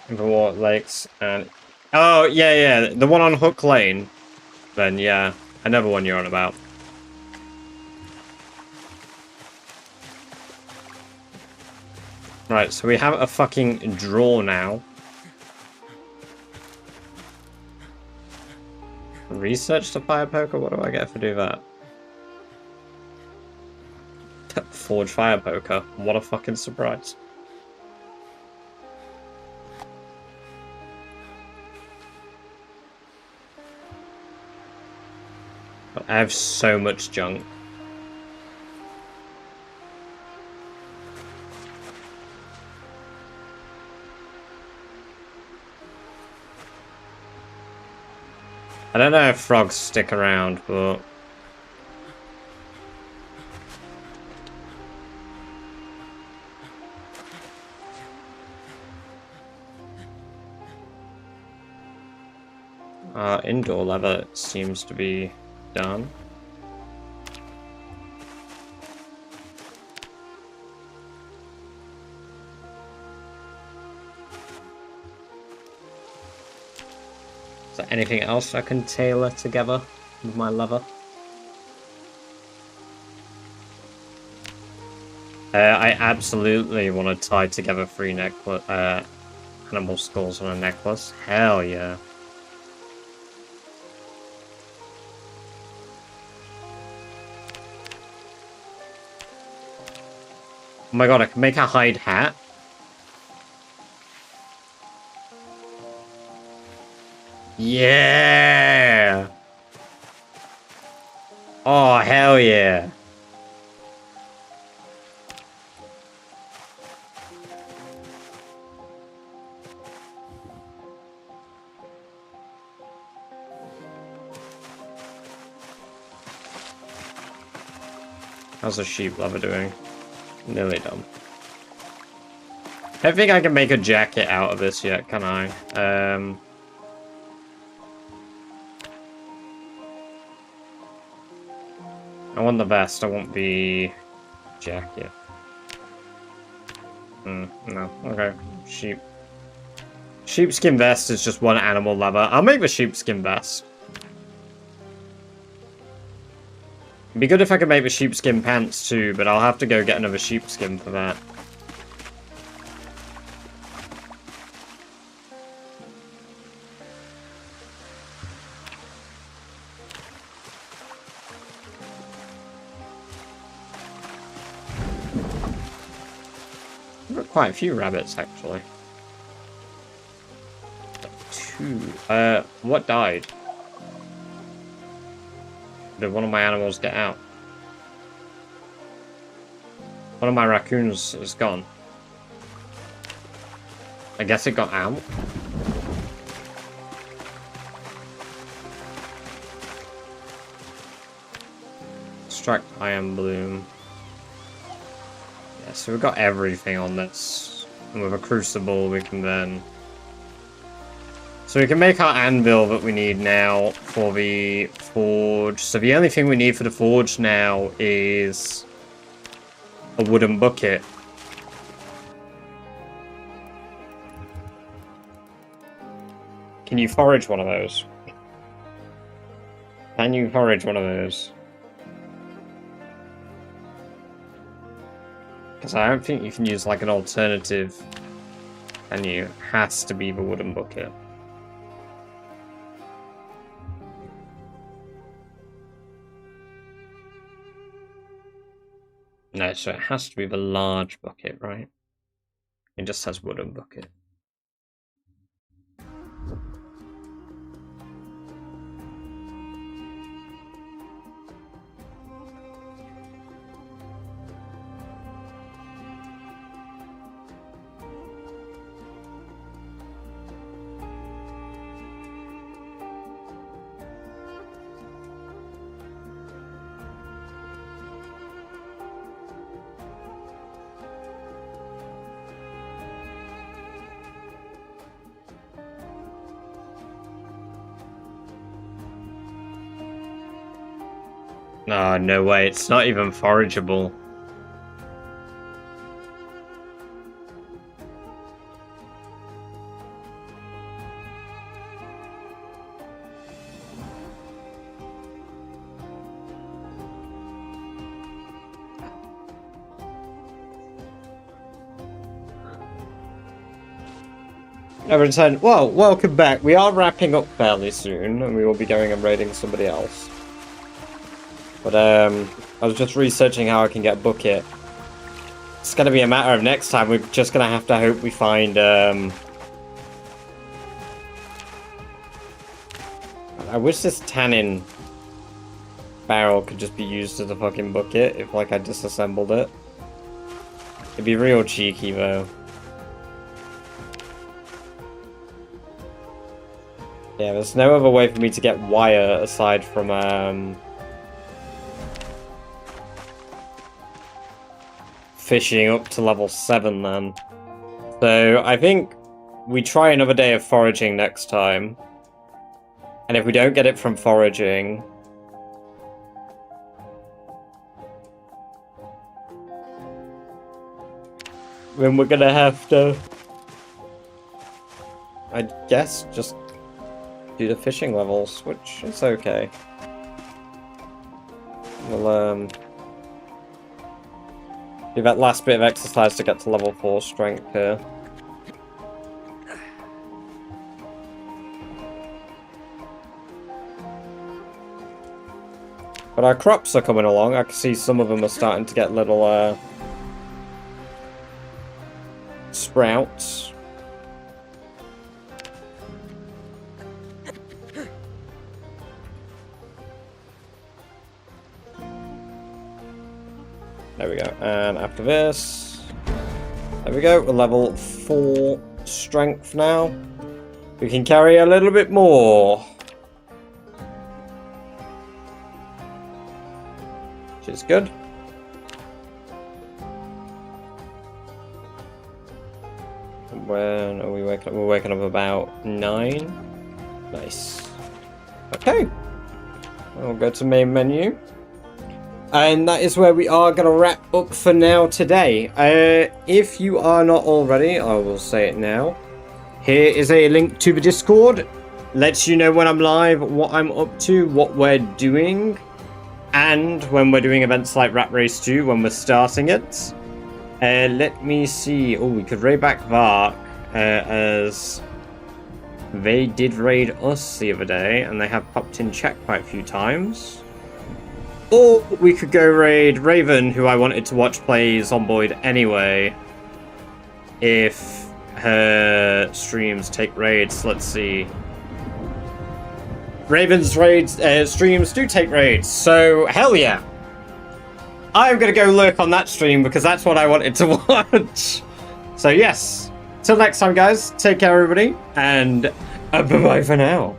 A: Overwater Lakes and... Oh, yeah, the one on Hook Lane. Then, yeah, I know the one you're on about. Right, so we have a fucking draw now. Research the fire poker? What do I get for do that? Forge fire poker. What a fucking surprise. I have so much junk. I don't know if frogs stick around, but... indoor leather seems to be done. Is there anything else I can tailor together with my leather? I absolutely want to tie together 3 animal skulls on a necklace. Hell yeah. Oh my god, I can make a hide hat. Yeah! Oh, hell yeah. How's the sheep lover doing? Nearly done. I don't think I can make a jacket out of this yet, can I? I want the vest, I want the jacket. No, okay. Sheep. Sheepskin vest is just 1 animal leather. I'll make the sheepskin vest. It'd be good if I could make the sheepskin pants too, but I'll have to go get another sheepskin for that. I've got quite a few rabbits, actually. 2. What died? Did one of my animals get out? One of my raccoons is gone. I guess it got out. Extract iron bloom. Yeah, so we've got everything on this. And with a crucible we can then... So we can make our anvil that we need now for the forge. So the only thing we need for the forge now is a wooden bucket. Can you forage one of those? Can you forage one of those? Because I don't think you can use like an alternative. And it has to be the wooden bucket. No, so it has to be the large bucket, right? It just has wooden bucket. Oh, no way, it's not even forageable. Everton, well, welcome back. We are wrapping up fairly soon, and we will be going and raiding somebody else. But, I was just researching how I can get bucket. It's gonna be a matter of next time. We're just gonna have to hope we find, I wish this tannin barrel could just be used as a fucking bucket if, like, I disassembled it. It'd be real cheeky, though. Yeah, there's no other way for me to get wire aside from, fishing up to level 7 then. So I think we try another day of foraging next time. And if we don't get it from foraging, then we're gonna have to, I guess, just do the fishing levels, which is okay. We'll, Do that last bit of exercise to get to level 4 strength here. But our crops are coming along. I can see some of them are starting to get little sprouts. There we go. And after this, there we go. We're level 4 strength now. We can carry a little bit more. Which is good. When are we waking up? We're waking up about 9. Nice. Okay. We'll go to main menu. And that is where we are going to wrap up for now today. If you are not already, I will say it now. Here is a link to the Discord. Lets you know when I'm live, what I'm up to, what we're doing. And when we're doing events like Rat Race 2, when we're starting it. Let me see. Oh, we could raid back Vark, as they did raid us the other day, and they have popped in chat quite a few times. Or we could go raid Raven, who I wanted to watch play Zomboid anyway, if her streams take raids. Let's see. Raven's raids streams do take raids, so hell yeah. I'm gonna go lurk on that stream because that's what I wanted to watch. So yes, till next time guys, take care everybody, and bye-bye for now.